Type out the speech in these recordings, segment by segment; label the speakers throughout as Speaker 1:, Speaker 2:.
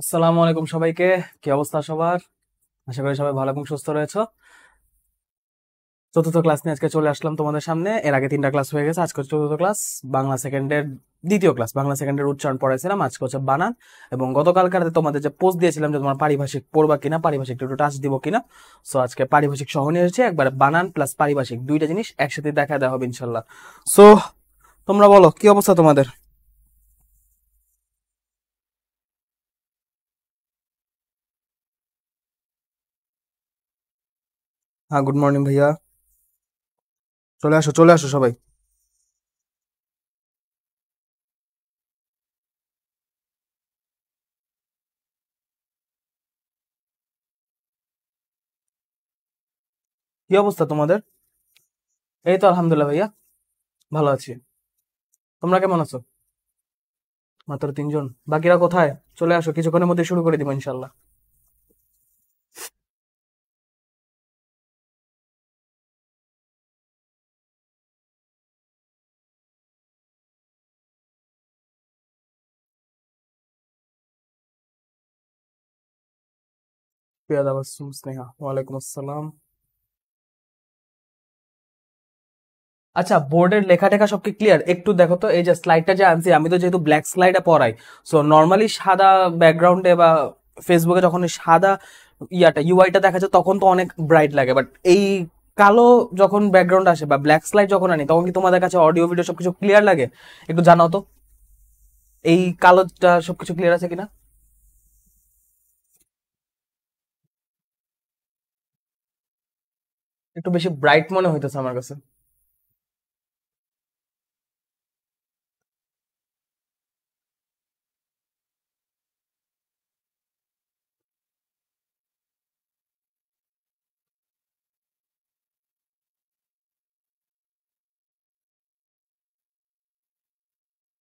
Speaker 1: আসসালামু আলাইকুম সবাইকে। কি অবস্থা সবার? আশা করি সবাই ভালো এবং সুস্থ রয়েছে। চতুর্থ ক্লাস নিয়ে আজকে চলে আসলাম তোমাদের সামনে। এর আগে 3টা ক্লাস হয়ে গেছে, আজকে হচ্ছে চতুর্থ ক্লাস। বাংলা সেকেন্ডের দ্বিতীয় ক্লাস। বাংলা সেকেন্ডের উচ্চারণ পড়াইছিলাম, আজকে হচ্ছে বানান। এবং গতকালকার তোমাদের যে পোস্ট দিয়েছিলাম যে তোমার পারিভাষিক পড়বা কিনা, পারিভাষিক একটু টাচ দিব কিনা, সো আজকে পারিভাষিক সহ নিয়ে এসেছে। একবার বানান প্লাস পারিভাষিক দুইটা জিনিস একসাথে দেখা দেওয়া হবে ইনশাল্লাহ। সো তোমরা বলো কি অবস্থা তোমাদের? হ্যাঁ, গুড মর্নিং ভাইয়া। চলে আসো চলে আসো সবাই। কি অবস্থা তোমাদের? এই তো আলহামদুলিল্লাহ ভাইয়া, ভালো আছি। তোমরা কেমন আছো? মাত্র 3জন? বাকিরা কোথায়? চলে আসো, কিছুক্ষণের মধ্যে শুরু করে দিব ইনশাল্লাহ। প্রিয়া তাবাসসুম স্নেহা, ওয়ালাইকুম আসসালাম। আচ্ছা, বোর্ডের লেখা টেখা সব কি ক্লিয়ার? একটু দেখো তো, এই যে স্লাইডটা যে আনছি, আমি তো যেহেতু ব্ল্যাক স্লাইডে পড়াই, সো নর্মালি সাদা ব্যাকগ্রাউন্ডে বা ফেসবুকে যখন এই সাদা ইউআইটা দেখা যায় তখন তো অনেক ব্রাইট লাগে, বাট এই কালো যখন ব্যাকগ্রাউন্ড আসে বা ব্ল্যাক স্লাইড যখন আনি তখন কি তোমাদের কাছে অডিও ভিডিও সবকিছু ক্লিয়ার লাগে? একটু জানাও তো, এই কালোটা সবকিছু ক্লিয়ার আছে কিনা। একটু বেশি ব্রাইট মনে হইতেছে আমার কাছে।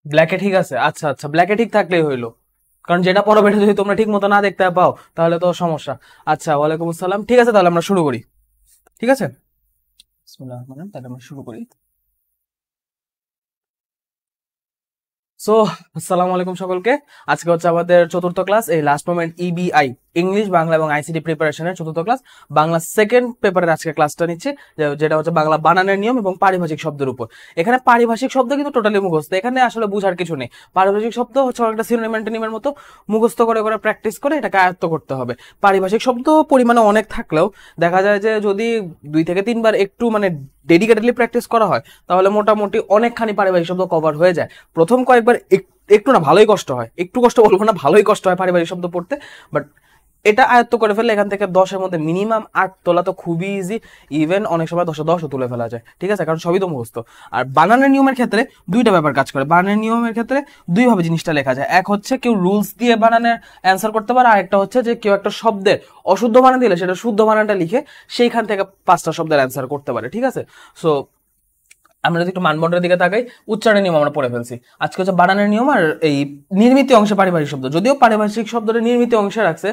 Speaker 1: ব্ল্যাকে ঠিক আছে? আচ্ছা আচ্ছা, ব্ল্যাকে ঠিক থাকলেই হইলো। কারণ যেটা পড়াবে এটা যদি তোমরা ঠিক মতো না দেখতে পাও তাহলে তো সমস্যা। আচ্ছা, ওয়ালাইকুম আসসালাম। ঠিক আছে, তাহলে আমরা শুরু করি। ঠিক আছে, বিসমিল্লাহির রহমানির রহিম, তাহলে আমরা শুরু করি। সো আসসালামু আলাইকুম সকলকে। আজকে হচ্ছে আমাদের চতুর্থ ক্লাস, এই last moment EBI, English Bangla এবং আইসিটি প্রিপারেশনের চতুর্থ ক্লাস। বাংলা সেকেন্ড পেপারের আজকে ক্লাসটা নিচ্ছে, যেটা হচ্ছে বাংলা বানানের নিয়ম এবং পারিভাষিক শব্দের উপর। এখানে পারিভাষিক শব্দ কিন্তু টোটালি মুখস্থ, এখানে আসলে বুঝার কিছু নেই। পারিভাষিক শব্দ হচ্ছে একটা সিনোনিম অ্যান্টোনিমের মতো, মুখস্থ করে করে প্র্যাকটিস করে এটাকে আয়ত্ত করতে হবে। পারিভাষিক শব্দ পরিমাণে অনেক থাকলেও দেখা যায় যে যদি 2 থেকে 3বার একটু মানে ডেডিকেটেডলি প্র্যাকটিস করা হয় তাহলে মোটামুটি অনেকখানি পারিবারিক শব্দ কভার হয়ে যায়। প্রথম কয়েকবার একটু না ভালোই কষ্ট হয়, একটু কষ্ট বলবো না, ভালোই কষ্ট হয় পারিবারিক শব্দ পড়তে, বাট এটা আয়ত্ত করে ফেললে এখান থেকে 10-এর মধ্যে মিনিমাম 8 তোলা তো খুবই ইজি। ইভেন অনেক সময় 10-10ও তুলে ফেলা যায়, ঠিক আছে, কারণ সবই তো মুখস্থ। আর বানানের নিয়মের ক্ষেত্রে দুইটা ব্যাপার কাজ করে। বানানের নিয়মের ক্ষেত্রে দুইভাবে জিনিসটা লেখা যায়। এক হচ্ছে কেউ রুলস দিয়ে বানানের অ্যান্সার করতে পারে, আর একটা হচ্ছে যে কেউ একটা শব্দের অশুদ্ধ বানান দিলে সেটা শুদ্ধ বানানটা লিখে সেইখান থেকে 5টা শব্দের অ্যান্সার করতে পারে, ঠিক আছে। সো আমরা যদি একটু মানবন্ডের দিকে তাকাই, উচ্চারণের নিয়ম আমরা পড়ে ফেলছি। আজকে হচ্ছে বানানের নিয়ম আর এই নির্মিত অংশে পারিভাষিক শব্দ। যদিও পারিভাষিক শব্দটা নির্মিত অংশে রাখছে,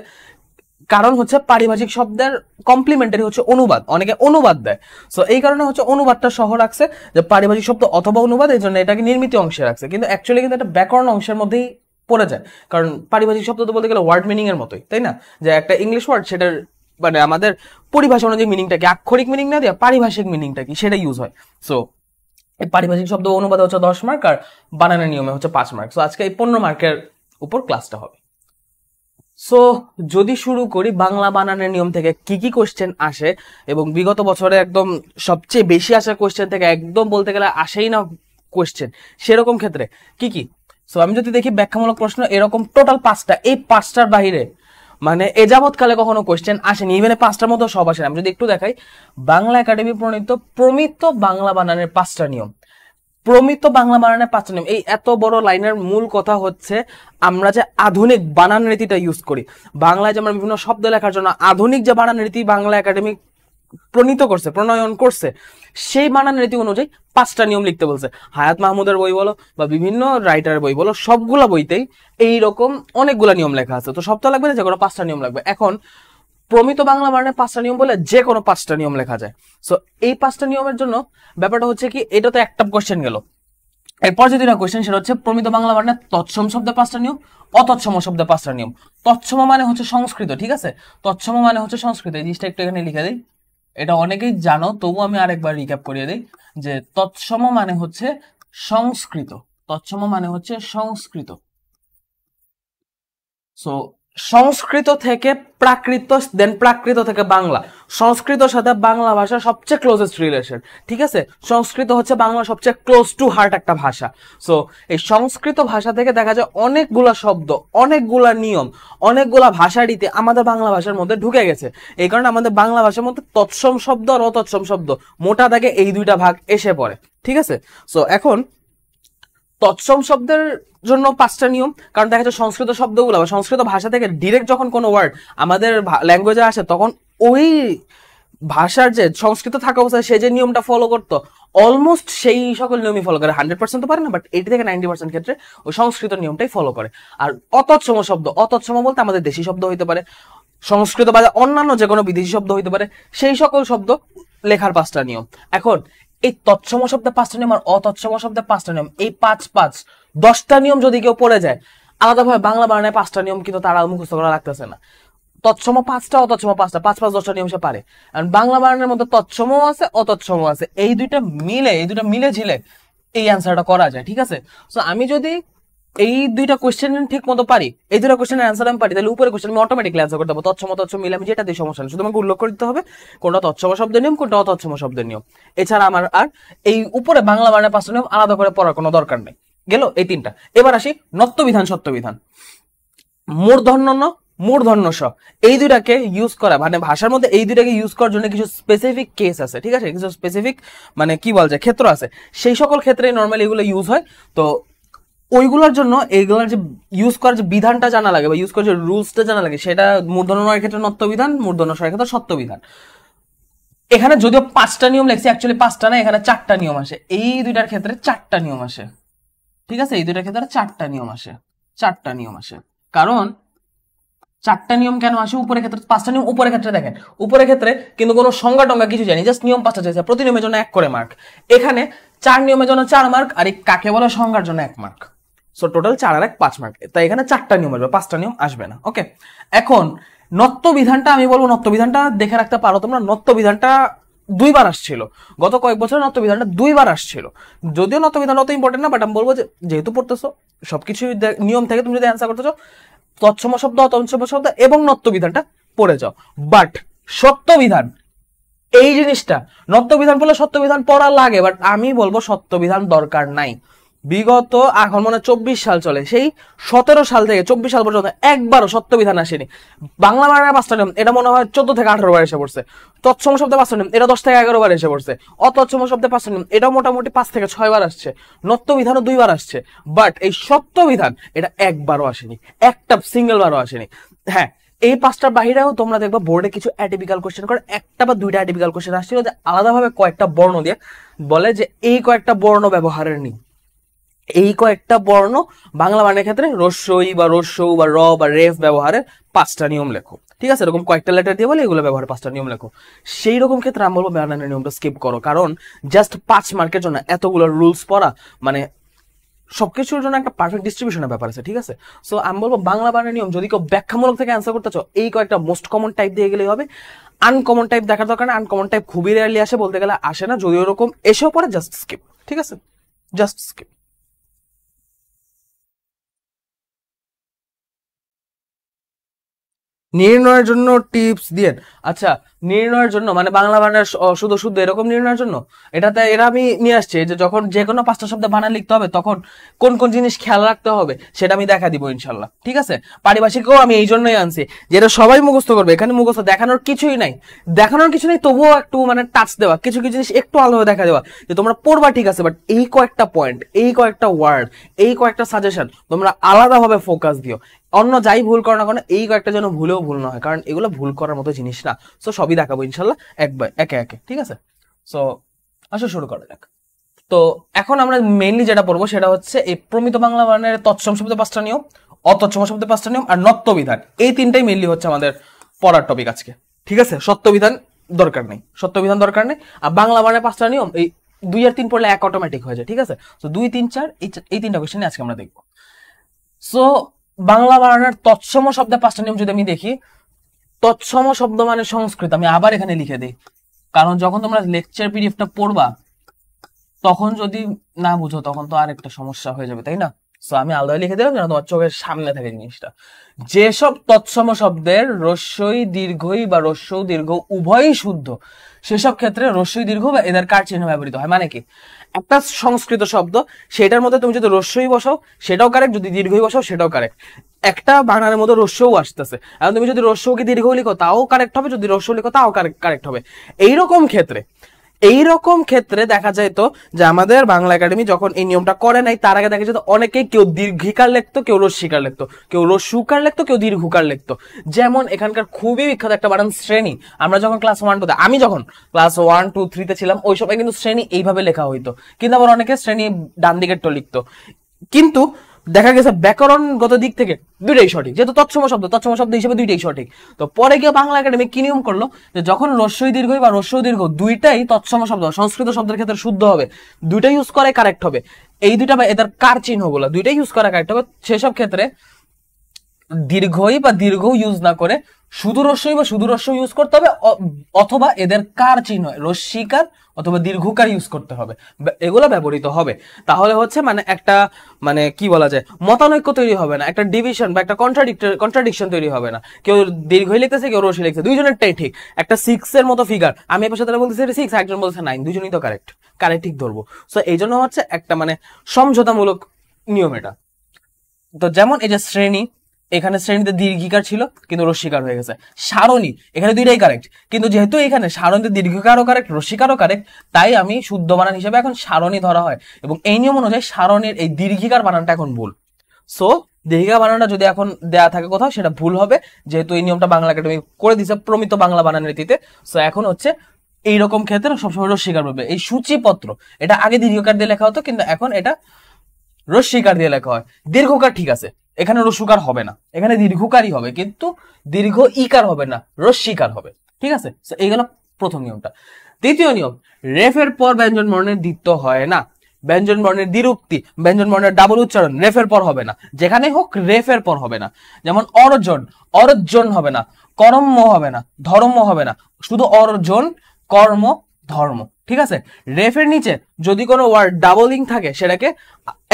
Speaker 1: কারণ হচ্ছে পারিভাষিক শব্দের কমপ্লিমেন্টারি হচ্ছে অনুবাদ, অনেকে অনুবাদ দেয়। সো এই কারণে হচ্ছে অনুবাদটা সহ রাখছে, যে পারিভাষিক শব্দ অথবা অনুবাদ, এই জন্য এটাকে নির্মিত অংশে রাখছে। কিন্তু অ্যাকচুয়ালি কিন্তু এটা ব্যাকরণ অংশের মধ্যেই পড়ে যায়। কারণ পারিভাষিক শব্দ তো বলতে গেলে ওয়ার্ড মিনিং এর মতোই, তাই না? যে একটা ইংলিশ ওয়ার্ড, সেটার মানে আমাদের পরিভাষা অনুযায়ী মিনিংটা কি, আক্ষরিক মিনিং না দিয়ে পারিভাষিক মিনিংটা কি সেটা ইউজ হয়। সো এই পারিভাষিক শব্দ অনুবাদে হচ্ছে 10 মার্ক, আর বানানের নিয়মে হচ্ছে 5 মার্ক। সো আজকে এই 15 মার্কের উপর ক্লাসটা হবে। সো যদি শুরু করি বাংলা বানানের নিয়ম থেকে কি কি কোশ্চেন আসে, এবং বিগত বছরে একদম সবচেয়ে বেশি আসা কোশ্চেন থেকে একদম বলতে গেলে আসেই না কোশ্চেন, সেরকম ক্ষেত্রে কি কি। সো আমি যদি দেখি ব্যাখ্যামূলক প্রশ্ন এরকম টোটাল 5টা, এই 5টার বাইরে মানে এ যাবৎকালে কখনো কোশ্চেন আসেনি। ইভেন 5টার মতো সব আসেনি। আমি যদি একটু দেখাই, বাংলা একাডেমি প্রণীত প্রমিত বাংলা বানানের 5টা নিয়ম। প্রমিত বাংলা বানানের 5টা নিয়ম, এই এত বড় লাইনের মূল কথা হচ্ছে আমরা যে আধুনিক বানান রীতিটা ইউজ করি বাংলায়, যে আমরা বিভিন্ন শব্দ লেখার জন্য আধুনিক যে বানান রীতি বাংলা একাডেমি প্রণীত করছে, প্রণয়ন করছে, সেই বানান রীতি অনুযায়ী 5টা নিয়ম লিখতে বলছে। হায়াত মাহমুদের বই বলো বা বিভিন্ন রাইটারের বই বলো, সবগুলা বইতেই এইরকম অনেকগুলা নিয়ম লেখা আছে। তো সব তো লাগবে না, যে কোনো 5টা নিয়ম লাগবে। এখন প্রমিত বাংলা বানানে 5টা নিয়ম বলে যে কোনো 5টা নিয়ম লেখা যায়। সো এই 5টা নিয়মের জন্য ব্যাপারটা হচ্ছে কি, এটা তো একটা কোশ্চেন গেল। এরপর যে দুইটা কোয়েশ্চেন সেটা হচ্ছে প্রমিত বাংলা বানানের তৎসম শব্দের 5টা নিয়ম, অতৎসম শব্দের 5টা নিয়ম। তৎসম মানে হচ্ছে সংস্কৃত, ঠিক আছে, তৎসম মানে হচ্ছে সংস্কৃত। এই জিনিসটা একটু এখানে লিখে দিই, এটা অনেকেই জানো, তবু আমি আরেকবার রিক্যাপ করিয়ে দিই যে তৎসম মানে হচ্ছে সংস্কৃত, তৎসম মানে হচ্ছে সংস্কৃত। সো সংস্কৃত থেকে প্রাকৃত, দেন প্রাকৃত থেকে বাংলা। সংস্কৃতর সাথে বাংলা ভাষা সবচেয়ে ক্লোজেস্ট রিলেশন, ঠিক আছে, সংস্কৃত হচ্ছে বাংলা সবচেয়ে ক্লোজ টু হার্ট একটা ভাষা। সো এই সংস্কৃত ভাষা থেকে দেখা যায় অনেকগুলা শব্দ, অনেকগুলা নিয়ম, অনেকগুলা ভাষারীতি আমাদের বাংলা ভাষার মধ্যে ঢুকে গেছে। এই কারণে আমাদের বাংলা ভাষার মধ্যে তৎসম শব্দ আর অতৎসম শব্দ মোটা দাগে এই দুইটা ভাগ এসে পড়ে, ঠিক আছে। সো এখন তৎসম শব্দের জন্য 5টা নিয়ম, কারণ দেখা যাচ্ছে সংস্কৃত শব্দগুলো বা সংস্কৃত ভাষা থেকে ডিরেক্ট যখন কোনো ওয়ার্ড আমাদের ল্যাঙ্গুয়েজে আসে তখন ওই ভাষার যে সংস্কৃত থাকা অবস্থায় সে যে নিয়মটা ফলো করতো অলমোস্ট সেই সকল নিয়মই ফলো করে। 100% তো পারে না, বাট 80 থেকে 90% ক্ষেত্রে ওই সংস্কৃত নিয়মটাই ফলো করে। আর অতৎসম শব্দ, অতৎসম বলতে আমাদের দেশি শব্দ হইতে পারে, সংস্কৃত বা অন্যান্য যে কোনো বিদেশি শব্দ হইতে পারে, সেই সকল শব্দ লেখার 5টা নিয়ম। এখন এই তৎসম শব্দের 5টা নিয়ম আর অতৎসম শব্দের 5টা নিয়ম, এই 5-5-10টা নিয়ম যদি কেউ পড়ে যায় আলাদাভাবে বাংলা বানায় 5টা নিয়ম কিন্তু তারা মুখস্থ করা লাগতেছে না। তৎসম 5টা, অতৎসম 5টা, 5-5-10টা নিয়ম সে পারে। কারণ বাংলা বানানোর মধ্যে তৎসমও আছে অতৎসমও আছে, এই দুইটা মিলে ঝিলে এই অ্যান্সারটা করা যায়, ঠিক আছে। সো আমি যদি এই দুইটা কোয়েশ্চেন ঠিক মতো পারি, এই দুইটা কোয়েশ্চেনের অ্যান্সার আমি পারি, তাহলে উপরে কোয়েশ্চেন আমি অটোমেটিকলি অ্যান্সার করতে পারবো। তৎসম মিলে আমি যেটা দিয়ে সমস্যা নেই, শুধু আমাকে উল্লেখ করে দিতে হবে কোনটা তৎসম শব্দের নিয়ম, কোনটা অতৎসম শব্দের নিয়ম। এছাড়া আমার আর এই উপরে বাংলা বানানোর 5টা নিয়ম আলাদা করে পড়ার কোনো দরকার নেই। গেল এই 3টা। এবার আসি নত্যবিধান সত্যবিধান। মূর্ধন্য ন, মূর্ধন্য স, এই দুইটাকে ইউজ করা মানে ভাষার মধ্যে এই দুইটাকে ইউজ করার জন্য কিছু স্পেসিফিক কেস আছে, ঠিক আছে, কিছু স্পেসিফিক মানে কি বলা যায় ক্ষেত্র আছে, সেই সকল ক্ষেত্রে নর্মালি এগুলো ইউজ হয়। তো ওইগুলোর জন্য এইগুলোর যে ইউজ করার যে বিধানটা জানা লাগে বা ইউজ করার যে রুলসটা জানা লাগে সেটা মূর্ধন্য নয়ের ক্ষেত্রে নত্যবিধান, মূর্ধন্য ষয়ের ক্ষেত্রে সত্যবিধান। এখানে যদিও 5টা নিয়ম লেখছি, অ্যাকচুয়ালি 5টা না, এখানে 4টা নিয়ম আসে। এই দুইটার ক্ষেত্রে 4টা নিয়ম আসে, ঠিক আছে, এই দুইটার ক্ষেত্রে 4টা নিয়ম আসে, 4টা নিয়ম আসে। কারণ 4টা নিয়ম কেন আসে? উপরের ক্ষেত্রে 5টা নিয়ম, উপরের ক্ষেত্রে দেখেন, উপরের ক্ষেত্রে কিন্তু কোনো সংজ্ঞা টঙ্গা কিছু জানি, জাস্ট নিয়ম 5টা চাইছে, প্রতি নিয়মের জন্য 1 করে মার্ক। এখানে 4 নিয়মের জন্য 4 মার্ক, আর এই কাকে বলে সংজ্ঞার জন্য 1 মার্ক। সো টোটাল 4 আর 1 5 মার্ক। তাই এখানে 4টা নিয়ম আসবে, 5টা নিয়ম আসবে না। ওকে, এখন নত্য বিধানটা আমি বলবো, নত্য বিধানটা দেখে রাখতে পারো তোমরা। নত্য বিধানটা 2বার আসছিল, গত কয়েক বছর নত্য বিধানটা 2বার আসছিল। যদিও নত্য বিধান অত ইম্পর্টেন্ট না, বাট আমি বলবো যে যেহেতু পড়তেছো সবকিছু নিয়ম থেকে তুমি যদি অ্যান্সার করতে চাও তৎসম শব্দ, অতৎসম শব্দ এবং নত্য বিধানটা পড়ে যাও। বাট সত্য বিধান এই জিনিসটা, নত্য বিধান পড়লে সত্য বিধান পড়া লাগে, বাট আমি বলবো সত্য বিধান দরকার নাই। বিগত এখন মনে 24 সাল চলে, সেই 17 সাল থেকে 24 সাল পর্যন্ত একবারও সত্য বিধান আসেনি। বাংলা বানানের 5টা নিয়ম এটা মনে হয় 14 থেকে 18 বার এসে পড়ছে। তৎসম শব্দে 5টা নিয়ম এটা 10 থেকে 11 বার এসে পড়ছে। অতৎসম শব্দে 5টা নিয়ম এটা মোটামুটি 5 থেকে 6 বার আসছে। নত্য বিধানও 2বার আসছে, বাট এই সত্য বিধান এটা একবারও আসেনি, একটা সিঙ্গেল বারও আসেনি। হ্যাঁ, এই 5টার বাহিরেও তোমরা দেখবা বোর্ডে কিছু অ্যাটিপিক্যাল কোশ্চেন করে, একটা বা 2টা অ্যাটিপিক্যাল কোশ্চেন আসছিল যে আলাদাভাবে কয়েকটা বর্ণ দিয়ে বলে যে এই কয়েকটা বর্ণ ব্যবহারের নেই, এই কয়েকটা বর্ণ বাংলা বানানের ক্ষেত্রে রস্যই বা রস্যৌ বা র বা রেফ ব্যবহারের 5টা নিয়ম লেখো, ঠিক আছে, এরকম কয়েকটা লেটার দিয়ে বলে এগুলো ব্যবহারের 5টা নিয়ম লেখো। সেই রকম ক্ষেত্রে আমি বলবো বানানের নিয়মটা স্কিপ করো, কারণ জাস্ট 5 মার্কের জন্য এতগুলো রুলস পড়া মানে সবকিছুর জন্য একটা পারফেক্ট ডিস্ট্রিবিউশনের ব্যাপার আছে, ঠিক আছে। সো আমি বলবো বাংলা বানানের নিয়ম যদি কেউ ব্যাখ্যামূলক থেকে অ্যান্সার করতে চাও এই কয়েকটা মোস্ট কমন টাইপ দিয়ে গেলেই হবে। আনকমন টাইপ দেখার দরকার না, আনকমন টাইপ খুবই রেয়ারলি আসে, বলতে গেলে আসে না, যদি ওরকম এসেও পড়ে জাস্ট স্কিপ, ঠিক আছে, জাস্ট স্কিপ। নির্ণয়ের জন্য টিপস দিয়েন। আচ্ছা, নির্ণয়ের জন্য মানে বাংলা বানান শুধু শুদ্ধ এরকম নির্ণয়ের জন্য এটাতে এরা আমি নিয়ে আসছি যে যখন যে কোনো 5টা শব্দে বানান লিখতে হবে তখন কোন কোন জিনিস খেয়াল রাখতে হবে সেটা আমি দেখা দিব ইনশাল্লাহ, ঠিক আছে। পারিভাষিকও আমি এই জন্যই আনছি যেটা সবাই মুখস্থ করবে, এখানে মুখস্থ দেখানোর কিছুই নাই, দেখানোর কিছু নেই, তবুও একটু মানে টাচ দেওয়া, কিছু কিছু জিনিস একটু আলাদা দেখা দেওয়া যে তোমরা পড়বা ঠিক আছে, বাট এই কয়েকটা পয়েন্ট, এই কয়েকটা ওয়ার্ড, এই কয়েকটা সাজেশন তোমরা আলাদাভাবে ফোকাস দিও। অন্য যাই ভুল করো না কেন এই কয়েকটা যেন ভুলেও ভুল না হয়, কারণ এগুলো ভুল করার মতো জিনিস না। সো সবই দেখাবো ইনশাল্লাহ একবার একে একে, ঠিক আছে। সো আসো শুরু করা যাক। তো এখন আমরা মেইনলি যেটা পড়বো সেটা হচ্ছে এই প্রমিত বাংলা বানানের তৎসম শব্দে 5টা নিয়ম, অতৎসম শব্দে 5টা নিয়ম আর নত্য বিধান, এই তিনটাই মেইনলি হচ্ছে আমাদের পড়ার টপিক আজকে, ঠিক আছে। সত্য বিধান দরকার নেই, সত্য বিধান দরকার নেই। আর বাংলা বানানের 5টা নিয়ম এই 2 আর 3 পড়লে 1 অটোমেটিক হয়ে যায়, ঠিক আছে? তো 2 3 4 এই তিনটা কোশ্চেন আজকে আমরা দেখবো। সো বাংলা বানানের তৎসম শব্দের 5টা নিয়ম যদি আমি দেখি, তৎসম শব্দ মানে সংস্কৃত, আমি আবার এখানে লিখে দিই, কারণ যখন তোমরা লেকচার পিডিএফটা পড়বা তখন যদি না বুঝো তখন তো আর একটা সমস্যা হয়ে যাবে, তাই না? সো আমি আলাদা লিখে দিলাম যেন তোমার চোখের সামনে থাকে জিনিসটা। যেসব তৎসম শব্দের রস্যই দীর্ঘই বা রস্য দীর্ঘ উভয়ই শুদ্ধ, সেসব ক্ষেত্রে রস্যই দীর্ঘ বা এদের কার চিহ্ন ব্যবহৃত হয়। মানে কি, একটা সংস্কৃত শব্দ, সেটার মধ্যে তুমি যদি রস্যই বসাও সেটাও কারেক্ট, যদি দীর্ঘই বসাও সেটাও কারেক্ট। একটা বাংলার মধ্যে রস্যও আসতেছে, এখন তুমি যদি রস্যকে দীর্ঘ লিখো তাও কারেক্ট হবে, যদি রস্য লিখো তাও কারেক্ট হবে। এইরকম ক্ষেত্রে দেখা যায় তো যে আমাদের বাংলা একাডেমি যখন এই নিয়মটা করে নাই, তার আগে দেখা যেত অনেকেই কেউ দীর্ঘিকার লিখতো, কেউ রস্যিকার লিখতো, কেউ রস্যুকার লিখতো, কেউ দীর্ঘকার লিখতো। যেমন এখানকার খুবই বিখ্যাত একটা বানান শ্রেণী, আমরা যখন ক্লাস 1 2 আমি যখন ক্লাস 1 2 3 তে ছিলাম ওই সময় কিন্তু শ্রেণী এইভাবে লেখা হইতো, কিন্তু আবার অনেকে শ্রেণী ডান দিকের টো লিখতো। কিন্তু দেখা গেছে ব্যাকরণগত দিক থেকে দুইটাই সঠিক, যেহেতু তৎসম শব্দ হিসেবে দুইটাই সঠিক। তো পরে গিয়ে বাংলা একাডেমি কি নিয়ম করলো, যে যখন রস্যই দীর্ঘই বা রস্য দীর্ঘ দুইটাই তৎসম শব্দ সংস্কৃত শব্দের ক্ষেত্রে শুদ্ধ হবে, দুইটাই ইউজ করে কারেক্ট হবে, এই দুইটা বা এদের কার চিহ্নগুলো দুইটাই ইউজ করা কারেক্ট হবে, সেসব ক্ষেত্রে দীর্ঘই বা দীর্ঘ ইউজ না করে শুধু রস্যই বা শুধু রস্য ইউজ করতে হবে, অথবা এদের কার চিহ্ন রস্যিকার অথবা দীর্ঘকার ইউজ করতে হবে, এগুলো ব্যবহৃত হবে। তাহলে হচ্ছে মানে একটা মানে কি বলা যায় মতানৈক্য তৈরি হবে না, একটা ডিভিশন বা একটা কন্ট্রাডিকশন তৈরি হবে না। কেউ দীর্ঘই লিখতেছে, কেউ রস্যই লিখতেছে, দুইজনেরটাই ঠিক। একটা 6 এর মতো ফিগার, আমি এর সাথে বলতেছি 6, একজন বলছে 9, দুইজনই তো কারেক্ট ঠিক ধরবো। সো এই জন্য হচ্ছে একটা মানে সমঝোতামূলক নিয়ম এটা। তো যেমন এই যে শ্রেণী, এখানে শ্রেণীতে দীর্ঘিকার ছিল কিন্তু রস্যিকার হয়ে গেছে। সারণী, এখানে দুইটাই কারেক্ট, কিন্তু যেহেতু এখানে সারণীতে দীর্ঘিকারও কারেক্ট রস্যিকারও কারেক্ট, তাই আমি শুদ্ধ বানান হিসেবে এখন সারণী ধরা হয়, এবং এই নিয়ম অনুযায়ী সারণীর এই দীর্ঘিকার বানানটা এখন ভুল। সো দীর্ঘিকার বানানটা যদি এখন দেয়া থাকে কোথাও সেটা ভুল হবে, যেহেতু এই নিয়মটা বাংলা একাডেমি করে দিছে প্রমিত বাংলা বানান রীতিতে। সো এখন হচ্ছে এইরকম ক্ষেত্রে সবসময় রস্যিকার পাবে। এই সূচিপত্র এটা আগে দীর্ঘকার দিয়ে লেখা হতো, কিন্তু এখন এটা রস্যিকার দিয়ে লেখা হয়। দীর্ঘকার ঠিক আছে, এখানে রস্যকার হবে না, এখানে দীর্ঘকারই হবে, কিন্তু দীর্ঘ ইকার হবে না, রস্যিকার হবে, ঠিক আছে? এই গেল প্রথম নিয়মটা। দ্বিতীয় নিয়ম, রেফের পর ব্যঞ্জন বর্ণের দ্বিত্ব হয় না। ব্যঞ্জন বর্ণের দ্বিরুক্তি, ব্যঞ্জন বর্ণের ডাবল উচ্চারণ রেফের পর হবে না, যেখানে হোক রেফের পর হবে না। যেমন অর্জন হবে না, কর্ম হবে না, ধর্ম হবে না, শুধু অর্জন, কর্ম, ধর্ম, ঠিক আছে? রেফের নিচে যদি কোনো ওয়ার্ড ডাবলিং থাকে সেটাকে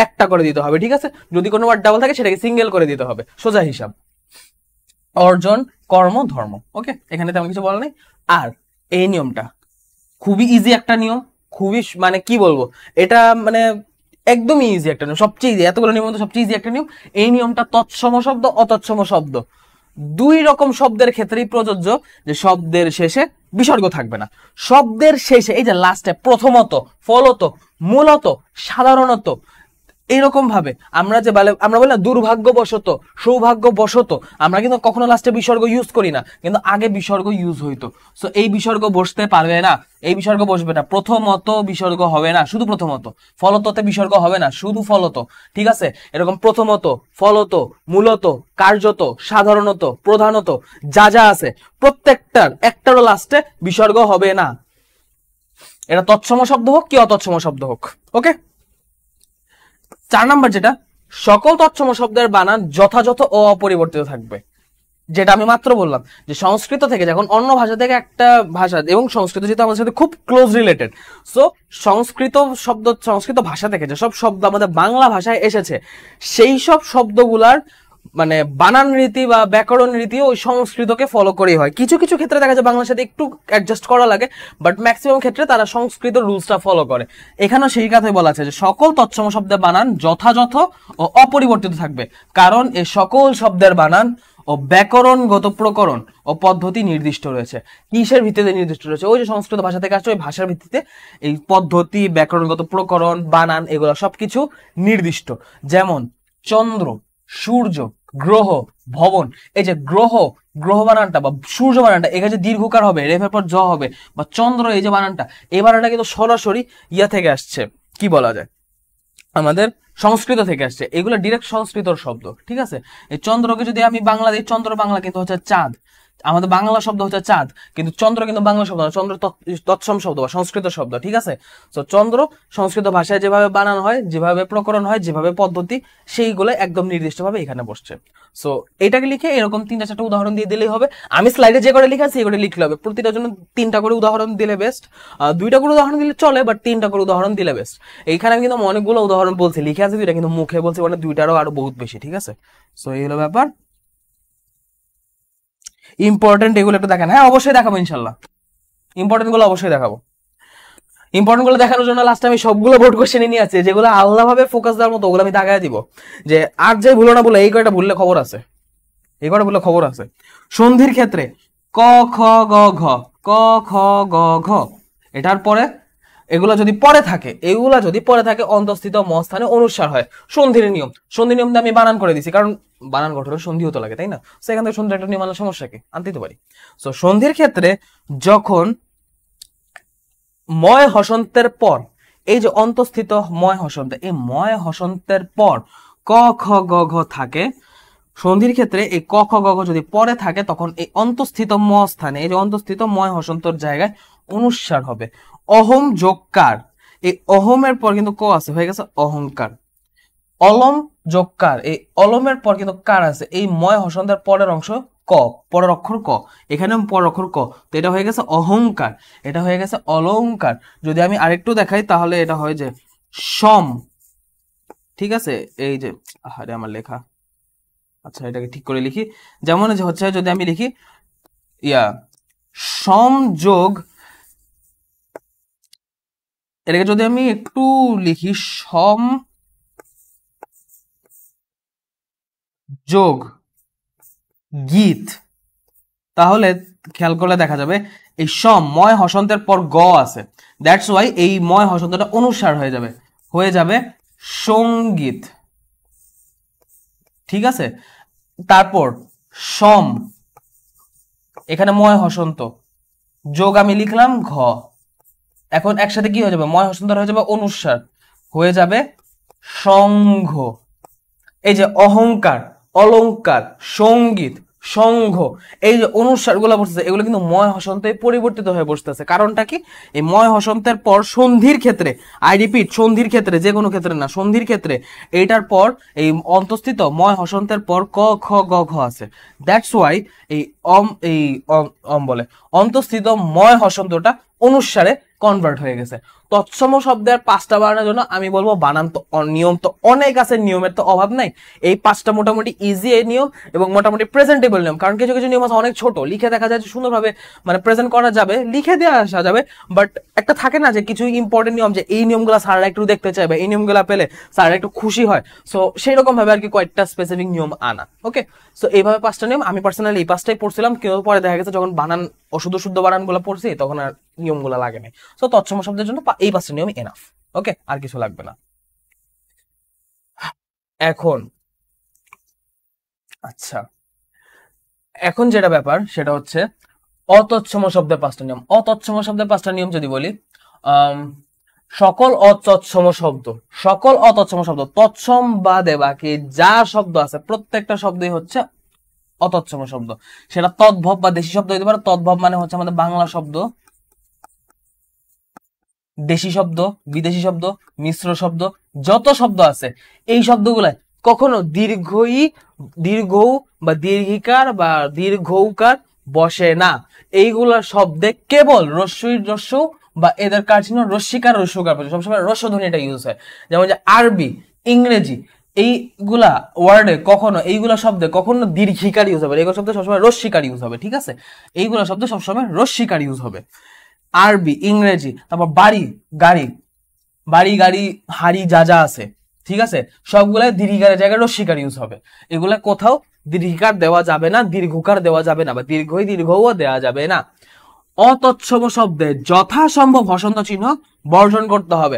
Speaker 1: একটা করে দিতে হবে, ঠিক আছে? যদি কোনো ওয়ার্ড ডাবল থাকে সেটাকে সিঙ্গেল করে দিতে হবে, সোজা হিসাব। অর্জন, কর্ম, ধর্ম, ওকে, এখানে তেমন কিছু বলা নেই। আর এই নিয়মটা খুবই ইজি একটা নিয়ম, খুবই মানে কি বলবো, এটা মানে একদমই ইজি একটা নিয়ম, সবচেয়ে ইজি, এতগুলো নিয়ম মধ্যে সবচেয়ে ইজি একটা নিয়ম। এই নিয়মটা তৎসম শব্দ অতৎসম শব্দ দুই রকম শব্দের ক্ষেত্রেই প্রযোজ্য, যে শব্দের শেষে বিসর্গ থাকবে না। শব্দের শেষে এই যে লাস্টে প্রথমত, ফলত, মূলত, সাধারণত, এইরকম ভাবে আমরা বলি না দুর্ভাগ্যবশত, সৌভাগ্যবশত, আমরা কিন্তু কখনো লাস্টে বিসর্গ ইউজ করি না, কিন্তু আগে বিসর্গ ইউজ হইতো। সো এই বিসর্গ বসতে পারবে না, এই বিসর্গ বসবে না। প্রথমত বিসর্গ হবে না, শুধু প্রথমত। ফলততে বিসর্গ হবে না, শুধু ফলত, ঠিক আছে? এরকম প্রথমত, ফলত, মূলত, কার্যত, সাধারণত, প্রধানত, যা যা আছে প্রত্যেকটার একটারও লাস্টে বিসর্গ হবে না, এটা তৎসম শব্দ হোক কি অতৎসম শব্দ হোক, ওকে? 4 নাম্বার যেটা, সকল তৎসম শব্দের বানান যথাযথ ও অপরিবর্তিত থাকবে। যেটা আমি মাত্র বললাম যে সংস্কৃত থেকে যখন অন্য ভাষা থেকে একটা ভাষা, এবং সংস্কৃত যেহেতু আমাদের সাথে খুব ক্লোজ রিলেটেড, সো সংস্কৃত ভাষা থেকে যেসব শব্দ আমাদের বাংলা ভাষায় এসেছে সেই সব শব্দগুলার মানে বানান রীতি বা ব্যাকরণ রীতি ওই সংস্কৃতকে ফলো করেই হয়। কিছু কিছু ক্ষেত্রে দেখা যায় বাংলার সাথে একটু অ্যাডজাস্ট করা লাগে, বাট ম্যাক্সিমাম ক্ষেত্রে তারা সংস্কৃত রুলসটা ফলো করে। এখানেও সেই কথাই বলা আছে যে সকল তৎসম শব্দের বানান যথাযথ ও অপরিবর্তিত থাকবে, কারণ এই সকল শব্দের বানান ও ব্যাকরণগত প্রকরণ ও পদ্ধতি নির্দিষ্ট রয়েছে। কিসের ভিত্তিতে নির্দিষ্ট রয়েছে? ওই যে সংস্কৃত ভাষা থেকে আসছে ওই ভাষার ভিত্তিতে এই পদ্ধতি, ব্যাকরণগত প্রকরণ, বানান এগুলো সবকিছু নির্দিষ্ট। যেমন চন্দ্র, সূর্য, গ্রহ, ভবন, এই যে গ্রহ বানানটা বা সূর্য বানানটা এখানে দীর্ঘকার হবে, রেফের পর জ হবে, বা চন্দ্র এই যে বানানটা, এই বানানটা কিন্তু সরাসরি ইয়া থেকে আসছে, কি বলা যায় আমাদের সংস্কৃত থেকে আসছে, এগুলো ডিরেক্ট সংস্কৃতর শব্দ, ঠিক আছে? এই চন্দ্রকে যদি আমি বাংলা দিই, চন্দ্র বাংলা কিন্তু হচ্ছে চাঁদ, আমাদের বাংলা শব্দ হচ্ছে চাঁদ, কিন্তু চন্দ্র কিন্তু বাংলা শব্দ না, চন্দ্র তৎসম শব্দ বা সংস্কৃত শব্দ, ঠিক আছে। তো চন্দ্র সংস্কৃত ভাষায় যেভাবে বানানো হয়, যেভাবে প্রকরণ হয়, যেভাবে পদ্ধতি, সেইগুলো একদম নির্দিষ্টভাবে এখানে বসছে। সো এটাকে লিখে এরকম 3-4টা উদাহরণ দিয়ে দিলেই হবে। আমি স্লাইডে যে করে লিখে আছি এই করে লিখলে হবে। প্রতিটার জন্য 3টা করে উদাহরণ দিলে বেস্ট, 2টা করে উদাহরণ দিলে চলে, বাট 3টা করে উদাহরণ দিলে বেস্ট। এইখানে আমি কিন্তু অনেকগুলো উদাহরণ বলছি, লিখে আছে 2টা, কিন্তু মুখে বলছি মানে 2টারও আরো বহুত বেশি, ঠিক আছে। সো এই হলো ব্যাপার। ইম্পর্টেন্ট এগুলো একটু দেখেন। হ্যাঁ অবশ্যই দেখাবো ইনশাল্লাহ, ইম্পর্টেন্ট গুলো অবশ্যই দেখাবো। ইম্পর্টেন্ট গুলো দেখানোর জন্য লাস্টে আমি সবগুলো বোর্ড কোশ্চেনে নিয়ে আছে, যেগুলো আলাদাভাবে ফোকাস দেওয়ার মতো ওগুলো আমি দাগায় দিব, যে আর যাই ভুলো না বলে এই কয়টা ভুললে খবর আছে, এই কয়টা ভুললে খবর আছে। সন্ধির ক্ষেত্রে ক খ গ ঘ, ক খ গ ঘ, এটার পরে এগুলা যদি পরে থাকে, এগুলা যদি পরে থাকে অন্তঃস্থিত ম স্থানে অনুস্বার হয়। সন্ধির নিয়ম, সন্ধির নিয়ম আমি বানান করে দিছি, কারণ বানান গঠনের সন্ধি হতে লাগে, তাই না? সেখান থেকে সন্ধির একটা নিয়ম আনার সমস্যা কি, আনতে তো পারি। সো সন্ধির ক্ষেত্রে যখন ময় হসন্তের পর, এই যে অন্তঃস্থিত ময় হসন্ত, এই ময় হসন্তের পর ক খ গ ঘ থাকে, সন্ধির ক্ষেত্রে এই ক খ গ ঘ যদি পরে থাকে, তখন এই অন্তঃস্থিত ম স্থানে, এই যে অন্তঃস্থিত ময় হসন্তর জায়গায় অনুস্বার হবে। অহম যোগকার, এই অহমের পর কিন্তু ক আছে, হয়ে গেছে অহংকার। অলম যোগকার, এই অলমের পর কিন্তু কার আছে, এই ময় হসন্তের পরের অংশ ক, পরের অক্ষর ক, এখানে পরের অক্ষর ক, তো এটা হয়ে গেছে অহংকার, এটা হয়ে গেছে অলংকার। যদি আমি আরেকটু দেখাই তাহলে এটা হয় যে সম, ঠিক আছে। এই যে আরে আমার লেখা, আচ্ছা এটাকে ঠিক করে লিখি, যেমন হচ্ছে যদি আমি লিখি সমযোগ, এটাকে যদি আমি একটু লিখি সম যোগ গীত, তাহলে খেয়াল করলে দেখা যাবে এই সম ময় হসন্তের পর গ আছে, দ্যাটস ওয়াই এই ময় হসন্তটা অনুস্বার হয়ে যাবে, হয়ে যাবে সঙ্গীত, ঠিক আছে। তারপর সম, এখানে ময় হসন্ত, যোগ আমি লিখলাম ঘ, এখন একসাথে কি হয়ে যাবে, ময় হসন্ত হয়ে যাবে অনুস্বার, হয়ে যাবে সংঘ। এই যে অহংকার, অলংকার, সঙ্গীত, সংঘ, এই যে অনুস্বার গুলা বসতেছে, এগুলো কিন্তু ময় হসন্তে পরিবর্তিত হয়ে বসতেছে। কারণটা কি, এই ময় হসন্তের পর সন্ধির ক্ষেত্রে, আই রিপিট সন্ধির ক্ষেত্রে, যে কোনো ক্ষেত্রে না, সন্ধির ক্ষেত্রে এইটার পর এই অন্তঃস্থিত ময় হসন্তের পর ক খ গ ঘ আছে, দ্যাটস ওয়াই এই বলে অন্তঃস্থিত ময় হসন্তটা অনুস্বারে কনভার্ট হয়ে গেছে। তৎসম শব্দের 5টা বানানোর জন্য আমি বলবো বানান তো নিয়ম তো অনেক আছে, নিয়মের তো অভাব নাই। এই 5টা মোটামুটি ইজি নিয়ম এবং মোটামুটি প্রেজেন্টেবল নিয়ম, কারণ কিছু কিছু নিয়ম আছে অনেক ছোট, লিখে দেখা যায় সুন্দরভাবে মানে প্রেজেন্ট করা যাবে, লিখে দেওয়া আসা যাবে, বাট একটা থাকে না যে কিছু ইম্পর্টেন্ট নিয়ম, যে এই নিয়মগুলো স্যাররা একটু দেখতে চাইবে, এই নিয়মগুলো পেলে স্যাররা একটু খুশি হয়। সো সেই রকম ভাবে আর কি কয়েকটা স্পেসিফিক নিয়ম আনা, ওকে। সো এইভাবে 5টা নিয়ম, আমি পার্সোনালি এই 5টাই পড়ছিলাম, কিন্তু পরে দেখা গেছে যখন বানান অশুদ্ধ শুদ্ধ বানানগুলো পড়ছি তখন আর নিয়মগুলো লাগে নাই। সো তৎসম শব্দের জন্য এই 5টা নিয়ম এনাফ, ওকে, আর কিছু লাগবে না। এখন আচ্ছা, এখন যেটা ব্যাপার সেটা হচ্ছে অতৎসম শব্দের 5টা নিয়ম। অতৎসম শব্দের 5টা নিয়ম যদি বলি, সকল অতৎসম শব্দ, সকল অতৎসম শব্দ, তৎসম বাদে বাকি যা শব্দ আছে প্রত্যেকটা শব্দই হচ্ছে অতৎসম শব্দ। সেটা তদ্ভব বা দেশি শব্দ হইতে পারে। তদ্ভব মানে হচ্ছে আমাদের বাংলা শব্দ, দেশি শব্দ, বিদেশি শব্দ, মিশ্র শব্দ, যত শব্দ আছে এই সবগুলাই কখনো দীর্ঘ বা দীর্ঘিকার বা দীর্ঘৌকার বসে না। এইগুলা শব্দে কেবল রস্যই রস্য বা এদের কার চিহ্ন রস্যিকার রস্যকার, সবসময় রস্য ধ্বনি এটা ইউজ হয়। যেমন যে আরবি, ইংরেজি, এইগুলা ওয়ার্ডে কখনো, এইগুলা শব্দে কখনো দীর্ঘিকার ইউজ হবে, এইগুলো শব্দে সবসময় রস্যিকার ইউজ হবে, ঠিক আছে। এইগুলা শব্দে সবসময় রস্যিকার ইউজ হবে, আরবি, ইংরেজি। তারপর বাড়ি, গাড়ি, বাড়ি, গাড়ি, হাড়ি, যা যা আছে, ঠিক আছে, সবগুলাই দীর্ঘিকারের জায়গায় রস্যিকার ইউজ হবে। এগুলা কোথাও দীর্ঘিকার দেওয়া যাবে না, দীর্ঘকার দেওয়া যাবে না, বা দীর্ঘও দেওয়া যাবে না। অতৎসম শব্দে যথাসম্ভব হসন্ত চিহ্ন বর্জন করতে হবে।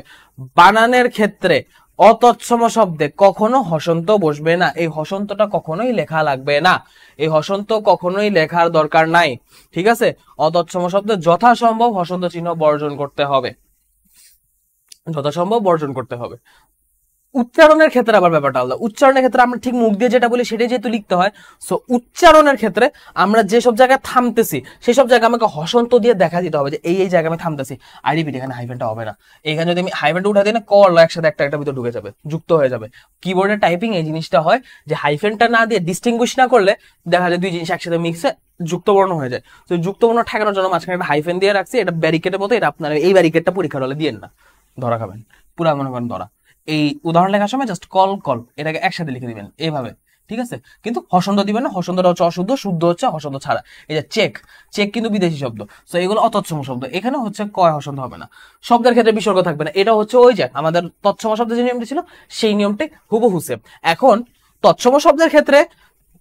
Speaker 1: বানানের ক্ষেত্রে অতৎসম শব্দে কখনো হসন্ত বসবে না, এই হসন্তটা কখনোই লেখা লাগবে না, এই হসন্ত কখনোই লেখার দরকার নাই, ঠিক আছে। অতৎসম শব্দে যথাসম্ভব হসন্ত চিহ্ন বর্জন করতে হবে, যথাসম্ভব বর্জন করতে হবে। উচ্চারণের ক্ষেত্রে আবার ব্যাপারটা আলাদা। উচ্চারণের ক্ষেত্রে আমরা ঠিক মুখ দিয়ে যেটা বলি সেটাই যেহেতু লিখতে হয়, সো উচ্চারণের ক্ষেত্রে আমরা যেসব জায়গায় থামতেছি সেই সব জায়গায় আমাকে হসন্ত দিয়ে দেখা দিতে হবে যে এই জায়গায় আমি থামতেছি। আই রিপিট, এখানে হাইফেনটা হবে না। এখানে যদি আমি হাইফেনটা উঠা দিই না, কল একসাথে একটা ভিতর ঢুকে যাবে, যুক্ত হয়ে যাবে। কিবোর্ডে টাইপিং এই জিনিসটা হয় যে হাইফেনটা না দিয়ে ডিস্টিংগুইশ না করলে দেখা যায় দুই জিনিস একসাথে মিক্সে যুক্তবর্ণ হয়ে যায়। তো যুক্তবর্ণ ঠেকানোর জন্য মাঝখানে একটা হাইফেন দিয়ে রাখছি, এটা ব্যারিকেডের মতো। এটা আপনার এই ব্যারিকেডটা পরীক্ষার হলে দিয়েন না, ধরা খাবেন, পুরো মনে করেন ধরা। এই উদাহরণ লেখার সময় জাস্ট কল এটাকে একসাথে লিখে দিবেন এইভাবে, ঠিক আছে? কিন্তু হসন্ত দিবেন না, হসন্তটা হচ্ছে অশুদ্ধ, শুদ্ধ হচ্ছে হসন্ত ছাড়া। এই যে চেক কিন্তু বিদেশি শব্দ, তো এগুলো অতৎসম শব্দ। এখানে হচ্ছে কয় হসন্ত হবে না। শব্দের ক্ষেত্রে বিসর্গ থাকবে না, এটা হচ্ছে ওই যে আমাদের তৎসম শব্দের যে নিয়মটি ছিল সেই নিয়মটি হুবহু সেম। এখন তৎসম শব্দের ক্ষেত্রে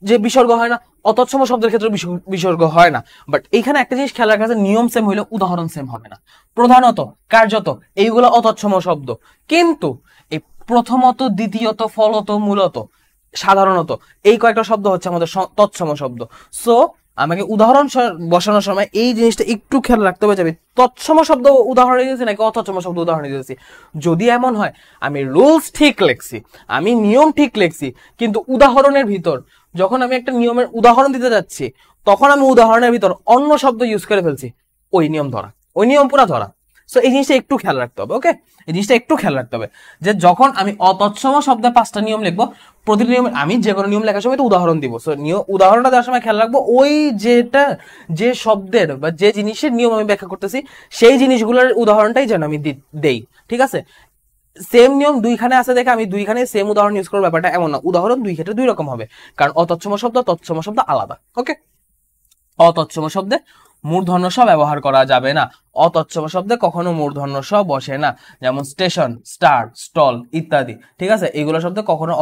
Speaker 1: যে বিসর্গ হয় না, অতৎসম শব্দের ক্ষেত্রে বিসর্গ হয় না। বাট এইখানে একটা জিনিস খেয়াল রাখা, নিয়ম সেম হইলে উদাহরণ সেম হবে না। প্রধানত, কার্যত এইগুলো অতৎসম শব্দ, কিন্তু এই প্রথমত, দ্বিতীয়ত, ফলত, মূলত, সাধারণত এই কয়েকটা শব্দ হচ্ছে আমাদের তৎসম শব্দ। সো আমাকে উদাহরণ বসানোর সময় এই জিনিসটা একটু খেয়াল রাখতে হবে যে আমি তৎসম শব্দ উদাহরণ দিয়েছি নাকি অতৎসম শব্দ উদাহরণ দিয়েছি। যদি এমন হয় আমি রুলস ঠিক লিখছি, আমি নিয়ম ঠিক লিখছি, কিন্তু উদাহরণের ভিতর যখন আমি একটা নিয়মের উদাহরণ দিতে যাচ্ছি তখন আমি উদাহরণের ভিতর অন্য শব্দ ইউজ করে ফেলছি, ওই নিয়ম ধরা, ওই নিয়ম পুরা ধরা। সো এই জিনিসটা একটু খেয়াল রাখতে হবে। ওকে, এই জিনিসটা একটু খেয়াল রাখতে হবে যে যখন আমি অতৎসম শব্দের 5টা নিয়ম লিখবো, প্রতিটি নিয়ম আমি যে কোনো নিয়ম লেখার সময় তো উদাহরণ দিব। সো উদাহরণটা দেওয়ার সময় খেয়াল রাখবো ওই যে শব্দের বা যে জিনিসের নিয়ম আমি ব্যাখ্যা করতেছি সেই জিনিসগুলোর উদাহরণটাই যেন আমি দেই, ঠিক আছে? সেম নিয়ম দুইখানে আছে দেখে আমি দুইখানে সেম উদাহরণ ইউজ করার ব্যাপারটা এমন না। উদাহরণ দুই ক্ষেত্রে দুই রকম হবে, কারণ অতৎসম শব্দ তৎসম শব্দ আলাদা। ওকে, অতৎসম শব্দে মূর্ধন্য স ব্যবহার করা যাবে না। অতৎসম শব্দে কখনো মূর্ধন্য স বসে না, যেমন স্টেশন, স্টার, স্টল ইত্যাদি, ঠিক আছে? এইগুলো শব্দে কখনো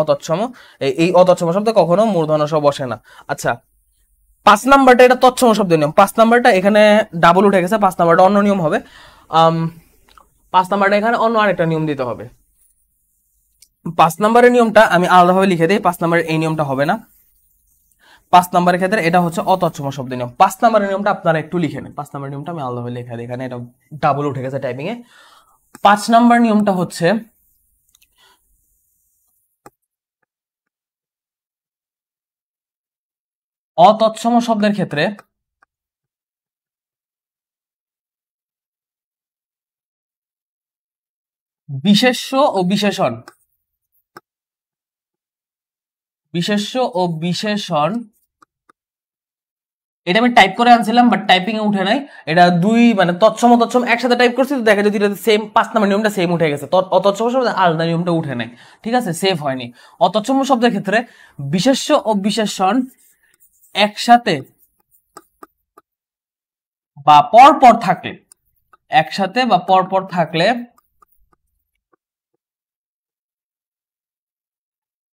Speaker 1: এই অতৎসম শব্দে কখনো মূর্ধন্য স বসে না। আচ্ছা, 5 নাম্বারটা এটা তৎসম শব্দের নিয়ম। 5 নাম্বারটা এখানে ডাবল উঠে গেছে, 5 নাম্বারটা অন্য নিয়ম হবে। 5 নাম্বারটা এখানে অন্য আরেকটা নিয়ম দিতে হবে। 5 নাম্বারের নিয়মটা আমি আলাদাভাবে লিখে দিই। 5 নাম্বারের এই নিয়মটা হবে না। 5 নাম্বারের ক্ষেত্রে এটা হচ্ছে অতৎসম শব্দের নিয়ম। 5 নাম্বারের নিয়মটা আপনারা একটু লিখে নেন। 5 নাম্বারের নিয়মটা আমি আলাদাভাবে লিখে দিই, এখানে এটা ডাবল উঠে গেছে টাইপিং এ। 5 নাম্বার নিয়মটা হচ্ছে অতৎসম শব্দের ক্ষেত্রে বিশেষ্য ও বিশেষণ, এটা আমি টাইপ করে আনছিলাম বাট টাইপিং এ উঠে নাই। এটা দুই মানে তৎসম একসাথে টাইপ করছি, তো দেখা যায় দুইটা সেম। 5 নাম্বার নিয়মটা সেম উঠে গেছে, অতৎসম শব্দের আলাদা নিয়মটা উঠে নাই, ঠিক আছে? সেভ হয়নি। অতৎসম শব্দের ক্ষেত্রে বিশেষ্য ও বিশেষণ একসাথে বা পরপর থাকলে, একসাথে বা পরপর থাকলে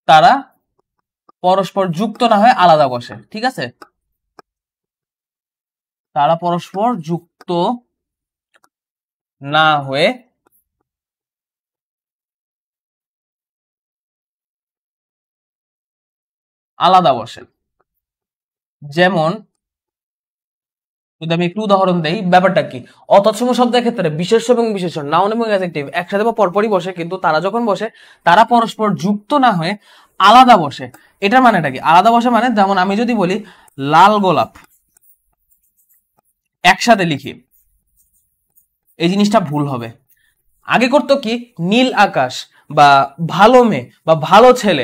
Speaker 1: তারা পরস্পর যুক্ত না হয়ে আলাদা বসে, ঠিক আছে? তারা পরস্পর যুক্ত না হয়ে আলাদা বসে। যেমন যদি আমি একটু উদাহরণ দেই, ব্যাপারটা কি? অতৎসম শব্দের ক্ষেত্রে বিশেষ্য এবং বিশেষণ, নাউন এবং অ্যাডজেক্টিভ একসাথে বা পরপরই বসে, কিন্তু তারা যখন বসে তারা পরস্পর যুক্ত না হয়ে আলাদা বসে। এটার মানেটা কি? আলাদা বসে মানে, যেমন আমি যদি বলি লাল গোলাপ একসাথে লিখি, এই জিনিসটা ভুল হবে। আগে করতো কি, নীল আকাশ বা ভালো মেয়ে বা ভালো ছেলে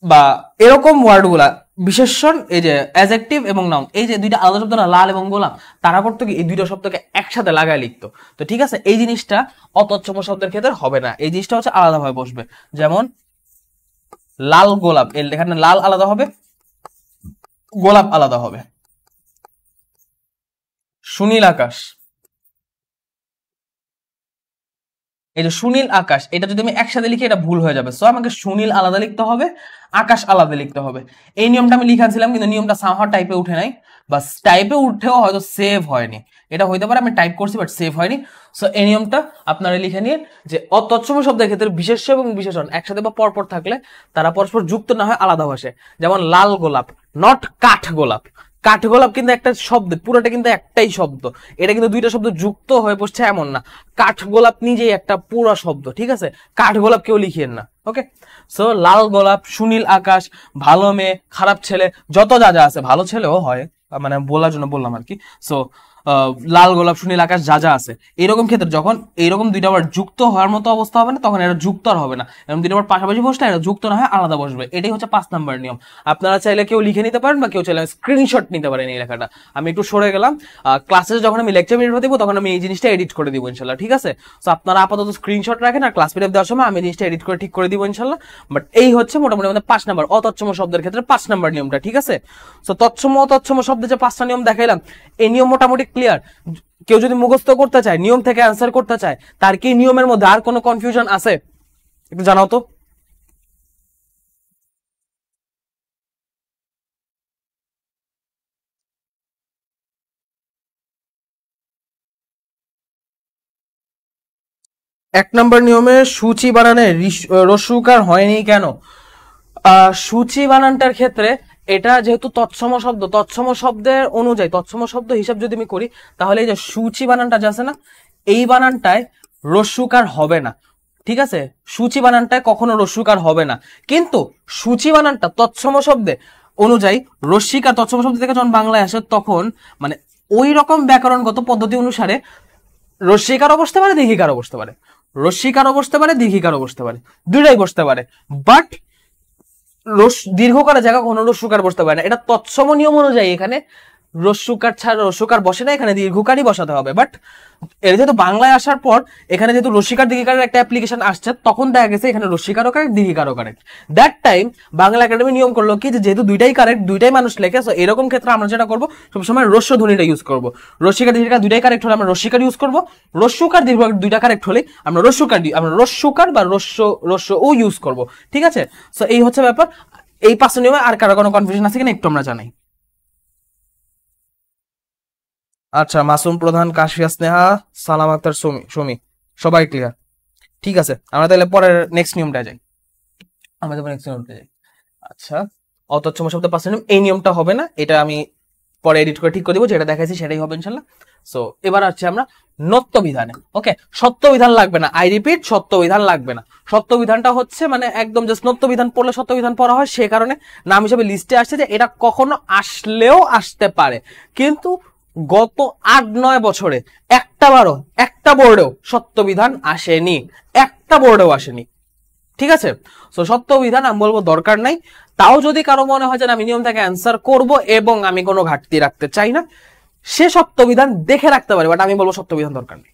Speaker 1: বা এরকম ওয়ার্ড গুলা বিশেষণ, এই যে অ্যাডজেক্টিভ এবং নাউন, এই যে দুইটা আলাদা শব্দ না, লাল এবং গোলাপ, তারা করতো কি এই দুইটা শব্দকে একসাথে লাগায় লিখতো। তো ঠিক আছে, এই জিনিসটা অতৎসম শব্দের ক্ষেত্রে হবে না, এই জিনিসটা হচ্ছে আলাদাভাবে বসবে। যেমন লাল গোলাপ, এখানে লাল আলাদা হবে, গোলাপ আলাদা হবে। সুনীল আকাশ, এই যে সুনীল আকাশ, এটা যদি আমি একসাথে লিখি এটা ভুল হয়ে যাবে। সো আমাকে সুনীল আলাদা লিখতে হবে, আকাশ আলাদা লিখতে হবে। এই নিয়মটা আমি লিখাছিলাম, কিন্তু নিয়মটা সামহাও টাইপে উঠে নাই, বা টাইপে উঠেও হয়তো সেভ হয়নি। এটা হইতে পারে আমি টাইপ করছি বাট সেভ হয়নি। সো এই নিয়মটা আপনারা লিখে নিয়ে, যে অতৎসম শব্দের ক্ষেত্রে বিশেষ্য এবং বিশেষণ একসাথে বা পরপর থাকলে তারা পরস্পর যুক্ত না হয় আলাদা বসে। যেমন লাল গোলাপ, নট কাঠ গোলাপ, কাঠগোলাপ কিন্তু একটা শব্দ, পুরোটা কিন্তু একটাই শব্দ, এটা কিন্তু দুইটা শব্দ যুক্ত হয়ে পড়ছে এমন না। কাঠগোলাপ নিজেই একটা পুরো শব্দ, ঠিক আছে? কাঠগোলাপ কেউ লিখিয়েন না, ওকে? সো লাল গোলাপ, সুনীল আকাশ, ভালো মেয়ে, খারাপ ছেলে, যত যা যা আছে, ভালো ছেলেও হয় মানে বলার জন্য বললাম আর কি। সো লাল গোলাপ, সুনীল আকাশ, যা যা আছে, এরকম ক্ষেত্রে যখন এইরকম দুইটা বার যুক্ত হওয়ার মতো অবস্থা হবে না, তখন এটা যুক্ত আর হবে না। এরকম দুইটা বার পাশাপাশি বসলে এটা যুক্ত না হয় আলাদা বসবে। এটাই হচ্ছে 5 নাম্বার নিয়ম। আপনারা চাইলে কেউ লিখে নিতে পারেন বা কেউ চাইলে স্ক্রিনশট নিতে পারেন এই লেখাটা। আমি একটু সরে গেলাম, ক্লাসে যখন আমি লেকচার ভিডিও দিব তখন আমি এই জিনিসটা এডিট করে দিব ইনশাল্লাহ, ঠিক আছে? সো আপনারা আপাতত স্ক্রিনশট রাখেন, আর ক্লাস পিডিএফ দেওয়ার সময় আমি জিনিসটা এডিট করে ঠিক করে দিব ইনশাল্লাহ। বাট এই হচ্ছে মোটামুটি আমাদের 5 নাম্বার অতচ্ছম শব্দের ক্ষেত্রে 5 নাম্বার নিয়মটা, ঠিক আছে? সো তৎসম অতচ্ছম শব্দে যে 5টা নিয়ম দেখাইলাম, এই নিয়ম মোটামুটি ক্লিয়ার। কেউ যদি মুখস্থ করতে চায়, নিয়ম থেকে অ্যান্সার করতে চায়, তার কি নিয়মের মধ্যে আর কোনো কনফিউশন আছে? একটু জানাও তো। এক নম্বর নিয়মে সূচি বানানে রস্যুকার হয়নি কেন? সূচি বানানটার ক্ষেত্রে এটা যেহেতু তৎসম শব্দ, তৎসম শব্দের অনুযায়ী তৎসম শব্দ হিসাব যদি আমি করি, তাহলে এই যে সূচি বানানটা যে আছে না, এই বানানটায় রস্যুকার হবে না, ঠিক আছে? সূচি বানানটায় কখনো রস্যুকার হবে না। কিন্তু সূচি বানানটা তৎসম শব্দে অনুযায়ী রস্যিকার, তৎসম শব্দ থেকে যখন বাংলায় আসে তখন মানে ওই রকম ব্যাকরণগত পদ্ধতি অনুসারে রস্যিকারও বসতে পারে, দীর্ঘিকারও বসতে পারে, রস্যিকারও বসতে পারে, দীর্ঘিকারও বসতে পারে, দুইটাই বসতে পারে। বাট দীর্ঘকারের জায়গা কোনো রস্যুকার বসতে পারে না। এটা তৎসম নিয়ম অনুযায়ী এখানে রস্যুকার ছাড়া রস্যুকার বসে না, এখানে দীর্ঘকারই বসাতে হবে। বাট এর যেহেতু বাংলায় আসার পর এখানে যেহেতু রস্যিকার দীর্ঘিকারের একটা অ্যাপ্লিকেশন আসছে, তখন দেখা গেছে এখানে রস্যিকারও কারেক্ট, দীর্ঘিকারও correct. That time Bangla Academy নিয়ম করলো কি, যেহেতু দুইটাই কারেক্ট, দুইটাই মানুষ লেখে, সো এরকম ক্ষেত্রে আমরা যেটা করবো সবসময় রস্য ধ্বনিটা ইউজ করবো। রস্যিকার দীর্ঘিকার দুইটাই কারেক্ট হলে আমরা রস্যিকার ইউজ করবো, রস্যুকার দীর্ঘ দুইটা কারেক্ট হলে আমরা রস্যুকার বা রস্য ও ইউজ করবো, ঠিক আছে? সো এই হচ্ছে ব্যাপার। এই 5টা নিয়মে আর কারো কোনো কনফিউশন আছে কিনা একটু আমরা জানাই। আচ্ছা, মাসুম প্রধান, কাশিয়া স্নেহা, সালাম আক্তার, সুমি, সবাই ক্লিয়ার? ঠিক আছে, আমরা তাহলে পরের নেক্সট নিয়মটা যাই। আমরা তারপর নেক্সট নিয়মটা যাই। আচ্ছা, অতচ্ছম শব্দ 5টা নিয়ম, এই নিয়মটা হবে না, এটা আমি পরে এডিট করে ঠিক করে দিব, যেটা দেখাইছি সেটাই হবে ইনশাল্লাহ। সো এবার আসছে আমরা নত্য বিধানে। ওকে, সত্য বিধান লাগবে না, আই রিপিট, সত্য বিধান লাগবে না। সত্য বিধানটা হচ্ছে মানে একদম জাস্ট নত্য বিধান পড়লে সত্য বিধান পড়া হয়, সে কারণে নাম হিসেবে লিস্টে আসছে যে এটা কখনো আসলেও আসতে পারে, কিন্তু গত 8-9 বছরে একটা বোর্ডেও সত্য বিধান আসেনি, একটা বোর্ডেও আসেনি, ঠিক আছে? সো সত্য বিধান আমি বলবো দরকার নাই। তাও যদি কারো মনে হয় যে আমি নিয়ম থেকে অ্যান্সার করব এবং আমি কোনো ঘাটতি রাখতে চাই না, সে সত্য বিধান দেখে রাখতে পারে, বাট আমি বলবো সত্য বিধান দরকার নেই।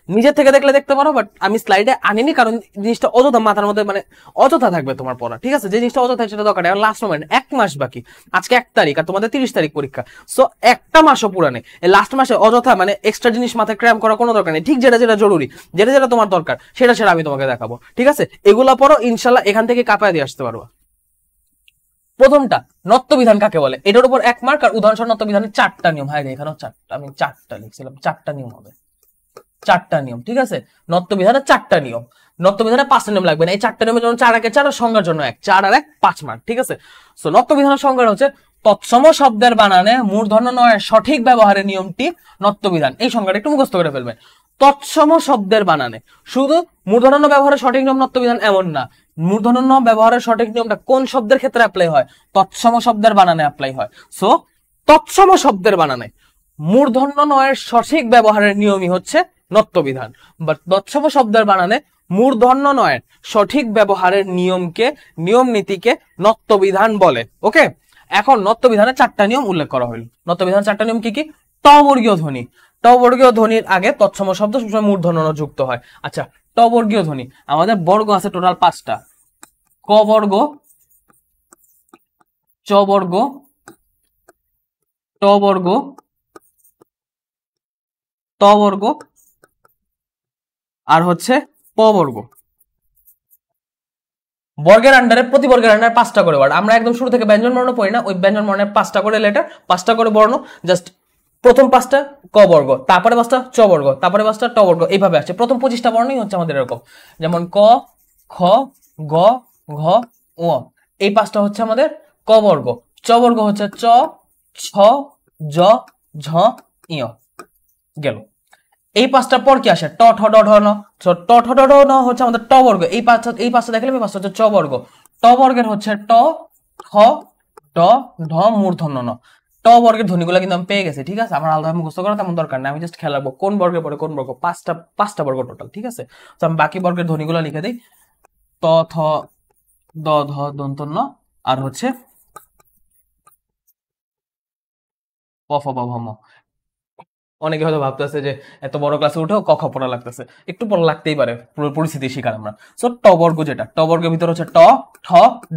Speaker 1: নিজের থেকে দেখলে দেখতে পারো, বাট আমি স্লাইডে আনিনি, কারণ জিনিসটা অযথা মাথার মধ্যে মানে অযথা থাকবে তোমার পড়া, ঠিক আছে? যে জিনিসটা অযথা সেটা দরকার নেই। লাস্ট মোমেন্ট 1 মাস বাকি, আজকে 1 তারিখ আর তোমাদের 30 তারিখ পরীক্ষা, সো একটা মাসও পুরানে লাস্ট মাসে অযথা মানে এক্সট্রা জিনিস মাথায় ক্র্যাম করার কোনো দরকার নেই। ঠিক যেটা যেটা জরুরি, যেটা যেটা তোমার দরকার, সেটা সেটা আমি তোমাকে দেখাবো, ঠিক আছে? এগুলা পড়ো, ইনশাল্লাহ এখান থেকে কাঁপায় দিয়ে আসতে পারবো। প্রথমটা নত্য বিধান কাকে বলে, এটার উপর 1 মার্ক। আর উদাহরণ নত্য বিধানের 4টা নিয়ম, হ্যাঁ এখানেও 4টা, আমি 4টা লিখছিলাম, 4টা নিয়ম হবে, 4টা নিয়ম, ঠিক আছে? নত্য বিধানের 4টা নিয়ম, নত্য বিধানে 5টা নিয়ম লাগবে না। এই 4টা নিয়মের জন্য 4 একে 4, সংজ্ঞার জন্য 1, 4 আর 1 5 মার্ক, ঠিক আছে? সো নত্য বিধানের সংজ্ঞা হচ্ছে তৎসম শব্দের বানানে মূর্ধন্য নয়ের সঠিক ব্যবহারের নিয়মটি নত্য বিধান। এই সংজ্ঞাটা একটু মুখস্থ করে ফেলবেন। তৎসম শব্দের বানানে শুধু মূর্ধন্য ব্যবহারের সঠিক নিয়ম নত্য বিধান এমন না, মূর্ধন্য ব্যবহারের সঠিক নিয়মটা কোন শব্দের ক্ষেত্রে অ্যাপ্লাই হয়? তৎসম শব্দের বানানে অ্যাপ্লাই হয়। সো তৎসম শব্দের বানানে মূর্ধন্য নয়ের সঠিক ব্যবহারের নিয়মই হচ্ছে নত্য বিধান। বাট তৎসম শব্দের বানানে মূর্ধন্য নয়ের সঠিক ব্যবহারের নিয়মকে, নিয়ম নীতিকে নত্য বিধান বলে। ওকে, এখন নত্য বিধানে 4টা নিয়ম উল্লেখ করা হইল। নত্য বিধান 4টা নিয়ম কি কি? ট বর্গীয় ধ্বনি, ট বর্গীয় ধ্বনির আগে তৎসম শব্দ সবসময় মূর্ধন্য ন যুক্ত হয়। আচ্ছা, ট বর্গীয় ধ্বনি আমাদের বর্গ আছে টোটাল 5টা, ক বর্গ, চ বর্গ, ট বর্গ, ত বর্গ, আর হচ্ছে প বর্গ। বর্গের আন্ডারে, প্রতি বর্গের আন্ডারে 5টা করে ওয়ার্ড। আমরা একদম শুরু থেকে ব্যঞ্জন বর্ণ পড়ি না, ওই ব্যঞ্জন বর্ণের 5টা করে লেটার, 5টা করে বর্ণ। জাস্ট প্রথম 5টা ক বর্গ, তারপরে 5টা চ বর্গ, তারপরে 5টা ট বর্গ, এইভাবে আসছে। প্রথম 25টা বর্ণই হচ্ছে আমাদের এরকম, যেমন ক, খ, গ, ঘ, ও, এই 5টা হচ্ছে আমাদের ক বর্গ। চ বর্গ হচ্ছে চ, ছ, জ ঝ ইয় গেল। এই পাঁচটার পর কি আসে? ট ঠ ড ঢ ন। ট ঠ ড ঢ ন হচ্ছে আমাদের ট বর্গ। এই পাঁচটা দেখলাম, এই পাঁচটা হচ্ছে চ বর্গ। ট বর্গের হচ্ছে ট ঠ ড ঢ মূর্ধন্য ন। ট বর্গের ধ্বনিগুলো কিন্তু আমি পেয়ে গেছি, ঠিক আছে। আমার আলাদা মুখস্থ করা তেমন দরকার না, আমি জাস্ট খেয়াল রাখবো কোন বর্গের পরে কোন বর্গ। পাঁচটা বর্গ টোটাল, ঠিক আছে। তো আমি বাকি বর্গের ধ্বনিগুলো লিখে দিই। ত থ দ ধ দন্ত ন, আর হচ্ছে প ফ ব ভ ম। অনেকে হয়তো ভাবতেছে যে এত বড় ক্লাসে উঠেও ক খ পড়া লাগতেছে, একটু পড়া লাগতেই পারে, পরিস্থিতির শিকার আমরা। সো ট বর্গ যেটা, ট বর্গের ভিতরে হচ্ছে ট ঠ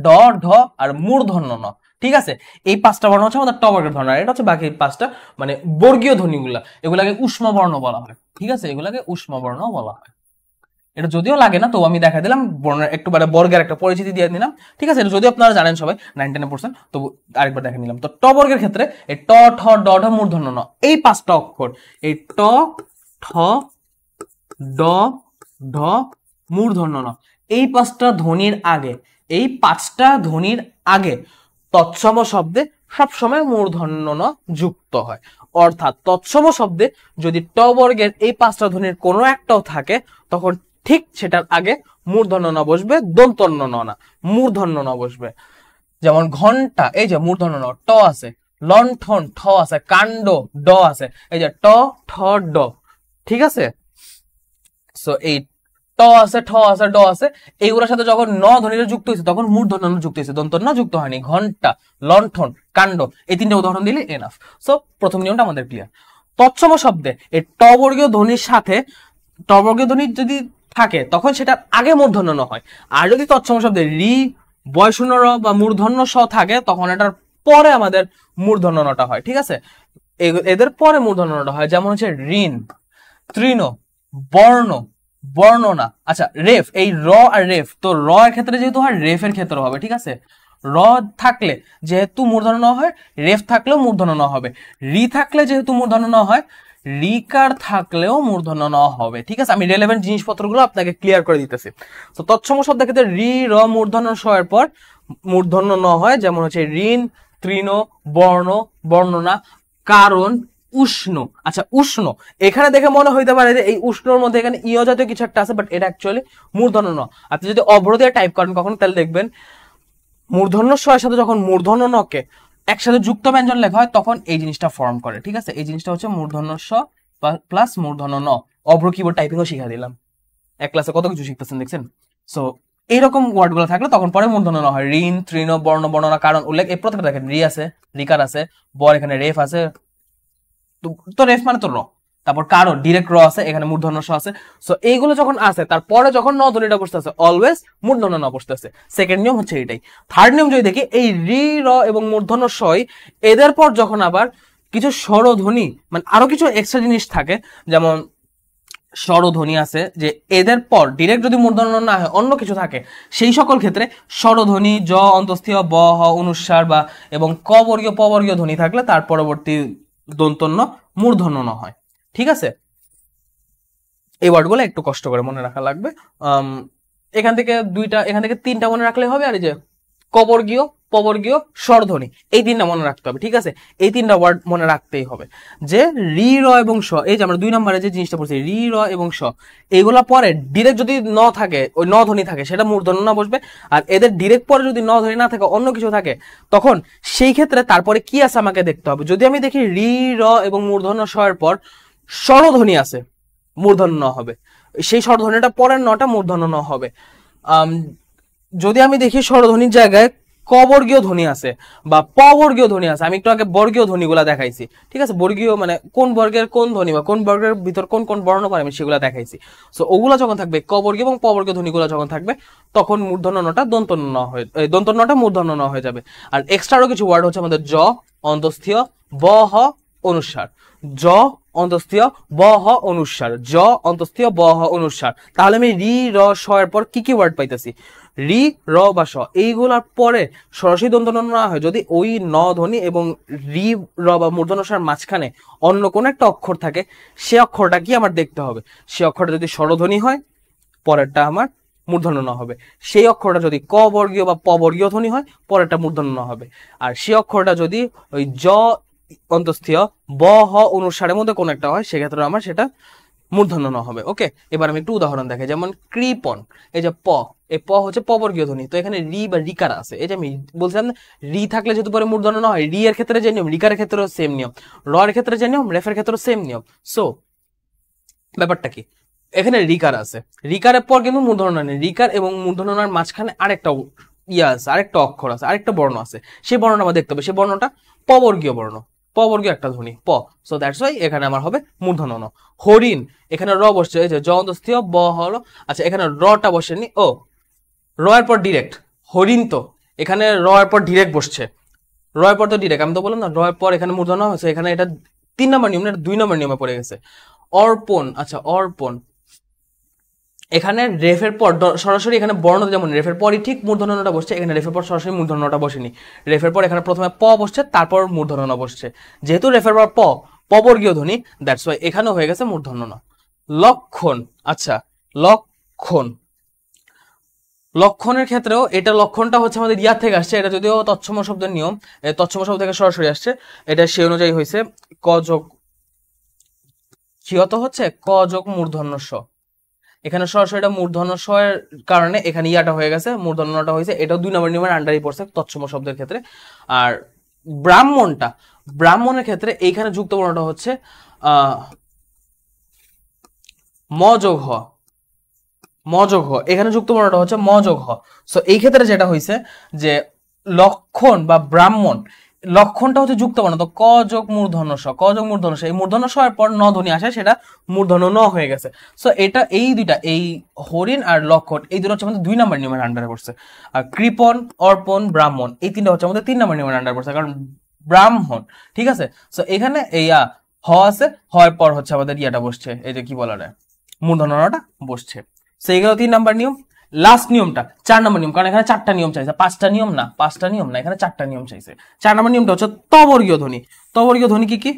Speaker 1: ড ঢ আর মূর্ধন্য ন, ঠিক আছে। এই পাঁচটা বর্ণ হচ্ছে আমাদের ট বর্গের ধর্ণ, আর এটা হচ্ছে বাকি পাঁচটা মানে বর্গীয় ধ্বনিগুলা, এগুলাকে উষ্ম বর্ণ বলা হয়, ঠিক আছে। এগুলাকে উষ্ম বর্ণ বলা হয়। এটা যদিও লাগে না, তো আমি দেখা দিলাম বর্ণের একটু বর্গের একটা পরিচিতি দিয়ে দিলাম, ঠিক আছে। এটা যদিও আপনারা জানেন সবাই 99%, তো আরেকবার দেখে নিলাম। তো ট বর্গের ক্ষেত্রে এই ট ঠ ড ঢ মূর্ধন্য ন, এই পাঁচটা অক্ষর, এই ট ঠ ড ঢ মূর্ধন্য ন, এই পাঁচটা ধ্বনির আগে, এই পাঁচটা ধ্বনির আগে তৎসম শব্দে সবসময় মূর্ধন্য ন যুক্ত হয়। অর্থাৎ তৎসম শব্দে যদি ট বর্গের এই পাঁচটা ধ্বনির কোনো একটাও থাকে, তখন ঠিক সেটার আগে মূর্ধন্য ন বসবে, দন্তন্য ন না, মূর্ধন্য ন বসবে। যেমন ঘন্টা, এই যে মূর্ধন্য ন, ট আছে। লণ্ঠন, ঠ আছে। কাণ্ড, ড আছে। এই যে ট ঠ ড, ঠিক আছে। সো এই ট আছে, ঠ আছে, ড আছে, এইগুলোর সাথে যখন ন ধ্বনিটা যুক্ত হয়েছে তখন মূর্ধন্য ন যুক্ত হয়েছে, দন্তন্য যুক্ত হয়নি। ঘন্টা, লণ্ঠন, কাণ্ড, এই তিনটা উদাহরণ দিলে এনাফ। সো প্রথম নিয়মটা আমাদের ক্লিয়ার। তৎসম শব্দে এই ট বর্গীয় ধ্বনির সাথে ট বর্গীয় ধ্বনি যদি থাকে তখন সেটা আগে মূর্ধন্য ন হয়। আর যদি তৎসম শব্দে রি, বয়শূন্য র বা মূর্ধন্য স থাকে, তখন এটার পরে আমাদের মূর্ধন্য নটা হয়, ঠিক আছে। এদের পরে মূর্ধন্য নটা হয়। যেমন হচ্ছে ঋণ, তৃণ, বর্ণ, বর্ণনা। আচ্ছা, রেফ, এই র আর রেফ, তো র এর ক্ষেত্রে যেহেতু হয়, রেফ এর ক্ষেত্রে হবে, ঠিক আছে। র থাকলে যেহেতু মূর্ধন্য ন হয়, রেফ থাকলেও মূর্ধন্য ন হবে। রি থাকলে যেহেতু মূর্ধন্য ন হয়, রিকার থাকলেও মূর্ধন্য ন হবে, ঠিক আছে। আমি রেলেভেন্ট জিনিসপত্রগুলো আপনাকে ক্লিয়ার করে দিতেছি। তো তৎসম শব্দের ক্ষেত্রে রি, র মূর্ধন্য স এর পর মূর্ধন্য ন হয়। যেমন হচ্ছে ঋণ, তৃণ, বর্ণ, বর্ণনা, কারণ, উষ্ণ। আচ্ছা, উষ্ণ, এখানে দেখে মনে হইতে পারে যে এই উষ্ণর মধ্যে এখানে ইয় জাতীয় কিছু একটা আছে, বাট এটা অ্যাকচুয়ালি মূর্ধন্য ন। আপনি যদি অভ্র দিয়ে টাইপ করেন কখনো, তাহলে দেখবেন মূর্ধন্য স এর সাথে যখন মূর্ধন্য নকে একসাথে যুক্ত ব্যঞ্জন লেখা হয়, তখন এই জিনিসটা ফর্ম করে, ঠিক আছে। এই জিনিসটা হচ্ছে মূর্ধন্য স প্লাস মূর্ধন্য ন। অভ্র কিবোর্ড টাইপিংও শিখা দিলাম, এক ক্লাসে কত কিছু শিখতেছেন দেখছেন। সো এইরকম ওয়ার্ড গুলো থাকলে তখন পরে মূর্ধন্য ন হয়। ঋণ, তৃণ, বর্ণ, বর্ণনা, কারণ, উল্লেখ, এই প্রত্যেকটা দেখেন রি আছে, রিকার আছে, বর এখানে রেফ আছে, তো রেফ মানে তো র, তারপর কারো ডিরেক্ট র আছে, এখানে মূর্ধন্য স আছে। সো এইগুলো যখন আছে, তারপরে যখন ন ধ্বনিটা বসতেছে অলওয়েজ মূর্ধন্য ন বসতেছে। সেকেন্ড নিয়ম হচ্ছে এইটাই। থার্ড নিয়ম যদি দেখি, এই রি, র এবং মূর্ধন্য সই, এদের পর যখন আবার কিছু স্বরধ্বনি মানে আরো কিছু এক্সট্রা জিনিস থাকে, যেমন স্বরধ্বনি আছে, যে এদের পর ডিরেক্ট যদি মূর্ধন্য না হয় অন্য কিছু থাকে, সেই সকল ক্ষেত্রে স্বরধ্বনি জ অন্তস্থীয় ব হ অনুস্বার বা এবং ক বর্গীয় প বর্গীয় ধ্বনি থাকলে তার পরবর্তী দন্তন্য মূর্ধন্য ন হয়, ঠিক আছে। এই ওয়ার্ডগুলো একটু কষ্ট করে মনে রাখা লাগবে। এখান থেকে তিনটা মনে রাখলে হবে। আর এই যে কবর্গীয়, পবর্গীয়, স্বরধ্বনি, এই তিনটা মনে রাখতে হবে, ঠিক আছে। এই তিনটা ওয়ার্ড মনে রাখতেই হবে, যে রি, র এবং স। এই যে আমরা 2 নম্বরে যে জিনিসটা পড়ছি, রি, র এবং স, এইগুলা পরে ডিরেক্ট যদি ন থাকে, ওই ন ধ্বনি থাকে, সেটা মূর্ধন্য ন বসবে। আর এদের ডিরেক্ট পরে যদি ন ধ্বনি না থাকে, অন্য কিছু থাকে, তখন সেই ক্ষেত্রে তারপরে কি আছে আমাকে দেখতে হবে। যদি আমি দেখি রি, র এবং মূর্ধন্য স এর পর স্বরধ্বনি আছে, মূর্ধন্য ন হবে, সেই স্বরধ্বনিটা পরের নটা মূর্ধন্য ন হবে। যদি আমি দেখি স্বরধ্বনির জায়গায় ক বর্গীয় ধ্বনি আছে বা প বর্গীয় ধ্বনি আছে, আমি একটু আগে বর্গীয় ধ্বনিগুলা দেখাইছি, ঠিক আছে। বর্গীয় মানে কোন বর্গের কোন ধ্বনি বা কোন বর্গের ভিতর কোন কোন বর্ণ পারে, আমি সেগুলো দেখাইছি। সো ওগুলা যখন থাকবে, ক বর্গীয় এবং প বর্গীয় ধ্বনিগুলো যখন থাকবে, তখন মূর্ধন্য নটা দন্তন্য ন হয়ে, দন্তন্য নটা মূর্ধন্য ন হয়ে যাবে। আর এক্সট্রা আরো কিছু ওয়ার্ড হচ্ছে আমাদের জ অন্তস্থীয়, ব হ অনুস্বার, জ অন্তস্থীয়, ব হ অনুস্বার, জ অন্তস্থীয়, ব হ অনুস্বার। তাহলে আমি রি, র, স এর পর কি কি ওয়ার্ড পাইতেছি? রি, র বা স, এইগুলার পরে সরাসরি দন্তন্য না হয়, যদি ওই ন ধ্বনি এবং রি, র বা মূর্ধন্য স এর মাঝখানে অন্য কোন একটা অক্ষর থাকে, সে অক্ষরটা কি আমার দেখতে হবে। সে অক্ষরটা যদি স্বরধ্বনি হয়, পরেরটা আমার মূর্ধন্য ন হবে। সেই অক্ষরটা যদি ক বর্গীয় বা প বর্গীয় ধ্বনি হয়, পরেরটা মূর্ধন্য ন হবে। আর সেই অক্ষরটা যদি ওই জ, অন্তস্থীয় ব হ অনুসারের মধ্যে কোন একটা হয়, সেক্ষেত্রে আমার সেটা মূর্ধন্য ন হবে। ওকে, এবার আমি একটু উদাহরণ দেখাই, যেমন কৃপণ, এই যে প, এই প হচ্ছে পবর্গীয় ধ্বনি, তো এখানে রি বা রিকার আছে, এই যে আমি বলছিলাম রি থাকলে যেহেতু পরে মূর্ধন্য ন হয়, রি এর ক্ষেত্রে যে নিয়ম, রিকারের ক্ষেত্রেও সেম নিয়ম, র এর ক্ষেত্রে যে নিয়ম, রেফের ক্ষেত্রেও সেম নিয়ম। সো ব্যাপারটা কি, এখানে রিকার আছে, রিকারের পর কিন্তু মূর্ধন্য নেই, রিকার এবং মূর্ধন্যের মাঝখানে আরেকটা ইয়া আছে, আরেকটা অক্ষর আছে, আরেকটা বর্ণ আছে, সেই বর্ণটা আমরা দেখতে হবে, সেই বর্ণটা পবর্গীয় বর্ণ, পবর্গীয় একটা ধ্বনি প। সো দ্যাটস ওয়াই এখানে আমার হবে মূর্ধন্য ন। হরিণ, এখানে র বসছে, এই যে জ অন্তস্থীয় ব হলো, আচ্ছা এখানে রটা বসেনি, ও র এর পর ডিরেক্ট, হরিণ তো এখানে র এর পর ডিরেক্ট বসছে, র এর পর তো ডিরেক্ট, আমি তো বললাম না র এর পর এখানে মূর্ধন্য হয়েছে, এখানে এটা 3 নম্বর নিয়ম না, এটা 2 নম্বর নিয়মে পড়ে গেছে। অর্পণ, আচ্ছা অর্পণ, এখানে রেফের পর সরাসরি এখানে বর্ণ যেমন রেফের পরই ঠিক মূর্ধন্যটা বসছে, এখানে রেফের পর সরাসরি মূর্ধন্যটা বসেনি, রেফের পর এখানে প্রথমে প বসছে, তারপর মূর্ধন্য বসছে, যেহেতু রেফের পর পবর্গীয় ধ্বনি, দ্যাটস ওয়াই এখানেও হয়ে গেছে মূর্ধন্য। লক্ষণ, আচ্ছা লক্ষণ, লক্ষণের ক্ষেত্রেও এটা, লক্ষণটা হচ্ছে আমাদের ইয়ার থেকে আসছে, এটা যদিও তৎসম শব্দের নিয়ম, তৎসম শব্দ থেকে সরাসরি আসছে, এটা সেই অনুযায়ী হয়েছে ক যোগ কিয়ত হচ্ছে ক যোগ মূর্ধন্য স, এখানে সরাসরি এটা মূর্ধন্য স এর কারণে এখানে ইয়াটা হয়ে গেছে, মূর্ধন্যটা হয়েছে, এটাও 2 নম্বর নিয়মের আন্ডারই পড়ছে তৎসম শব্দের ক্ষেত্রে। আর ব্রাহ্মণটা, ব্রাহ্মণের ক্ষেত্রে এইখানে যুক্ত বর্ণটা হচ্ছে ম যোগ হ, ম যোগ হ, এখানে যুক্ত বর্ণটা হচ্ছে ম যোগ হ। সো এই ক্ষেত্রে যেটা হয়েছে যে লক্ষণ বা ব্রাহ্মণ, লক্ষণটা হচ্ছে যুক্ত বর্ণ, তো ক যোগ মূর্ধন্য স, ক যোগ মূর্ধন্য স, এই মূর্ধন্য স এর পর ন ধ্বনি আসে, সেটা মূর্ধন্য ন হয়ে গেছে। সো এটা এই দুইটা, এই হরিণ আর লক্ষণ, এই দুটো হচ্ছে আমাদের 2 নম্বর নিয়মের আন্ডারে পড়ছে। আর কৃপণ, অর্পণ, ব্রাহ্মণ, এই তিনটা হচ্ছে আমাদের 3 নম্বর নিয়মের আন্ডারে পড়ছে, কারণ ব্রাহ্মণ, ঠিক আছে। সো এখানে এই হ আছে, হওয়ার পর হচ্ছে আমাদের ইয়াটা বসছে, এই যে কি বলা যায় মূর্ধন্যটা বসছে। সো এগুলো 3 নম্বর নিয়ম। লাস্ট নিয়মটা 4 নম্বর নিয়ম, কারণ এখানে 4টা নিয়ম চাইছে, 5টা নিয়ম না, 5টা নিয়ম না, এখানে 4টা নিয়ম চাইছে। 4 নম্বর নিয়মটা হচ্ছে তবর্গীয় ধ্বনি। তবর্গীয় ধ্বনি কি কি,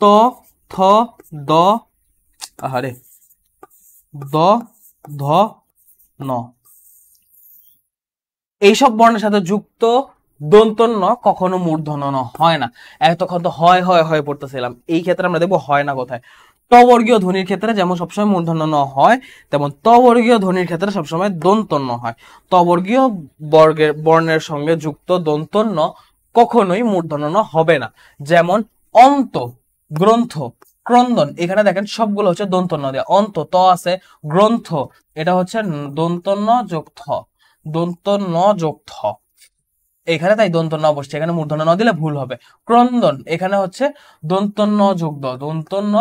Speaker 1: ত, থ, দ, আহারে দ, ধ, ন, এইসব বর্ণের সাথে যুক্ত দন্ত ন কখনো মূর্ধন্য ন হয় না। এতক্ষণ তো হয় হয় হয় পড়তেছিলাম, এই ক্ষেত্রে আমরা দেখবো হয় না কোথায়। টবর্গীয় ধ্বনির ক্ষেত্রে যেমন সবসময় মূর্ধন্য ন হয়, তেমন তবর্গীয় ধ্বনির ক্ষেত্রে সবসময় দন্ত ন হয়। তবর্গীয় বর্ণের সঙ্গে যুক্ত দন্ত ন কখনোই মূর্ধন্য ন হবে না। যেমন অন্ত, গ্রন্থ, ক্রন্দন, এখানে দেখেন সবগুলো হচ্ছে দন্ত ন দেয়া, অন্ত ত আছে, গ্রন্থ এটা হচ্ছে দন্ত ন যোগ থ, দন্ত ন যোগ থ, এখানে তাই দন্ত ন বসছে, এখানে মূর্ধন্য ন দিলে ভুল হবে। ক্রন্দন, এখানে হচ্ছে দন্ত ন যোগ দ, দন্ত ন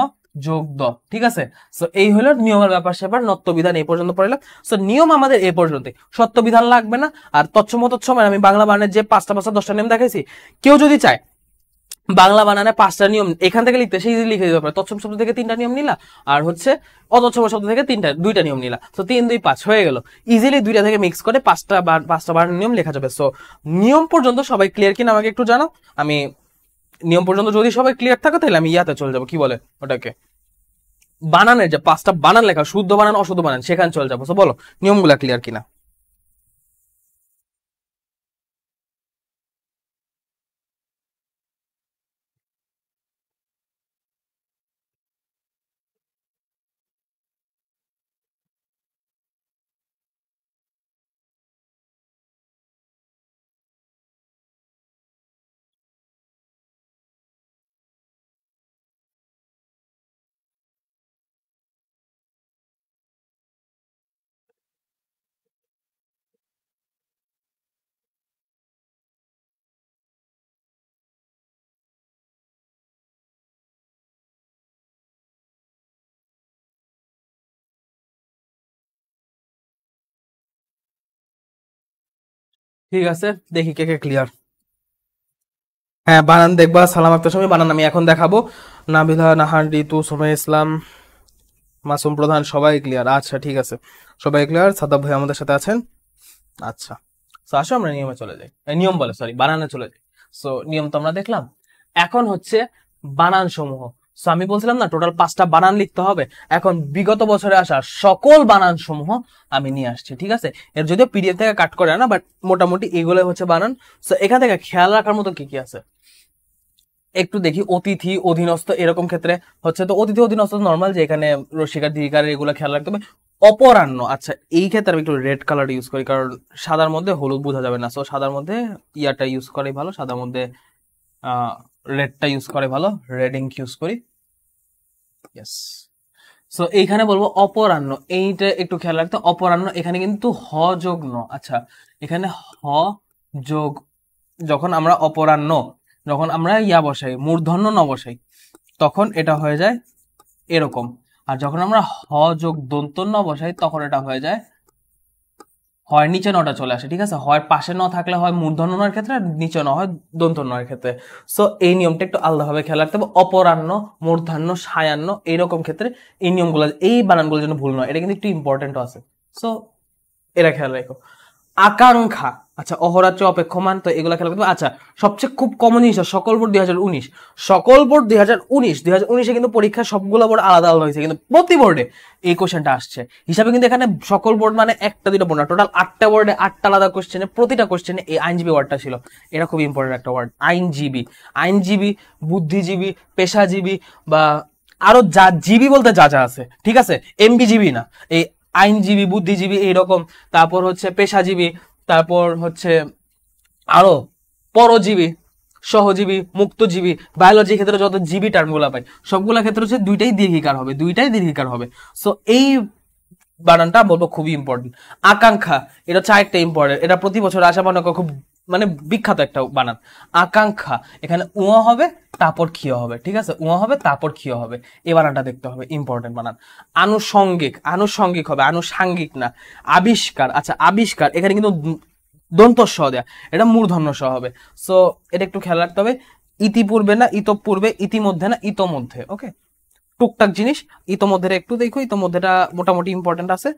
Speaker 1: যোগ দ, ঠিক আছে। সো এই হলো নিয়মের ব্যাপার স্যাপার, নত্য বিধান এই পর্যন্ত পড়লাম। সো নিয়ম আমাদের এই পর্যন্ত, সত্য বিধান লাগবে না। আর তৎসম তৎসময় আমি বাংলা বানানের যে 5টা 10টা নিয়ম দেখাইছি, কেউ যদি চায় বাংলা বানানে 5টা নিয়ম এখান থেকে লিখতে, সেই লিখে দিতে পারে, তৎসম শব্দ থেকে 3টা নিয়ম নিলা, আর হচ্ছে অতৎসম শব্দ থেকে 2টা নিয়ম নিলা, তো 3 2 5 হয়ে গেল। ইজিলি 2টা থেকে মিক্স করে 5টা বার নিয়ম লেখা যাবে। সো নিয়ম পর্যন্ত সবাই ক্লিয়ার কিনা আমাকে একটু জানাও। আমি নিয়ম পর্যন্ত যদি সবাই ক্লিয়ার থাকে, তাহলে আমি ইয়াতে চলে যাবো, কি বলে ওটাকে, বানানের যে 5টা বানান লেখা, শুদ্ধ বানান অশুদ্ধ বানান, সেখানে চলে যাবো। তো বলো নিয়মগুলা ক্লিয়ার কিনা। ঠিক আছে, দেখি কে কে ক্লিয়ার। হ্যাঁ, বানান দেখবা, সালাম আক্তার সময় বানান আমি এখন দেখাবো। নাবিলা, নাহার, ঋতু, সোমা ইসলাম, মাসুম প্রধান সবাই ক্লিয়ার। আচ্ছা ঠিক আছে, সবাই ক্লিয়ার। সাদাব ভাই আমাদের সাথে আছেন। আচ্ছা, তো আসো আমরা নিয়মে চলে যাই, নিয়ম বলে সরি বানানে চলে যাই। সো নিয়ম তো আমরা দেখলাম, এখন হচ্ছে বানান সমূহ। সো আমি বলছিলাম না টোটাল 5টা বানান লিখতে হবে, এখন বিগত বছরে আসা সকল বানান সমূহ আমি নিয়ে আসছি, ঠিক আছে। এর যদিও পিডিএফ থেকে কাট করে না, বাট মোটামুটি এগুলো হচ্ছে বানান। সো এখান থেকে খেয়াল রাখার মতো কি কি আছে, একটু দেখি অতিথি অধীনস্থ এরকম ক্ষেত্রে হচ্ছে, তো অতিথি অধীনস্থ নর্মাল, যে এখানে রসিকার দীর্ঘিকার এগুলো খেয়াল রাখতে হবে। অপরাহ্ন, আচ্ছা এই ক্ষেত্রে আমি একটু রেড কালার ইউজ করি, কারণ সাদার মধ্যে হলুদ বোঝা যাবে না, সো সাদার মধ্যে ইয়াটা ইউজ করাই ভালো, সাদার মধ্যে রেডটা ইউজ করে ভালো, রেড ইঙ্ক ইউজ করি। ইয়েস, সো এইখানে বলবো অপরাহ্ন, এইটা একটু খেয়াল রাখতে। অপরাহ্ন এখানে কিন্তু হ যোগ ন, আচ্ছা এখানে হ যোগ, যখন আমরা অপরাহ্ন, যখন আমরা ইয়া বসাই মূর্ধন্য ন বসাই, তখন এটা হয়ে যায় এরকম। আর যখন আমরা হ যোগ দন্ত ন বসাই, তখন এটা হয়ে যায়, হয় নিচে নটা চলে আসে, ঠিক আছে, হয় পাশে ন থাকলে হয় মূর্ধন্য নয়ের ক্ষেত্রে, আর নিচে ন হয় দন্ত নয়ের ক্ষেত্রে। সো এই নিয়মটা একটু আলাদাভাবে খেয়াল রাখতে হবে। অপরাহ্ন, মূর্ধান্য, সায়াহ্ন এইরকম ক্ষেত্রে এই নিয়মগুলো, এই বানানগুলো যেন ভুল নয়, এটা কিন্তু একটু ইম্পর্টেন্টও আছে, সো এরা খেয়াল রাখো। আকাঙ্ক্ষা, আচ্ছা অহরাত্রি অপেক্ষমান, তো এগুলো খেয়াল করতে হবে। আচ্ছা সবচেয়ে খুব কমন জিনিস সকল বোর্ড 2019, সকল বোর্ড 2019 কিন্তু পরীক্ষা সবগুলো বোর্ড আলাদা আলাদা হয়েছে, কিন্তু প্রতি বোর্ডে এই কোশ্চেনটা আসছে হিসাবে, কিন্তু এখানে সকল বোর্ড মানে একটা দুটো বোর্ড না, টোটাল 8টা বোর্ডে 8টা আলাদা কোশ্চেনে, প্রতিটা কোশ্চেনে এই আইনজীবী ওয়ার্ডটা ছিল। এটা খুব ইম্পর্টেন্ট একটা ওয়ার্ড, আইনজীবী। আইনজীবী, বুদ্ধিজীবী, পেশাজীবী, বা আরো যা জীবী বলতে যা যা আছে, ঠিক আছে, এমবিজীবী না, এই আইনজীবী, বুদ্ধিজীবী এইরকম, তারপর হচ্ছে পেশাজীবী, তারপর হচ্ছে আরো পরজীবী, সহজীবী, মুক্তজীবী, বায়োলজি ক্ষেত্রে যত জীবী টার্মগুলা পাই সবগুলা ক্ষেত্রে হচ্ছে দুইটাই দীর্ঘিকার হবে। সো এই বানানটা বলবো খুবই ইম্পর্টেন্ট। আকাঙ্ক্ষা, এটা হচ্ছে আরেকটা ইম্পর্টেন্ট, এটা প্রতি বছর আসা মনে করো খুব মানে বিখ্যাত একটা বানান। আকাঙ্ক্ষা, এখানে উয়া হবে তারপর ক্ষীয় হবে, ঠিক আছে, উয়া হবে তারপর ক্ষীয় হবে, এই বানানটা দেখতে হবে, ইম্পর্টেন্ট বানান। আনুষঙ্গিক হবে, আনুষাঙ্গিক না। আবিষ্কার, আচ্ছা আবিষ্কার এখানে কিন্তু দন্ত স দেয়া, এটা মূর্ধন্য স হবে, সো এটা একটু খেয়াল রাখতে হবে। ইতিপূর্বে না ইতপূর্বে, ইতিমধ্যে না ইতোমধ্যে, ওকে, টুকটাক জিনিস। ইতোমধ্যে একটু দেখো, ইতোমধ্যেটা মোটামুটি ইম্পর্টেন্ট আছে।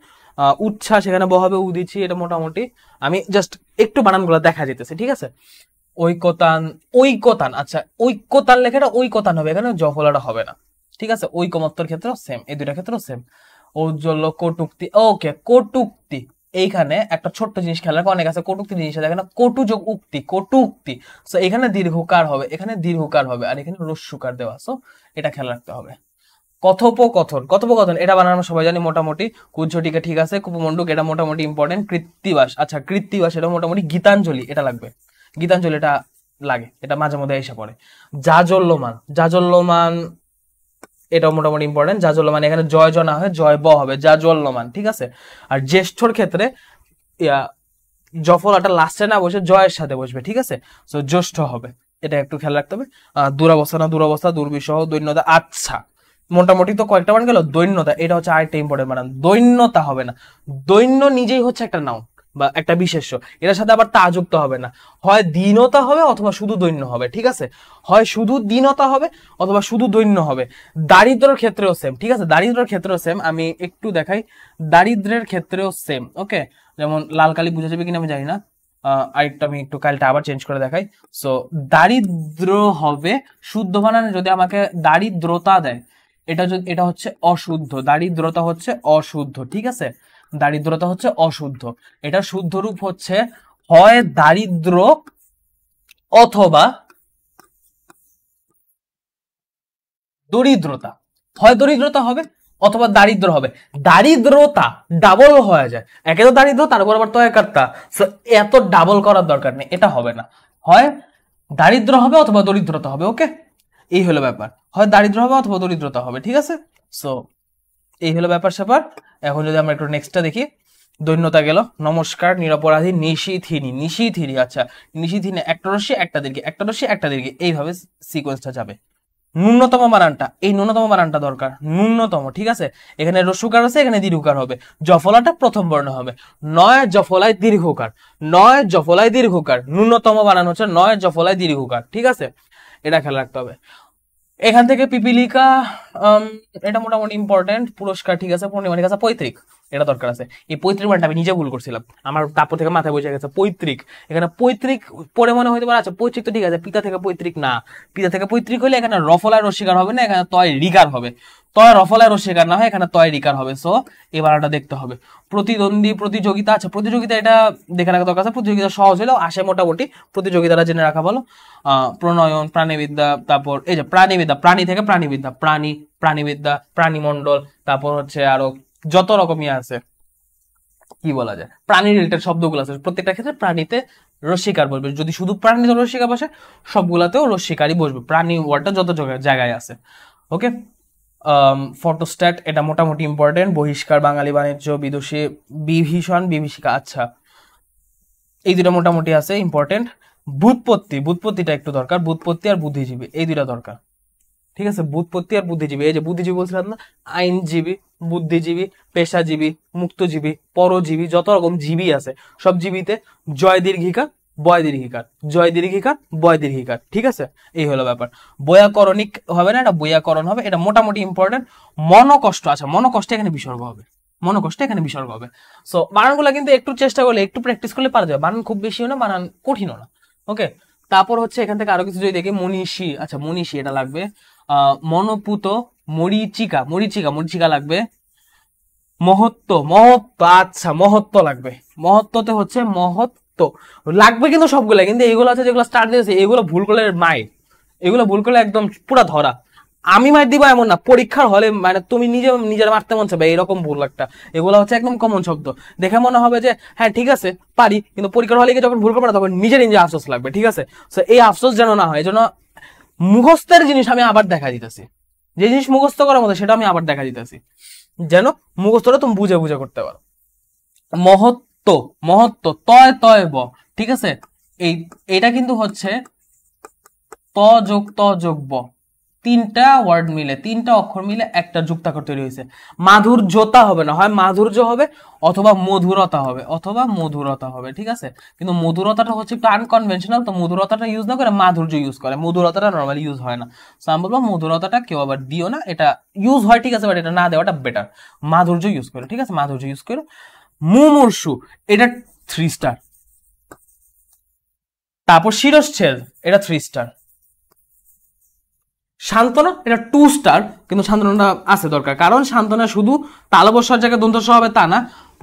Speaker 1: উচ্ছ্বাস, এখানে বহাবে উদিচ্ছি, এটা মোটামুটি আমি জাস্ট একটু বানানগুলো দেখা যেতেছে, ঠিক আছে। ঐকতান, আচ্ছা ঐকতান লেখাটা ঐকতান হবে, এখানে জফলাটা হবে না, ঠিক আছে। ঐকমত্যর ক্ষেত্রেও সেম, এই দুইটা ক্ষেত্রেও সেম। ঔজ্জ্বল্য, কটুক্তি, ওকে কটুক্তি, এইখানে একটা ছোট্ট জিনিস খেয়াল রাখো, অনেক আছে কটুক্তি জিনিস দেখে না, কটু যোগ উক্তি, কটুক্তি, সো এখানে দীর্ঘকার হবে, এখানে দীর্ঘকার হবে, আর এখানে রস্যুকার দেওয়া, সো এটা খেয়াল রাখতে হবে। কথোপকথন এটা বানানো সবাই জানি মোটামুটি। কুজ্ঝটিকা ঠিক আছে, কুপমন্ডুক এটা মোটামুটি ইম্পর্টেন্ট। কৃত্তিবাস, আচ্ছা কৃত্তিবাস এটা মোটামুটি। গীতাঞ্জলি এটা লাগবে, গীতাঞ্জলি এটা লাগে, এটা মাঝে মধ্যে এসে পড়ে। জাজল্যমান এটাও মোটামুটি ইম্পর্টেন্ট। জাজল্যমান এখানে জয় জনা হয়, জয় ব হবে, জাজল্যমান, ঠিক আছে। আর জ্যেষ্ঠর ক্ষেত্রে জফলাটা লাস্টে না বসে জয়ের সাথে বসবে, ঠিক আছে, সো জ্যেষ্ঠ হবে, এটা একটু খেয়াল রাখতে হবে। দুরাবস্থা না দুরবস্থা, দুর্বিষহ, দৈন্যতা, আচ্ছা মোটামুটি তো কয়েকটা মান গেল। দৈন্যতা এটা হচ্ছে আরেকটা ইম্পর্টেন্ট বানান, দৈন্যতা হবে না, দৈন্য নিজেই হচ্ছে একটা নাউন বা একটা বিশেষ্য, এটার সাথে আবার তা যুক্ত হবে না, হয় দীনতা হবে অথবা শুধু দৈন্য হবে, ঠিক আছে, হয় শুধু দীনতা হবে অথবা শুধু দৈন্য হবে। দারিদ্রের ক্ষেত্রেও সেম, ঠিক আছে, দারিদ্রের ক্ষেত্রেও সেম, আমি একটু দেখাই, দারিদ্রের ক্ষেত্রেও সেম, ওকে, যেমন লাল কালি বুঝা যাবে কিনা আমি জানি না, আরেকটা আমি একটু কালটা আবার চেঞ্জ করে দেখাই। সো দারিদ্র হবে শুদ্ধ বানানে, যদি আমাকে দারিদ্রতা দেয় এটা হচ্ছে অশুদ্ধ, দারিদ্রতা হচ্ছে অশুদ্ধ, ঠিক আছে, দারিদ্রতা হচ্ছে অশুদ্ধ, এটা শুদ্ধ রূপ হচ্ছে হয় দারিদ্র অথবা দরিদ্রতা, হয় দরিদ্রতা হবে অথবা দারিদ্র হবে। দারিদ্রতা ডাবল হয়ে যায়, একে তো দারিদ্র তার উপর আবার তয়কার্তা, এত ডাবল করার দরকার নেই, এটা হবে না, হয় দারিদ্র হবে অথবা দরিদ্রতা হবে, ওকে, এই হলো ব্যাপার, হয় দারিদ্র হবে অথবা দরিদ্রতা হবে, ঠিক আছে। সো এই হলো ব্যাপার স্যাপার। এখন যদি আমরা একটু নেক্সটটা দেখি, দৈন্যতা গেল, নমস্কার, নিরপরাধী, নিশিথিনী, আচ্ছা নিশিথিনী একটা রশ্মি একটা দীর্ঘ, একটা রশ্মি একটা দীর্ঘ, এইভাবে সিকোয়েন্সটা যাবে। ন্যূনতম বানানটা, এই ন্যূনতম বানানটা দরকার, ন্যূনতম, ঠিক আছে, এখানে রস্যকার আছে, এখানে দীর্ঘকার হবে, জফলাটা প্রথম বর্ণ হবে, নয় জফলায় দীর্ঘকার, নয় জফলায় দীর্ঘকার, ন্যূনতম বানান হচ্ছে নয় জফলায় দীর্ঘকার, ঠিক আছে, এটা খেয়াল রাখতে হবে। এখান থেকে পিপিলিকা এটা মোটামুটি ইম্পর্টেন্ট। পুরস্কার ঠিক আছে, পূর্ণিমা ঠিক আছে, পৈতৃক এটা দরকার আছে। এই পৈতৃক মানটা আমি নিজে ভুল করছিলাম, আমার তারপর থেকে মাথায় বসে গেছে পৈতৃক। এখানে পৈতৃক পরে মনে হইতে পারে আচ্ছা পৈতৃক তো ঠিক আছে, পিতা থেকে পৈতৃক না, পিতা থেকে পৈতৃক হলে এখানে রফলায় রস্বীকার হবে না, এখানে তয় রিকার হবে। তয় রফলায় রস্বীকার না হয় এখানে তয় রিকার হবে। সো এবার এটা দেখতে হবে। প্রতিদ্বন্দ্বী, প্রতিযোগিতা, আচ্ছা প্রতিযোগিতা এটা দেখে রাখা দরকার আছে। প্রতিযোগিতা সহজ হলেও আসে মোটামুটি, প্রতিযোগিতাটা জেনে রাখা ভালো। প্রণয়ন, প্রাণীবিদ্যা, তারপর এই যে প্রাণীবিদ্যা, প্রাণী থেকে প্রাণীবিদ্যা, প্রাণী, প্রাণীবিদ্যা, প্রাণীমণ্ডল, তারপর হচ্ছে আরো যত রকমই আছে কি বলা যায় প্রাণী রিলেটেড শব্দগুলো আছে, প্রত্যেকটা ক্ষেত্রে প্রাণীতে রস্বীকার বসবে। যদি শুধু প্রাণীতে রস্বীকার বসে সবগুলাতেও রস্বীকারই বসবে, প্রাণী ওয়ার্ডটা যত জায়গায় আছে। ওকে, ফটোস্ট্যাট এটা মোটামুটি ইম্পর্টেন্ট। বহিষ্কার, বাঙালি বাণিজ্য, বিদুষী, বিভীষণ, বিভীষিকা, আচ্ছা এই দুটা মোটামুটি আছে ইম্পর্টেন্ট। বুৎপত্তি, বুৎপত্তিটা একটু দরকার, বুৎপত্তি আর বুদ্ধিজীবী এই দুটা দরকার। ঠিক আছে, বুৎপত্তি আর বুদ্ধিজীবী, এই যে বুদ্ধিজীবী বলছিলাম না, আইনজীবী, বুদ্ধিজীবী, পেশাজীবী, মুক্তজীবী, পরজীবী, যত রকম জীবী আছে সব জীবীতে জয় দীর্ঘিকার, বয় দীর্ঘিকার, জয় দীর্ঘিকার, বয় দীর্ঘিকার। ঠিক আছে, এই হলো ব্যাপার। বৈয়াকরণিক হবে না, এটা বৈয়াকরণ হবে, এটা মোটামুটি ইম্পর্টেন্ট। মনকষ্ট, আচ্ছা মনকষ্ট এখানে বিসর্গ হবে, মনকষ্ট এখানে বিসর্গ হবে। সো বানানগুলো কিন্তু একটু চেষ্টা করলে, একটু প্র্যাকটিস করলে পারা যাবে। বানান খুব বেশিও না, বানান কঠিনও না। ওকে, তারপর হচ্ছে এখান থেকে আরো কিছু যদি দেখি, মনীষী, আচ্ছা মনীষী এটা লাগবে। মনোপুত, মরিচিকা, মরিচিকা, মরিচিকা লাগবে। মহত্ব, মহত্ব, আচ্ছা মহত্ব লাগবে। মহত্বতে হচ্ছে মহত্ব লাগবে, কিন্তু সবগুলা, কিন্তু এগুলো আছে যেগুলো স্টার্ট দিয়েছে এগুলো ভুল করলে মাই, এগুলো ভুল করলে একদম পুরা ধরা। আমি মার দিব এমন না, পরীক্ষার হলে মানে তুমি নিজের মারতে মন চাবে এরকম ভুল একটা। এগুলো হচ্ছে একদম কমন শব্দ, দেখে মনে হবে যে হ্যাঁ ঠিক আছে পারি, কিন্তু পরীক্ষার হলে যখন ভুল করবে না তখন নিজে আফসোস লাগবে। ঠিক আছে, তো এই আফসোস যেন না হয়, যেন মুখস্থের জিনিস আমি আবার দেখা দিতেছি, যে জিনিস মুখস্থ করার মতো সেটা আমি আবার দেখা দিতেছি, যেন মুখস্থটা তুমি বুঝে বুঝে করতে পারো। মহত্ব, মহত্ব, তয় তয় ব, ঠিক আছে, এইটা কিন্তু হচ্ছে ত যোগ ব, তিনটা ওয়ার্ড মিলে, তিনটা অক্ষর মিলে একটা যুক্তাক্ষর তৈরি হয়েছে। মাধুর্যতা হবে না, হয় মাধুর্য হবে অথবা মধুরতা হবে, অথবা মধুরতা হবে। ঠিক আছে, কিন্তু মধুরতাটা হচ্ছে একটু আনকনভেনশনাল, তো মধুরতাটা ইউজ না করে মাধুর্য ইউজ করে, মধুরতাটা নর্মালি ইউজ হয় না। সো আমি বলবো মধুরতাটা কেউ আবার দিও না, এটা ইউজ হয় ঠিক আছে, বাট এটা না দেওয়াটা বেটার। মাধুর্য ইউজ করো, ঠিক আছে, মাধুর্য ইউজ করো। মুমূর্ষু এটা 3 স্টার। তারপর শিরশ্ছেদ এটা 3 স্টার। সান্ত্বনা এটা 2 স্টার, কিন্তু সান্ত্বনাটা আছে দরকার, কারণ সান্ত্বনা শুধু তালবস্যার জায়গায় দন্তস্ব হবে তা না,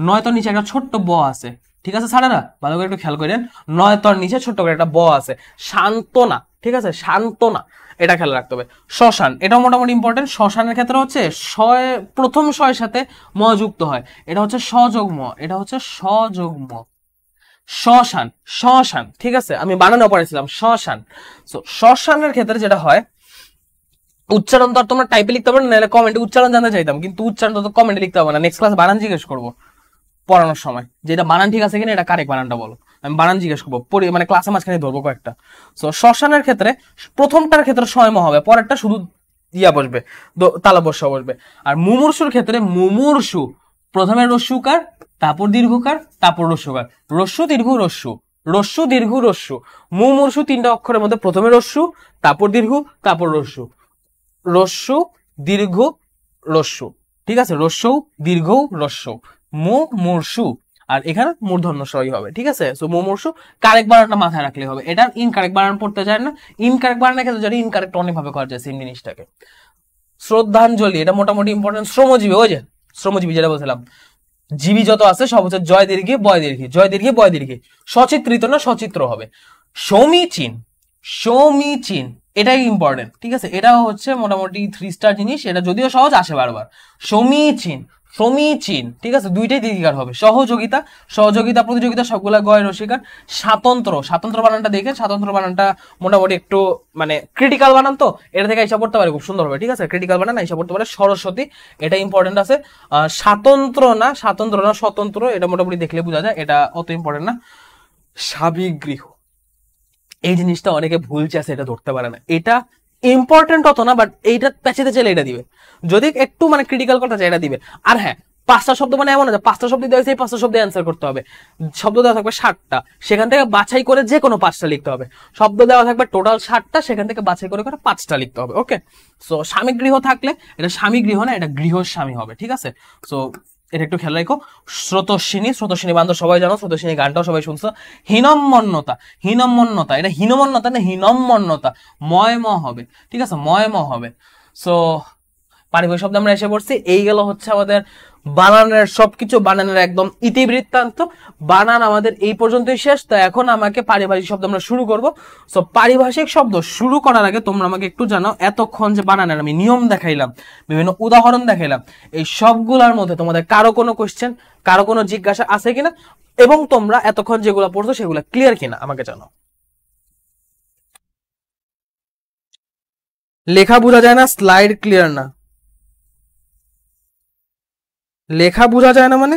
Speaker 1: নয়তর নিচে একটা ছোট্ট ব আছে। ঠিক আছে স্যারেরা, ভালো করে একটু খেয়াল করেন, নয়তর নিচে ছোট্ট করে একটা ব আছে, সান্ত্বনা। ঠিক আছে, সান্ত্বনা এটা খেয়াল রাখতে হবে। শ্মশান এটাও মোটামুটি ইম্পর্টেন্ট। শ্মশানের ক্ষেত্রে হচ্ছে প্রথম শয়ের সাথে ম যুক্ত হয়, এটা হচ্ছে সযোগ ম, এটা হচ্ছে সযোগ ম। শ্মশান, শ্মশান, ঠিক আছে, আমি বানানো পড়েছিলাম শ্মশান। সো শ্মশানের ক্ষেত্রে যেটা হয়, উচ্চারণ তো আর তোমরা টাইপে লিখতে পারো না, নাহলে কমেন্টে উচ্চারণ জানতে চাইতাম, কিন্তু উচ্চারণ তো কমেন্টে লিখতে হবে না, নেক্সট ক্লাস বানান জিজ্ঞেস করবো পড়ানোর সময়, যেটা বানান ঠিক আছে কিনা, এটা কারেক্ট বানানটা বলো, আমি বানান জিজ্ঞেস করবো, মানে ক্লাসে মাঝখানে ধরবো কয়েকটা। সো শ্মশানের ক্ষেত্রে প্রথমটার ক্ষেত্রে স্বয়ং হবে, পরেরটা শুধু ইয়া বসবে, তালবস্য বসবে। আর মুমূর্ষুর ক্ষেত্রে মুমূর্ষু প্রথমে রস্যুকার, তারপর দীর্ঘকার, তারপর রস্যুকার, রস্যু দীর্ঘ রস্যু, রস্যু দীর্ঘ রস্যু। মুমূর্ষু তিনটা অক্ষরের মধ্যে প্রথমে রস্যু, তারপর দীর্ঘ, তারপর রস্যু, রস্যু দীর্ঘ রস্যু। ঠিক আছে, রস্যু দীর্ঘ রস্যু, মুমূর্ষু। আর এখানে মূর্ধন্য সই হবে। ঠিক আছে, সো মুমূর্ষু কারেক্ট বানানটা মাথায় রাখলে হবে, এটা ইনকারেক্ট বানান পড়তে যায় না। ইনকারেক্ট বানানের ক্ষেত্রে যদি ইনকারেক্ট অনেকভাবে করা যায় সেম জিনিসটাকে। শ্রদ্ধাঞ্জলি এটা মোটামুটি ইম্পর্টেন্ট। শ্রমজীবী, ওই যে শ্রমজীবী যেটা বলছিলাম, জীবী যত আছে সব হচ্ছে জয় দীর্ঘে বয় দীর্ঘে, জয় দীর্ঘে বয় দীর্ঘে। সচিত্রিত না সচিত্র হবে। সমীচীন, সমীচীন এটাই ইম্পর্টেন্ট। ঠিক আছে, এটাও হচ্ছে মোটামুটি 3 স্টার জিনিস, এটা যদিও সহজ আসে বারবার। সমীচীন, সমীচীন, ঠিক আছে, দুইটাই দীর্ঘিকার হবে। সহযোগিতা, সহযোগিতা, প্রতিযোগিতা সবগুলা গয় রসিকার। স্বাতন্ত্র, স্বাতন্ত্র বানানটা দেখে, স্বাতন্ত্র বানানটা মোটামুটি একটু মানে ক্রিটিক্যাল বানান, তো এটা থেকে হিসাব করতে পারে খুব সুন্দর হবে। ঠিক আছে, ক্রিটিক্যাল বানান হিসাব করতে পারে। সরস্বতী এটা ইম্পর্টেন্ট আছে। স্বাতন্ত্র না, স্বাতন্ত্র না স্বতন্ত্র, এটা মোটামুটি দেখলে বোঝা যায়, এটা অত ইম্পর্টেন্ট না। সাবিগৃহ এই জিনিসটা অনেকে ভুলছে আছে, এটা ধরতে পারে না, এটা ইম্পর্টেন্ট অত না, বাট এইটা প্যাচেতে চাইলে এটা দিবে, যদি একটু মানে ক্রিটিক্যাল করতে চাই এটা দিবে। আর হ্যাঁ, 5টা শব্দ মানে এমন না যে 5টা শব্দ দেওয়া হয়েছে এই 5টা শব্দে অ্যান্সার করতে হবে। শব্দ দেওয়া থাকবে 60টা, সেখান থেকে বাছাই করে যে কোনো 5টা লিখতে হবে। শব্দ দেওয়া থাকবে টোটাল 60টা, সেখান থেকে বাছাই করে করে 5টা লিখতে হবে। ওকে, সো স্বামী গৃহ থাকলে এটা স্বামী গৃহ না, এটা গৃহস্বামী হবে। ঠিক আছে, সো এটা একটু খেয়াল রাখো। স্রোতস্বিনী, স্রোতস্বিনী বান্ধব সবাই জানো, স্রোতস্বিনী গানটাও সবাই শুনছো। হীনম্মন্যতা, হীনম্মন্যতা এটা হীনমন্যতা না, হীনম্মন্যতা, ময় ম হবে। ঠিক আছে, ময় ম হবে। সো পারিবারিক শব্দ আমরা এসে পড়ছি। এই গেল হচ্ছে আমাদের বানানের সবকিছু, বানানের একদম ইতিবৃত্তান্ত। বানান আমাদের এই পর্যন্তই শেষ। তো এখন আমাকে পারিভাষিক শব্দ আমরা শুরু করব। সো পারিভাষিক শব্দ শুরু করার আগে তোমরা আমাকে একটু জানাও, এতক্ষণ যে বানানের আমি নিয়ম দেখাইলাম, বিভিন্ন উদাহরণ দেখাইলাম, এই সবগুলোর মধ্যে তোমাদের কারো কোনো কোশ্চেন, কারো কোনো জিজ্ঞাসা আছে কিনা, এবং তোমরা এতক্ষণ যেগুলো পড়ছো সেগুলো ক্লিয়ার কিনা আমাকে জানাও। লেখা বোঝা যায় না, স্লাইড ক্লিয়ার না। লেখা বোঝা যায় না মানে?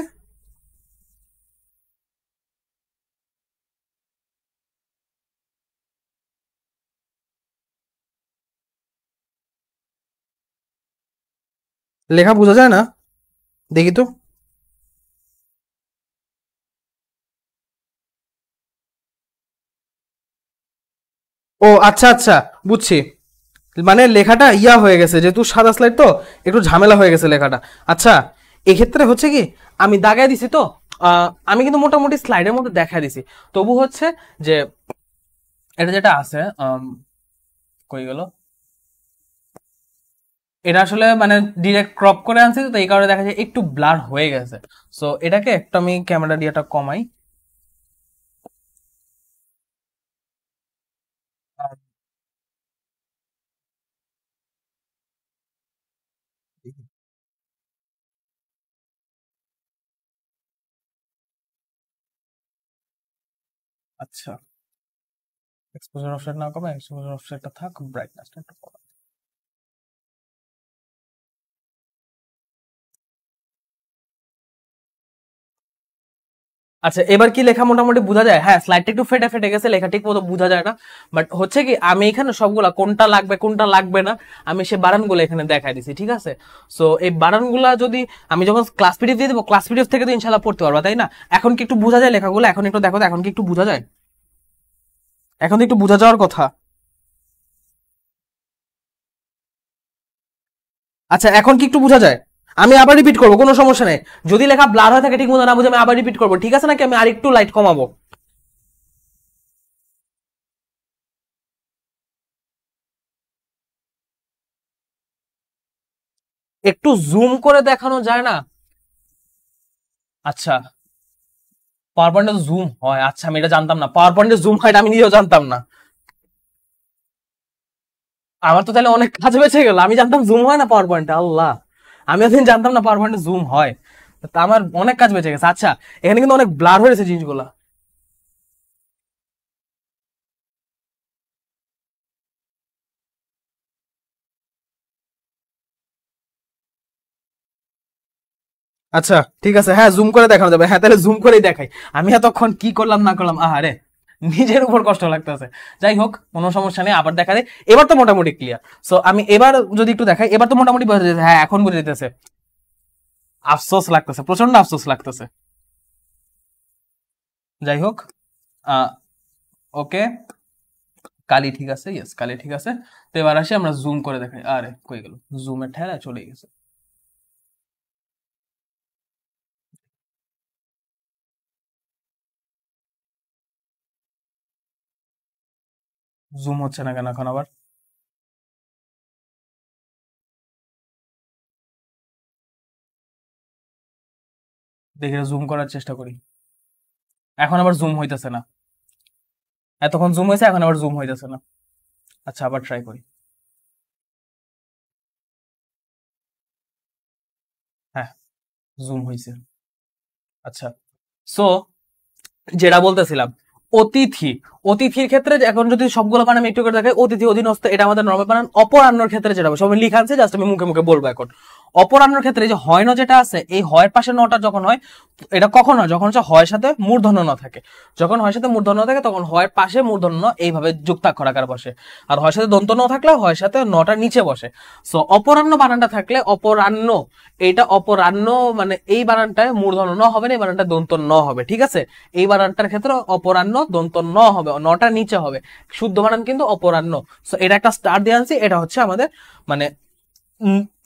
Speaker 1: লেখা বোঝা যায় না, দেখি তো। ও আচ্ছা আচ্ছা, বুঝছি। মানে লেখাটা ইয়া হয়ে গেছে, যেহেতু সাদা স্লাইড তো একটু ঝামেলা হয়ে গেছে লেখাটা। আচ্ছা, এক্ষেত্রে হচ্ছে কি আমি দাগাই দিছি তো, আমি কিন্তু মোটামুটি স্লাইডের মধ্যে দেখা দিছি, তবু হচ্ছে যে এটা যেটা আছে কই গেল, এটা আসলে মানে ডিরেক্ট ক্রপ করে আনছি তো এই কারণে দেখা যায় একটু ব্লার হয়ে গেছে। সো এটাকে একটু আমি ক্যামেরা দিয়েটা কমাই। আচ্ছা, এক্সপোজার অফসেট না কমে, এক্সপোজার অফসেটটা থাক, ব্রাইটনেসটা একটু কমাই। আচ্ছা, এবার কি লেখা মোটামুটি বোঝা যায়? হ্যাঁ, স্লাইডটা একটু ফেটে ফেটে গেছে, লেখা ঠিক মতো বোঝা যায় না। বাট হচ্ছে কি আমি এখানে সবগুলা কোনটা লাগবে কোনটা লাগবে না আমি সে বানানগুলো এখানে দেখাই দিছি। ঠিক আছে, সো এই বানানগুলা যদি আমি যখন ক্লাস পিডিএফ দিয়ে দেবো, ক্লাস পিডিএফ থেকে তো ইনশাল্লাহ পড়তে পারবা, তাই না? এখন কি একটু বোঝা যায় লেখাগুলো? এখন একটু দেখো তো, এখন কি একটু বোঝা যায়? এখন তো একটু বোঝা যাওয়ার কথা। আচ্ছা, এখন কি একটু বোঝা যায়? আমি আবার রিপিট করবো, কোনো সমস্যা নেই। যদি লেখা ব্লার হয়ে থাকে, ঠিক মতো না বুঝে, আমি আবার রিপিট করবো, ঠিক আছে? নাকি আমি আরেকটু লাইট কমাবো? একটু জুম করে দেখানো যায় না? আচ্ছা, পাওয়ার পয়েন্টে জুম হয়? আচ্ছা, আমি এটা জানতাম না, পাওয়ার পয়েন্টে জুম হয়, এটা আমি নিজেও জানতাম না। আমার তো তাহলে অনেক কাজ বেঁচে গেল, আমি জানতাম জুম হয় না পাওয়ার পয়েন্টে। আল্লাহ, আমি এতদিন জানতাম না পাওয়ার পয়েন্টে জুম হয়। তা আমার অনেক কাজ বেঁচে গেছে। আচ্ছা, এখানে কিন্তু অনেক ব্লার হয়েছে জিনিসগুলা। আচ্ছা ঠিক আছে, হ্যাঁ জুম করে দেখানো যাবে। হ্যাঁ, তাহলে জুম করেই দেখাই। আমি এতক্ষণ কি করলাম না করলাম, আহারে, নিজের উপর কষ্ট লাগতেছে। যাই হোক, কোনো সমস্যা নেই, আবার দেখা যায়। এবার তো মোটামুটি ক্লিয়ার। সো আমি এবার যদি একটু দেখাই, এবার তো মোটামুটি বোঝা যাচ্ছে। হ্যাঁ, এখন বুঝে যেতেছে। আফসোস লাগতেছে, প্রচন্ড আফসোস লাগতেছে। যাই হোক, ওকে, কালি ঠিক আছে, ইয়েস কালি ঠিক আছে। তো এবার আসি আমরা জুম করে দেখাই। আরে কই গেল, জুমের ঠেলায় চলে গেছে। জুম হচ্ছে না কেন এখন আবার? দেখি জুম করার চেষ্টা করি। এখন আবার জুম হইতেছে না। এতক্ষণ জুম হয়েছে, এখন আবার জুম হইতেছে না। আচ্ছা, আবার ট্রাই করি। হ্যাঁ, জুম হয়েছে। আচ্ছা, সো যেটা বলতেছিলাম, অতিথি, অতিথির ক্ষেত্রে এখন যদি সবগুলো বানান একটু করে দেখাই, অতিথি, অধীনস্থ, এটা আমাদের নরমাল বানান। অপরাহ্নর ক্ষেত্রে যেটা হবে, সবাই লিখা আছে, জাস্ট আমি মুখে মুখে বলবো এখন। অপরাহ্নের ক্ষেত্রে যে হয় ন যেটা আছে, এই হয়ের পাশে নটা যখন হয়, এটা কখন হয়? যখন হচ্ছে হয়ের সাথে মূর্ধন্য ন থাকে। যখন হয়ের সাথে মূর্ধন্য থাকে তখন হয়ের পাশে মূর্ধন্য এইভাবে যুক্তাক্ষর আকার বসে, আর হয়ের সাথে দন্ত ন থাকলে হয়ের সাথে নটা নিচে বসে। সো অপরাহ্ন বানানটা থাকলে অপরাহ্ন, এইটা অপরাহ্ন মানে এই বানানটায় মূর্ধন্য ন হবে না, এই বানানটা দন্ত ন হবে, ঠিক আছে? এই বানানটার ক্ষেত্রে অপরাহ্ন দন্ত ন হবে, নটা নিচে হবে, শুদ্ধ বানান কিন্তু অপরাহ্ন। সো এটা একটা স্টার দিয়ে আনছি, এটা হচ্ছে আমাদের মানে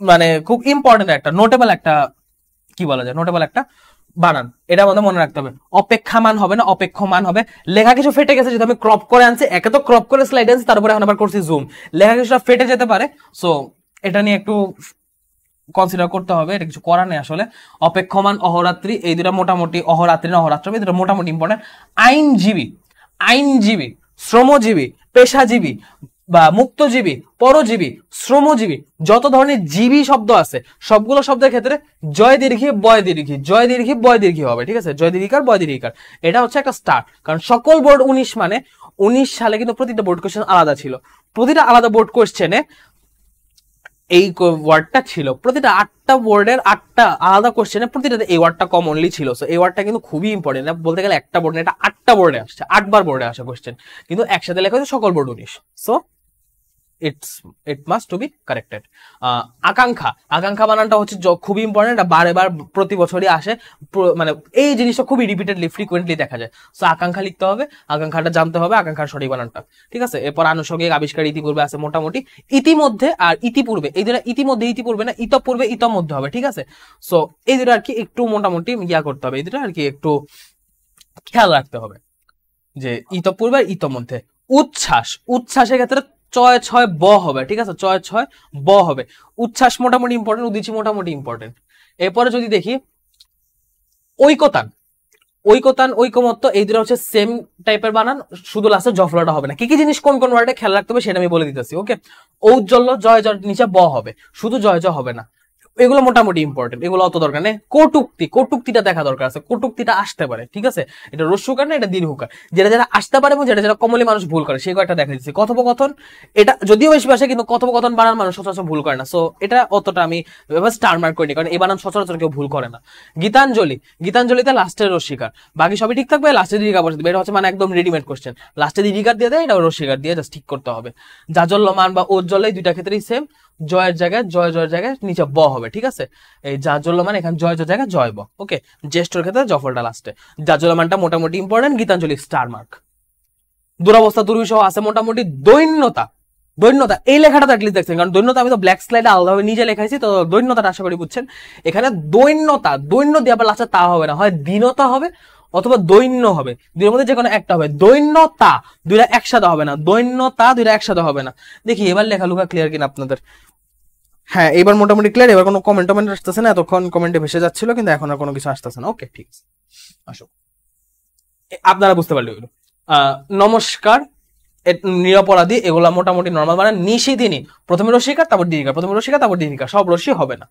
Speaker 1: মানে খুব ইম্পর্টেন্ট একটা নোটেবল একটা কি বলা যায়, নোটেবল একটা বানান, এটা আমাদের মনে রাখতে হবে। অপেক্ষামান হবে না, অপেক্ষমান হবে। লেখা কিছু ফেটে গেছে, যদি আমি ক্রপ করে আনছি, একে তো ক্রপ করে স্লাইড আনছি, তারপরে এখন আবার করছি জুম, লেখা কিছুটা ফেটে যেতে পারে। সো এটা নিয়ে একটু কনসিডার করতে হবে, এটা কিছু করার নেই আসলে। অপেক্ষমান, অহরাত্রি, এই দুটা মোটামুটি, অহরাত্রি না অহরাত্রি, এই দুটা মোটামুটি ইম্পর্টেন্ট। আইনজীবী, আইনজীবী, শ্রমজীবী, পেশাজীবী বা মুক্তজীবী, পরজীবী, শ্রমজীবী, যত ধরনের জীবী শব্দ আছে সবগুলো শব্দের ক্ষেত্রে জয় দীর্ঘী বয় দীর্ঘী, জয় দীর্ঘী বয় দীর্ঘী হবে, ঠিক আছে? জয় দীর্ঘিকার বয় দীর্ঘিকার, এটা হচ্ছে একটা স্টার। কারণ সকল বোর্ড 19 মানে 19 সালে কিন্তু প্রতিটা বোর্ড কোশ্চেন আলাদা ছিল, প্রতিটা আলাদা বোর্ড কোশ্চেনে এই ওয়ার্ডটা ছিল, প্রতিটা 8টা বোর্ডের 8টা আলাদা কোশ্চেনে প্রতিটাতে এই ওয়ার্ডটা কমনলি ছিল। সো এই ওয়ার্ডটা কিন্তু খুবই ইম্পর্টেন্ট, বলতে গেলে একটা বোর্ডে, এটা 8টা বোর্ডে আসছে, 8 বার বোর্ডে আসে কোশ্চেন, কিন্তু একসাথে লেখা হয়েছে সকল board 19। So it must to B corrected. আকাঙ্ক্ষা, আকাঙ্ক্ষা বানানটা হচ্ছে খুবই ইম্পর্টেন্ট, বারে বার প্রতি বছরই আসে, মানে এই জিনিসটা খুবই রিপিটেডলি ফ্রিকোয়েন্টলি দেখা যায়। সো আকাঙ্ক্ষা লিখতে হবে, আকাঙ্ক্ষাটা জানতে হবে, আকাঙ্ক্ষার সঠিক বানানটা, ঠিক আছে? এরপর আনুষঙ্গিক, আবিষ্কার, ইতিপূর্বে আছে মোটামুটি, ইতিমধ্যে আর ইতিপূর্বে, এই দুটা ইতিমধ্যে ইতিপূর্বে না, ইতপূর্বে ইতমধ্যে হবে, ঠিক আছে? সো এই দুটো আর কি একটু মোটামুটি ইয়া করতে হবে, এই দুটো আর কি একটু খেয়াল রাখতে হবে যে ইতপূর্বে ইতমধ্যে। উচ্ছ্বাস, উচ্ছ্বাসের ক্ষেত্রে চয় ছয় ব হবে, ঠিক আছে? চয় ছয় ব হবে। উচ্ছ্বাস মোটামুটি ইম্পর্টেন্ট, উদিচি মোটামুটি ইম্পর্টেন্ট। এরপরে যদি দেখি ঐকতান, ঐকতান, ঐকমত্য, এই দুটো হচ্ছে সেম টাইপের বানান, শুধু লাস্টে জফলাটা হবে না। কি কি জিনিস কোন কোন ওয়ার্ডে খেয়াল রাখতে হবে সেটা আমি বলে দিতেছি, ওকে? ঔজ্জ্বল্য, জয় জয় নিচে ব হবে, শুধু জয় জয় হবে না, এগুলো মোটামুটি ইম্পর্টেন্ট, এগুলো অত দরকার নেই। কটুক্তি, কটুক্তিটা দেখা দরকার আছে, কটুক্তিটা আসতে পারে, ঠিক আছে? এটা রস্যকার না, এটা দীর্ঘকার, যেটা যেটা আসতে পারে এবং যেটা যেটা কমনলি মানুষ ভুল করে সেই কয়েকটা দেখা দিচ্ছি। কথোপকথন, এটা যদিও বেশি ভাষা, কিন্তু কথোপকথন বানান মানুষ সচরাচর ভুল করে না। সো এটা অতটা আমি স্টার মার্ক করিনি, কারণ এই বানান সচরাচর কেউ ভুল করে না। গীতাঞ্জলি, গীতাঞ্জলিতে লাস্টের রস্যিকার, বাকি সবই ঠিক থাকবে, লাস্টে দীর্ঘিকার বসে দেবে, এটা হচ্ছে মানে একদম রেডিমেড কোশ্চেন, লাস্টে দীর্ঘিকার দিয়ে দেয়, এটা রস্যিকার দিয়ে জাস্ট ঠিক করতে হবে। জাজল্যমান বা উজ্জ্বল, এই দুইটা ক্ষেত্রেই সেম, জয়ের জায়গায় জয়, জয়ের জায়গায় নিচে ব হবে, ঠিক আছে? এই জাজল্যমান এখানে জয় জয় জায়গায় জয় ব, ওকে? জ্যেষ্ঠর ক্ষেত্রে জফলটা লাস্টে। জাজল্যমানটা মোটামুটি ইম্পর্টেন্ট, গীতাঞ্জলি স্টার মার্ক। দুরবস্থা, দুর্বিষহ আছে মোটামুটি। দৈন্যতা, দৈন্যতা এই লেখাটা তো অ্যাটলিস্ট দেখছেন, কারণ দৈন্যতা আমি তো ব্ল্যাক স্লাইডে আলাদাভাবে নিজে লেখাইছি, তো দৈন্যতাটা আশা করি বুঝছেন। এখানে দৈন্যতা, দৈন্য দিয়ে আবার লাস্টে তা হবে না, হয় দীনতা হবে অথবা দৈন্য হবে, দুইয়ের মধ্যে যে কোনো একটা হবে। দৈন্যতা দুইটা একসাথে হবে না, দৈন্যতা দুইটা একসাথে হবে না। দেখি এবার লেখালুকা ক্লিয়ার কিনা আপনাদের? হ্যাঁ, এবার মোটামুটি ক্লিয়ার। এবার কোনো কমেন্ট আসতেছে না, এতক্ষণ কমেন্টে ভেসে যাচ্ছিল, কিন্তু এখন আর কোনো কিছু আসতেছে না। ওকে, ঠিক আছে, আসো, আপনারা বুঝতে পারলে। নমস্কার, নিরপরাধী, এগুলা মোটামুটি নর্মাল বানান। নিশিদিনী, প্রথমে রসিকার তারপর দীর্ঘিকার, প্রথমে রসিকার তারপর দীর্ঘিকার, সব রসি হবে না।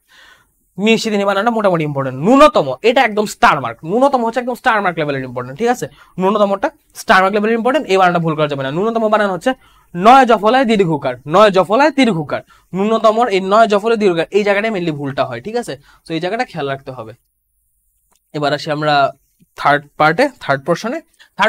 Speaker 1: নিশিদিনী বানানটা মোটামুটি ইম্পর্টেন্ট। ন্যূনতম, এটা একদম স্টার মার্ক, ন্যূনতম হচ্ছে একদম স্টার মার্ক লেভেলের ইম্পর্টেন্ট, ঠিক আছে? ন্যূনতমটা স্টার মার্ক লেভেলের ইম্পর্টেন্ট, এই বানানটা ভুল করা যাবে না। ন্যূনতম বানান হচ্ছে নয় জফলায় দীর্ঘকার, নয় জফলায় দীর্ঘকার, ন্যূনতমর এই নয় জফলে দীর্ঘকার, এই জায়গাটায় মেনলি ভুলটা হয়, ঠিক আছে? তো এই জায়গাটা খেয়াল রাখতে হবে। এবার আসি আমরা থার্ড পার্টে, থার্ড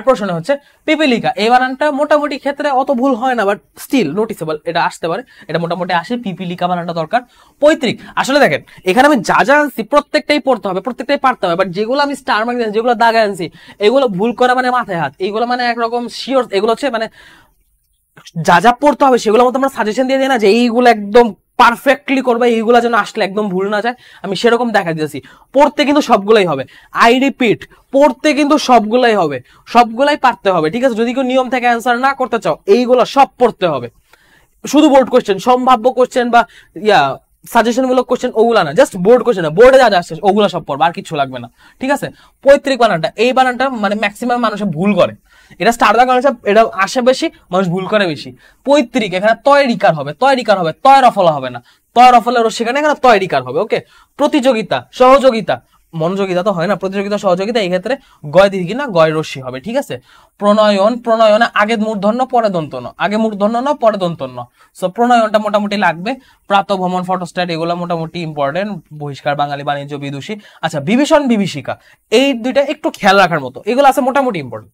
Speaker 1: পোর্শনে হচ্ছে পিপিলিকা। এই বানানটা মোটামুটি ক্ষেত্রে অত ভুল হয় না, বাট স্টিল নোটিসেবল, এটা আসতে পারে, এটা মোটামুটি আসে। পিপিলিকা বানানটা দরকার। পৈতৃক, আসলে দেখেন এখানে আমি যা যা আনছি প্রত্যেকটাই পড়তে হবে, প্রত্যেকটাই পারতে হবে, বাট যেগুলো আমি স্টার মার্ক দিয়েছি, যেগুলো দাগে আনছি, এগুলো ভুল করা মানে মাথায় হাত, এইগুলো মানে একরকম শিওর, এগুলো হচ্ছে মানে যা যা পড়তে হবে সেগুলোর মধ্যে আমরা সাজেশন দিয়ে দিই না যে এইগুলো একদম পারফেক্টলি করবে, এইগুলা যেন আসলে একদম ভুল না যায়, আমি সেরকম দেখা দিয়েছি। পড়তে কিন্তু সবগুলাই হবে, আই রিপিট, পড়তে কিন্তু সবগুলাই হবে, সবগুলাই পারতে হবে, ঠিক আছে? যদি কেউ নিয়ম থেকে অ্যান্সার না করতে চাও, এইগুলো সব পড়তে হবে। শুধু বোর্ড কোশ্চেন, সম্ভাব্য কোশ্চেন বা সাজেশন মূলক কোশ্চেন ওগুলা না, জাস্ট বোর্ড কোশ্চেন, বোর্ডে যা আসছে ওগুলো সব পড়বে, আর কিছু লাগবে না, ঠিক আছে? পৈতৃক বানানটা, এই বানানটা মানে ম্যাক্সিমাম মানুষে ভুল করে, এটা স্টার দা কারণ এটা আসে বেশি, মানুষ ভুল করে বেশি। পৈতৃক, এখানে তয়রিকার হবে, তয়রিকার হবে, তয় রফলা হবে না, তয় রফলা রসিকার, এখানে তয়রিকার হবে, ওকে? প্রতিযোগিতা, সহযোগিতা, মনোযোগিতা তো হয় না, প্রতিযোগিতা সহযোগিতা, এই ক্ষেত্রে গয় দীর্ঘী না গয় রস্যি হবে, ঠিক আছে। প্রণয়ন, প্রণয়নে আগে মূর্ধন্য পরে দন্তন্য, আগে মূর্ধন্য না পরে দন্তন্য, সো প্রণয়নটা মোটামুটি লাগবে। প্রাতঃভ্রমণ, ফটোস্ট্যাট এগুলো মোটামুটি ইম্পর্টেন্ট, বহিষ্কার, বাঙালি, বাণিজ্য, বিদুষী। আচ্ছা, বিভীষণ, বিভীষিকা, এই দুইটা একটু খেয়াল রাখার মতো, এগুলো আছে মোটামুটি ইম্পর্টেন্ট,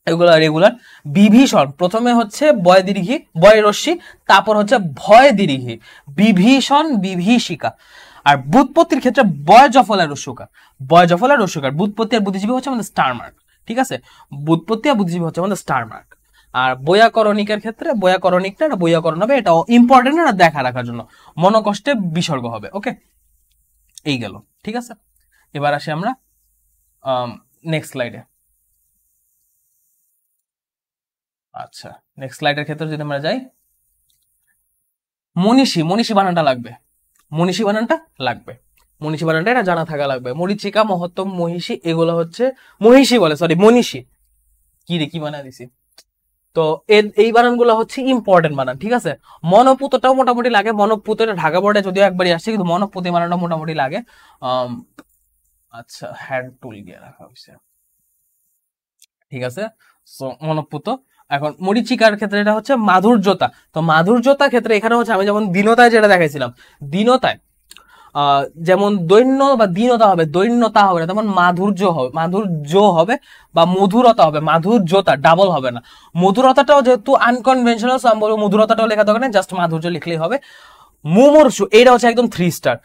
Speaker 1: এগুলো রেগুলার। বিভীষণ প্রথমে হচ্ছে বয় দীর্ঘী, বয় রস্যি, তারপর হচ্ছে ভয় দীর্ঘী, বিভীষণ, বিভীষিকা। আর বুৎপত্তির ক্ষেত্রে বয় জফলা রস্যকার, বয় জফলা রস্যকার, বুৎপত্তি আর বুদ্ধিজীবী হচ্ছে আমাদের স্টার মার্ক, ঠিক আছে। বুৎপত্তি আর বুদ্ধিজীবী হচ্ছে আমাদের স্টার মার্ক। আর বৈয়াকরণিকের ক্ষেত্রে বৈয়াকরণিকটা এটা বৈয়াকরণ হবে, এটা ইম্পর্টেন্ট, এটা দেখা রাখার জন্য, মনোকষ্টে বিসর্গ হবে। ওকে, এই গেল, ঠিক আছে। এবার আসি আমরা নেক্সট স্লাইডে। আচ্ছা, নেক্সট স্লাইডের ক্ষেত্রে যদি আমরা যাই, মনীষী, মনীষী বানানটা লাগবে, মনীষী বানানটা লাগবে, মনীষী বানানটা এটা জানা থাকা লাগবে। মরিচিকা, মহত্তম, মহিষী, এগুলো হচ্ছে মহিষী বলে, সরি মনীষী, কি রে কি বানা দিছি। তো এই বানানগুলো হচ্ছে ইম্পর্টেন্ট বানান, ঠিক আছে। মনপুতটাও মোটামুটি লাগে, মনপুত এটা ঢাকা বোর্ডে যদিও একবারই আসছে, কিন্তু মনপুতি বানানটা মোটামুটি লাগে। আচ্ছা, হ্যান্ড টুল দিয়ে রাখা হয়েছে, ঠিক আছে। সো মনপুত। এখন মরিচিকার ক্ষেত্রে এটা হচ্ছে মাধুর্যতা, তো মাধুর্যতার ক্ষেত্রে এখানে হচ্ছে আমি যেমন দীনতায় যেটা দেখাইছিলাম, দীনতায় যেমন দৈন্য বা দীনতা হবে, দৈন্যতা হবে না, তেমন মাধুর্য হবে, মাধুর্য হবে, বা মধুরতা হবে, মাধুর্যতা ডাবল হবে না। মধুরতাটাও যেহেতু আনকনভেনশনাল, আমি বলবো মধুরতাটাও লেখা দরকার নেই, জাস্ট মাধুর্য লিখলেই হবে। মুমূর্ষু, এইটা হচ্ছে একদম 3 স্টার,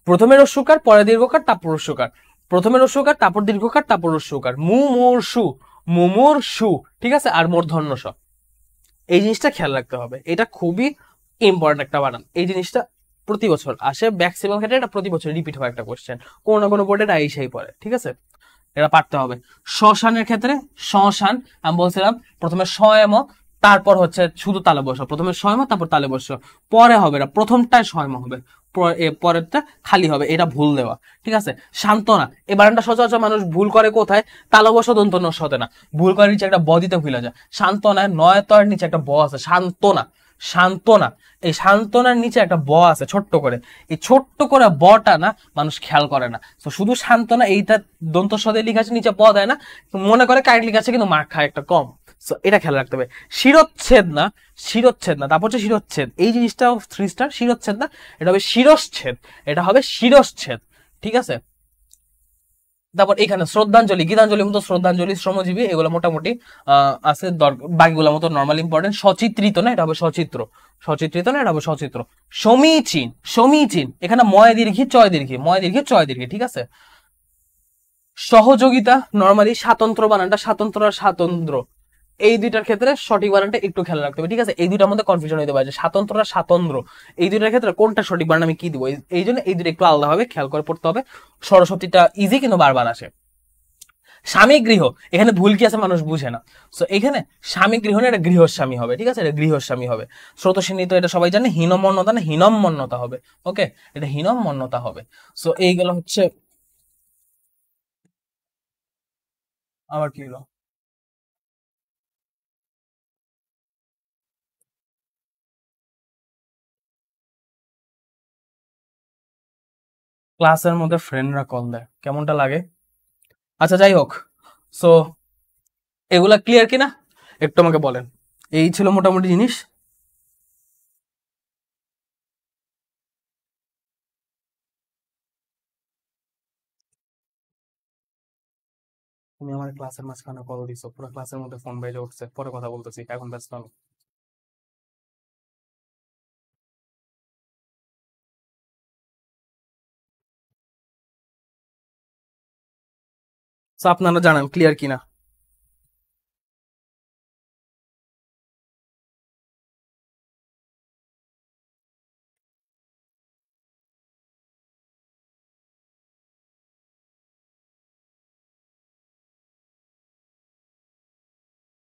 Speaker 1: প্রথমে রস্যকার পরে দীর্ঘকার তারপর রস্যকার, প্রথমে রস্যকার তারপর দীর্ঘকার তারপর রস্যকার, মুমূর্ষু, মুমূর্ষু, ঠিক আছে। আর মূর্ধন্য ষ, এই জিনিসটা খেয়াল রাখতে হবে, এটা খুবই ইম্পর্টেন্ট একটা বানান। এই জিনিসটা প্রতি বছর আসে, ম্যাক্সিমাম ক্ষেত্রে এটা প্রতি বছর রিপিট হয় একটা কোশ্চেন, কোনো না কোনো বোর্ডে এটা এসেই পড়ে, ঠিক আছে। এটা পারতে হবে। শ্মশানের ক্ষেত্রে শ্মশান, আমি বলছিলাম প্রথমে স্বয়ম, তারপর হচ্ছে শুধু তালে বসো, প্রথমে স্বয়ম তারপর তালে বসো, পরে হবে না, প্রথমটায় স্বয়ম হবে, পরেরটা খালি হবে, এটা ভুল দেওয়া, ঠিক আছে। সান্ত্বনা, এই বানানটা সচরাচর মানুষ ভুল করে কোথায়, তালবস দন্তন্য সতে না, ভুল করে নিচে একটা ব দিতে ভুলে যায়। সান্ত্বনায় নয় তয়ের নিচে একটা ব আছে, সান্ত্বনা, সান্ত্বনা, এই সান্ত্বনার নিচে একটা ব আছে ছোট্ট করে, এই ছোট্ট করে বটা না মানুষ খেয়াল করে না, তো শুধু সান্ত্বনা এইটা দন্ত সদে লিখা আছে, নিচে ব দেয় না, মনে করে কারেক্ট লিখা আছে, কিন্তু মার্ক খায় একটা কম, সো এটা খেয়াল রাখতে হবে। শিরচ্ছেদ না, শিরচ্ছেদ না, তারপর হচ্ছে শিরচ্ছেদ, এই জিনিসটাও 3 স্টার, শিরচ্ছেদ না, এটা হবে শিরশ্ছেদ, এটা হবে শিরশ্ছেদ, ঠিক আছে। তারপর এখানে শ্রদ্ধাঞ্জলি, গীতাঞ্জলি মতো শ্রদ্ধাঞ্জলি, শ্রমজীবী, এগুলো মোটামুটি আছে, বাকিগুলো মতো নর্মাল ইম্পর্টেন্ট। সচিত্রিত না, এটা হবে সচিত্র, সচিত্রিত না, এটা হবে সচিত্র। সমীচীন, সমীচীন, এখানে ময় দীর্ঘী চয় দীর্ঘী, ময় দীর্ঘী চয় দীর্ঘী, ঠিক আছে। সহযোগিতা, নর্মালি স্বাতন্ত্র বানানটা, স্বাতন্ত্র আর স্বাতন্ত্র, এই দুইটার ক্ষেত্রে সঠিক বানানটা একটু খেয়াল রাখতে হবে, ঠিক আছে। এই দুইটার মধ্যে কনফিউশন হতে পারে যে স্বাতন্ত্র আর স্বাতন্ত্র, এই দুইটার ক্ষেত্রে কোনটা সঠিক বানান আমি কি দিব, এই জন্য এই দুটো একটু আলাদাভাবে খেয়াল করে পড়তে হবে। সরস্বতীটা ইজি কিন্তু বারবার আসে। স্বামী গৃহ, এখানে ভুল কি আছে মানুষ বুঝে না, সো এখানে স্বামী গৃহ না, এটা গৃহস্বামী হবে, ঠিক আছে, এটা গৃহস্বামী হবে। স্রোতস্বিনী তো এটা সবাই জানে, হীনমন্যতা না হীনম্মন্যতা হবে, ওকে, এটা হীনম্মন্যতা হবে। সো এইগুলো হচ্ছে, আবার কি হলো, ক্লাসের মধ্যে ফ্রেন্ডরা কল দেয়, কেমনটা লাগে। আচ্ছা যাই হোক, সো এগুলা ক্লিয়ার কিনা একটু আমাকে বলেন। এই ছিল মোটামুটি জিনিস। তুমি আমার ক্লাসের মাঝখানে কল দিছো, পুরো ক্লাসের মধ্যে ফোন বেজে উঠছে, পরে কথা বলতেছি, এখন ব্যস্ত আমি। So, আপনারা জানান ক্লিয়ার কিনা।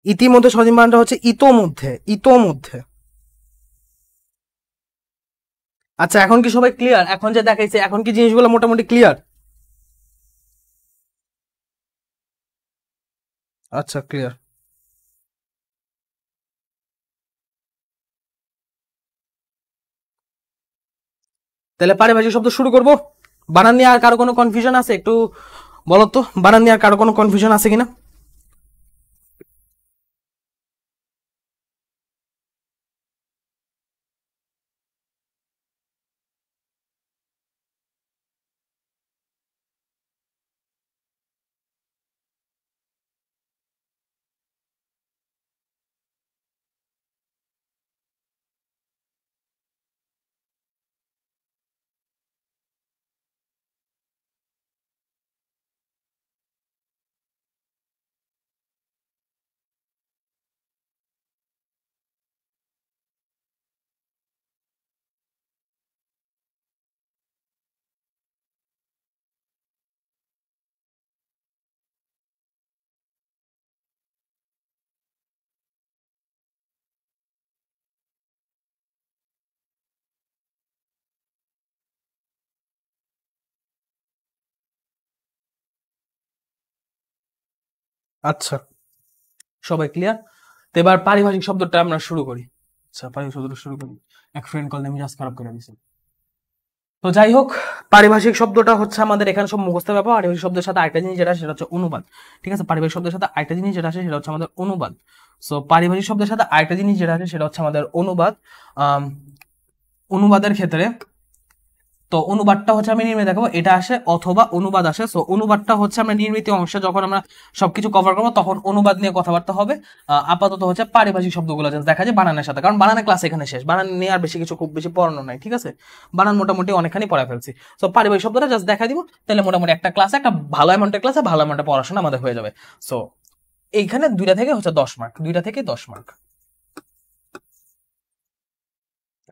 Speaker 1: ইতিমধ্যে স্বাধীন বানানটা হচ্ছে ইতোমধ্যে, ইতোমধ্যে। আচ্ছা, এখন কি সবাই ক্লিয়ার? এখন যে দেখাইছে, এখন কি জিনিসগুলো মোটামুটি ক্লিয়ার? আচ্ছা, ক্লিয়ার। তাহলে পারিভাষিক শব্দ শুরু করব। বানান নিয়ে আর কারো কোনো কনফিউশন আছে? একটু বলো তো, বানান নিয়ে আর কারো কোনো কনফিউশন আছে কিনা? আচ্ছা, সবাই ক্লিয়ার? তো এবার পারিভাষিক শব্দটা আমরা শুরু করি। আচ্ছা, পারিভাষিক শব্দটা শুরু করি। এক ফ্রেন্ড কল আমি জাস্ট খারাপ করে দিয়েছি। তো যাই হোক, পারিভাষিক শব্দটা হচ্ছে আমাদের এখানে সব মুখস্থ ব্যাপার। পারিভাষিক শব্দের সাথে আরেকটা জিনিস যেটা সেটা হচ্ছে অনুবাদ। ঠিক আছে, পারিভাষিক শব্দের সাথে আরেকটা জিনিস যেটা আছে সেটা হচ্ছে আমাদের অনুবাদ। সো পারিভাষিক শব্দের সাথে আরেকটা জিনিস যেটা আছে সেটা হচ্ছে আমাদের অনুবাদ। অনুবাদের ক্ষেত্রে তো অনুবাদটা হচ্ছে আমি নির্মিত দেখাবো, এটা আসে অথবা অনুবাদ আসে। সো অনুবাদটা হচ্ছে আমরা নির্মিত অংশে যখন আমরা সবকিছু কভার করবো তখন অনুবাদ নিয়ে কথাবার্তা হবে। আপাতত হচ্ছে পারিভাষিক শব্দগুলো জাস্ট দেখা যায় বানানের সাথে, কারণ বানানের ক্লাস এখানে শেষ, বানান নিয়ে আর বেশি কিছু খুব বেশি পড়ানো নাই। ঠিক আছে, বানান মোটামুটি অনেকখানি পড়া ফেলছি। সো পারিভাষিক শব্দটা জাস্ট দেখা দিব, তাহলে মোটামুটি একটা ক্লাসে একটা ভালো অ্যামাউন্টের ক্লাসে ভালো অ্যামাউন্টের পড়াশোনা আমাদের হয়ে যাবে। সো এইখানে 2টা থেকে হচ্ছে 10 মার্ক, 2টা থেকে 10 মার্ক,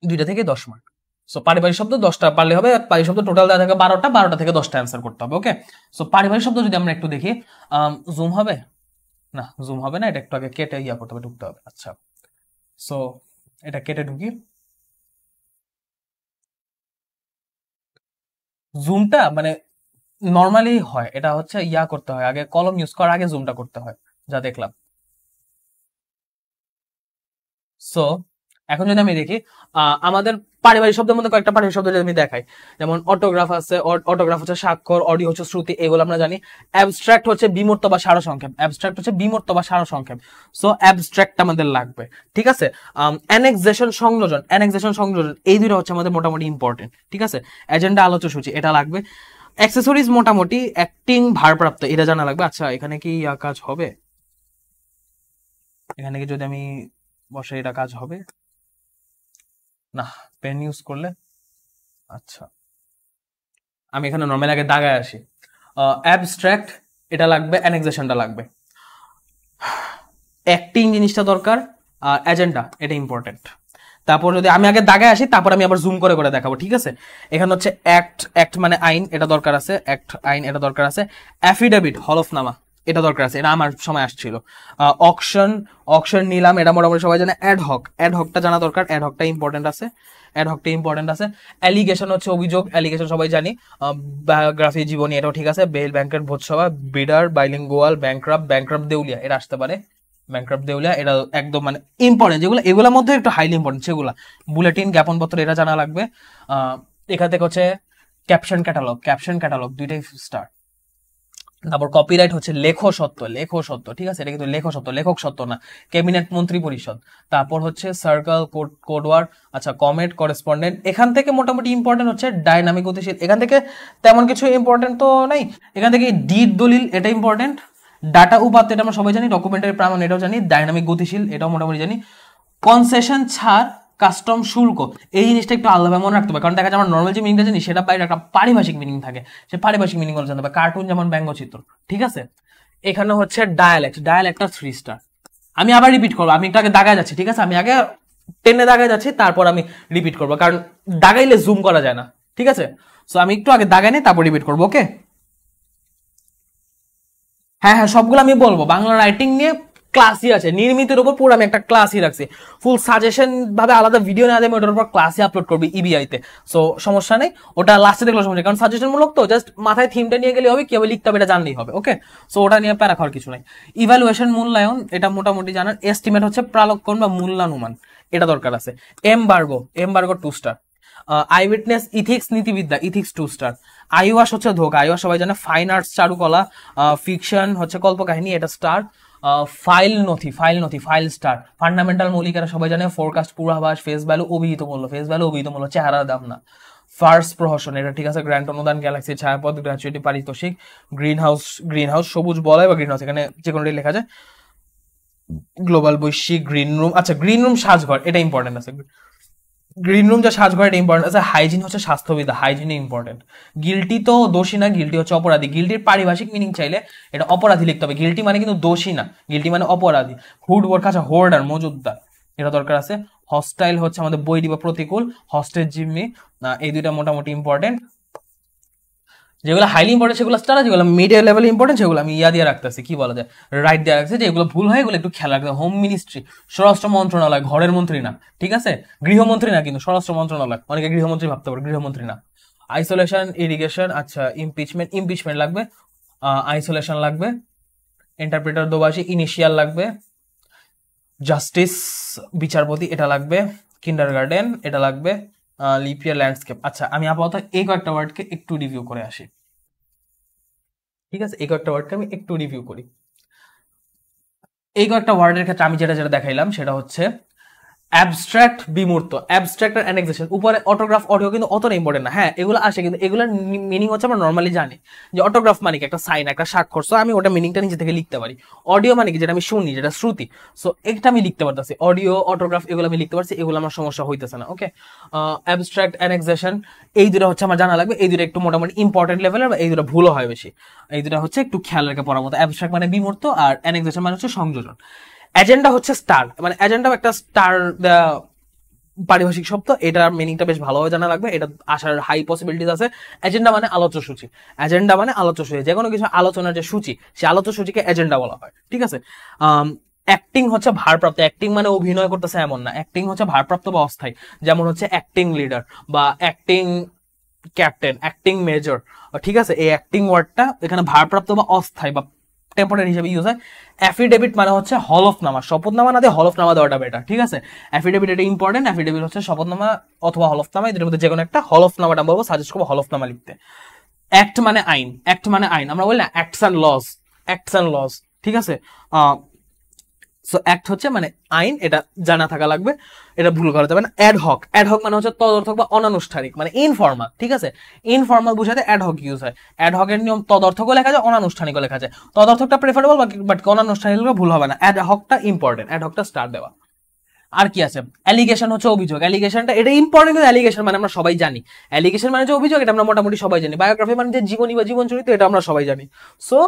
Speaker 1: 2টা থেকে 10 মার্ক। সো পারিবারিক শব্দ 10টা পারলে হবে। পারিবারিক শব্দ টোটাল দেওয়া থাকে 12টা, 12টা থেকে 10টা অ্যান্সার করতে হবে। ওকে, সো পারিবারিক শব্দ যদি আমরা একটু দেখি, জুম হবে না, জুম হবে না, এটা একটু আগে কেটে করতে হবে, ঢুকতে হবে। আচ্ছা, সো এটা কেটে ঢুকি। জুমটা মানে নর্মালি হয়, এটা হচ্ছে করতে হয় আগে, কলম ইউজ করার আগে জুমটা করতে হয়, যা দেখলাম। সো এখন যদি আমি দেখি আমাদের পারিবারিক শব্দের মধ্যে কয়েকটা পারিবারিক শব্দ যদি আমি দেখাই, যেমন অটোগ্রাফ আছে, অটোগ্রাফ হচ্ছে স্বাক্ষর, অডিও হচ্ছে শ্রুতি, এগুলো আমরা জানি। অ্যাবস্ট্রাক্ট হচ্ছে বিমূর্ত বা সারসংক্ষেপ, অ্যাবস্ট্রাক্ট হচ্ছে বিমূর্ত বা সারসংক্ষেপ। সো অ্যাবস্ট্রাক্ট আমাদের লাগবে। ঠিক আছে, অ্যানেক্সেশন সংযোজন, অ্যানেক্সেশন সংযোজন, এই দুটো হচ্ছে আমাদের মোটামুটি ইম্পর্টেন্ট। ঠিক আছে, এজেন্ডা আলোচ্য সূচি এটা লাগবে। অ্যাক্সেসরিজ মোটামুটি অ্যাক্টিং ভারপ্রাপ্ত, এটা জানা লাগবে। আচ্ছা, এখানে কি কাজ হবে? এখানে কি যদি আমি বসে এটা কাজ হবে না? পেন ইউজ করলে আচ্ছা, আমি এখানে নর্মাল আগে দাগায় আসি। অ্যাবস্ট্রাক্ট এটা লাগবে, অ্যানেক্সেশনটা লাগবে, অ্যাক্টিং জিনিসটা দরকার, আর এজেন্ডা এটা ইম্পর্টেন্ট। তারপর যদি আমি আগে দাগায় আসি, তারপর আমি আবার জুম করে করে দেখাবো। ঠিক আছে, এখানে হচ্ছে অ্যাক্ট, অ্যাক্ট মানে আইন, এটা দরকার আছে, অ্যাক্ট আইন এটা দরকার আছে। অ্যাফিডেভিট হলফনামা এটা দরকার আছে, এটা আমার সময় আসছিল। অকশন, অকশন নিলাম, এটা মোটামুটি সবাই জানে। অ্যাডহক, অ্যাডহকটা জানা দরকার, অ্যাডহকটা ইম্পর্টেন্ট আছে, অ্যাডহকটা ইম্পর্টেন্ট আছে। অ্যালিগেশন হচ্ছে অভিযোগ, অ্যালিগেশন সবাই জানি। বায়োগ্রাফি জীবনী এটাও ঠিক আছে। বেল, ব্যাংকের ভোজসভা, বিডার, বাইলিঙ্গুয়াল, ব্যাংক্রাফট, ব্যাংক্রাফট দেউলিয়া এটা আসতে পারে। ব্যাংক্রাফট দেউলিয়া এটা একদম মানে ইম্পর্টেন্ট, যেগুলো এগুলোর মধ্যে একটু হাইলি ইম্পর্টেন্ট সেগুলা। বুলেটিন, জ্ঞাপনপত্র এটা জানা লাগবে। এখান থেকে হচ্ছে ক্যাপশন ক্যাটালগ, ক্যাপশন ক্যাটালগ দুইটাই স্টার। তারপর কপিরাইট হচ্ছে লেখ সত্য, লেখ সত্য। ঠিক আছে, এটা কিন্তু লেখ সত্য, লেখক সত্য না। ক্যাবিনেট মন্ত্রী পরিষদ, তারপর হচ্ছে সার্কেল, কোডওয়ার্ড, আচ্ছা কমেন্ট, করেসপন্ডেন্ট। এখান থেকে মোটামুটি ইম্পর্টেন্ট হচ্ছে ডাইনামিক, গতিশীল। এখান থেকে তেমন কিছু ইম্পর্টেন্ট তো নাই। এখান থেকে ডিড, দলিল এটা ইম্পর্টেন্ট। ডাটা উপাত্ত এটা আমরা সবাই জানি। ডকুমেন্টারি প্রামাণ্য এটাও জানি। ডাইনামিক, গতিশীল এটাও মোটামুটি জানি। কনসেশন, ছাড়, কাস্টম, শুল্ক, এই জিনিসটা একটু আলাদা মনে রাখতে হবে, কারণ দেখা যায় আমরা নর্মাল যে মিনিংটা জানি সেটা বাইরে একটা পারিভাষিক মিনিং থাকে, সে পারিভাষিক মিনিং গুলো জানতে হবে। কার্টুন যেমন ব্যঙ্গচিত্র। ঠিক আছে, এখানে হচ্ছে ডায়ালেক্ট, ডায়ালেক্টটা 3 স্টার। আমি আবার রিপিট করবো, আমি একটু আগে দাগায় যাচ্ছি। ঠিক আছে, আমি আগে টেনে দাগায় যাচ্ছি, তারপর আমি রিপিট করবো, কারণ দাগাইলে জুম করা যায় না। ঠিক আছে, সো আমি একটু আগে দাগাই নিই, তারপর রিপিট করবো। ওকে, হ্যাঁ হ্যাঁ, সবগুলো আমি বলবো। বাংলা রাইটিং নিয়ে ক্লাসই আছে, নির্মিতের উপর পুরো আমি একটা ক্লাসই রাখছি। ফুল সাজেশন ভাবে আলাদা ভিডিও না দেবে, ওটার উপর ক্লাসই আপলোড করবি ইবিআই তে। সো সমস্যা নেই, ওটা লাস্টে দেখলে সমস্যা, কারণ সাজেশন মূলক তো, জাস্ট মাথায় থিমটা নিয়ে গেলে হবে, কিভাবে লিখতে হবে এটা জানলেই হবে। ওকে, সো ওটা নিয়ে প্যারা খাওয়ার কিছু নাই। ইভ্যালুয়েশন, মূল্যায়ন এটা মোটামুটি জানার। এস্টিমেট হচ্ছে প্রালক্ষণ বা মূল্যানুমান, এটা দরকার আছে। Embargo, embargo 2 star. Eye witness, ethics নীতিবিদ্যা, ইথিক্স 2 স্টার। আইওয়াস হচ্ছে ধোকা, আইওয়াস সবাই জানে। ফাইন আর্টস চারুকলা, ফিকশন হচ্ছে কল্পকাহিনী, এটা স্টার। ফাইল নথি, ফাইল স্টার। ফান্ডামেন্টাল মৌলিক, এটা সবাই জানে। ফোরকাস্ট পূর্বাভাস, ফেস ভ্যালু অভিহিত মূল্য, ফেস ভ্যালু অভিহিত মূল্য, চেহারার দাম না। ফার্স্ট প্রহসন, এটা ঠিক আছে। গ্র্যান্ট অনুদান, গ্যালাক্সি, ছায়াপথ, গ্র্যাচুইটি, পারিতোষিক। গ্রিন হাউস সবুজ বলয় বা গ্রিন হাউস, এখানে যে কোনোটাই লেখা যায়। গ্লোবাল বৈশ্বিক, গ্রিন রুম, আচ্ছা গ্রিন রুম সাজঘর, এটা ইম্পর্টেন্ট আছে। গ্রিন রুম যা সাজঘর, এটা ইম্পর্টেন্ট আছে। হাইজিন হচ্ছে স্বাস্থ্যবিধা, হাইজিন ইম্পর্টেন্ট। গিল্টি তো দোষী না, গিল্টি হচ্ছে অপরাধী। গিল্টির পারিভাষিক মিনিং চাইলে এটা অপরাধী লিখতে হবে। গিল্টি মানে কিন্তু দোষী না, গিল্টি মানে অপরাধী। হুড ওয়ার্ক, আচ্ছা হোর্ডার মজুদদার, এটা দরকার আছে। হস্টাইল হচ্ছে আমাদের বৈরী বা প্রতিকূল। হস্টেজ জিম্মি, এই দুইটা মোটামুটি ইম্পর্টেন্ট। যেগুলো হাইলি ইম্পর্টেন্ট সেগুলো স্টার, যেগুলো মিডিয়াম লেভেলে ইম্পর্টেন্ট সেগুলো আমি দিয়ে রাখতেছি, কি বলা যায়, রাইট দিয়ে রাখছে। যে এগুলো ভুল হয় এগুলো একটু খেয়াল রাখতে। হোম মিনিস্ট্রি, স্বরাষ্ট্র মন্ত্রণালয়, ঘরের মন্ত্রী না, ঠিক আছে। গৃহমন্ত্রী না কিন্তু স্বরাষ্ট্র মন্ত্রণালয়, অনেকে গৃহমন্ত্রী ভাবতে পারে, গৃহমন্ত্রী না। আইসোলেশন, ইরিগেশন, আচ্ছা ইমপিচমেন্ট লাগবে, আইসোলেশন লাগবে। ইন্টারপ্রেটার দোবাসী, ইনিশিয়াল লাগবে। জাস্টিস বিচারপতি, এটা লাগবে। কিন্ডারগার্টেন, এটা লাগবে। Leap year landscape. আচ্ছা আমি আপাতত এই কয়েকটা ওয়ার্ডকে একটু রিভিউ করে আসি, ঠিক আছে। এই কয়েকটা ওয়ার্ডকে আমি একটু রিভিউ করি। এই কয়েকটা ওয়ার্ডের ক্ষেত্রে আমি যেটা দেখাইলাম সেটা হচ্ছে অ্যাবস্ট্রাক্ট, বিমূর্ত। অ্যাবস্ট্রাক্ট আর অ্যানেক্সেশন, উপরে অটোগ্রাফ, অডিও কিন্তু অতটা ইম্পর্টেন্ট না। হ্যাঁ এগুলো আসে, কিন্তু এগুলোর মিনিং হচ্ছে আমরা নর্মালি জানি যে অটোগ্রাফ মানে কি, একটা সাইন, একটা স্বাক্ষর। সো আমি ওটা মিনিংটা নিজে থেকে লিখতে পারি। অডিও মানে কি, যেটা আমি শুনি, যেটা শ্রুতি। সো এটা আমি লিখতে পারতেছি। অডিও, অটোগ্রাফ এগুলো আমি লিখতে পারছি, এগুলো আমার সমস্যা হইতেছে না। ওকে, অ্যাবস্ট্রাক্ট, অ্যানেক্সেশন, এই দুটো হচ্ছে আমার জানা লাগবে। এই দুটো একটু মোটামুটি ইম্পর্টেন্ট লেভেলের, এই দুটো ভুলও হয় বেশি। এই দুটো হচ্ছে একটু খেয়াল রেখে পড়ার মতো। অ্যাবস্ট্রাক্ট মানে বিমূর্ত, আর অ্যানেক্সেশন মানে হচ্ছে সংযোজন। এজেন্ডা হচ্ছে স্টার, মানে এজেন্ডা একটা স্টার পারিভাষিক শব্দ, এটার মিনিংটা বেশ ভালোভাবে জানা লাগবে। এটা আসার হাই পসিবিলিটিস আছে। এজেন্ডা মানে আলোচ্য সূচি, এজেন্ডা মানে আলোচ্য সূচি। যে কোনো কিছু আলোচনার যে সূচি, সে আলোচ্য সূচিকে এজেন্ডা বলা হয়, ঠিক আছে। অ্যাক্টিং হচ্ছে ভারপ্রাপ্ত, অ্যাক্টিং মানে অভিনয় করতেছে এমন না, অ্যাক্টিং হচ্ছে ভারপ্রাপ্ত বা অস্থায়ী। যেমন হচ্ছে অ্যাক্টিং লিডার বা অ্যাক্টিং ক্যাপ্টেন, অ্যাক্টিং মেজর, ঠিক আছে। এই অ্যাক্টিং ওয়ার্ডটা এখানে ভারপ্রাপ্ত বা অস্থায়ী বা টেম্পোরারি হিসেবে ইউজ হয়। অ্যাফিডেভিট মানে হচ্ছে হলফনামা, শপথনামা না দিয়ে হলফনামা দেওয়াটা বেটার, ঠিক আছে। অ্যাফিডেভিট এটা ইম্পর্টেন্ট। অ্যাফিডেভিট হচ্ছে শপথনামা অথবা হলফনামা, এদের মধ্যে যে কোনো একটা। হলফনামাটা বলবো, সাজেস্ট করবো হলফনামা লিখতে। অ্যাক্ট মানে আইন, অ্যাক্ট মানে আইন, আমরা বলি না acts and laws, acts and laws, ঠিক আছে। সো অ্যাক্ট হচ্ছে মানে আইন, এটা জানা থাকা লাগবে, এটা ভুল করা যাবে না। অ্যাডহক, অ্যাডহক মানে হচ্ছে তদর্থক বা অনানুষ্ঠানিক, মানে ইনফর্মাল, ঠিক আছে। ইনফর্মাল বুঝাতে অ্যাডহক ইউজ হয়। অ্যাডহকের নিয়ম তদর্থকও লেখা যায়, অনানুষ্ঠানিকও লেখা যায়। তদর্থকটা প্রেফারেবল, বাট অনানুষ্ঠানিক ভুল হবে না। অ্যাডহকটা ইম্পর্টেন্ট, অ্যাডহকটা স্টার দেওয়া। আর কি আছে, অ্যালিগেশন হচ্ছে অভিযোগ। অ্যালিগেশনটা এটা ইম্পর্টেন্ট, অ্যালিগেশন মানে আমরা সবাই জানি। অ্যালিগেশন মানে যে অভিযোগ, এটা আমরা মোটামুটি সবাই জানি। বায়োগ্রাফি মানে যে জীবনী বা জীবন চরিত্র, এটা আমরা সবাই জানি। সো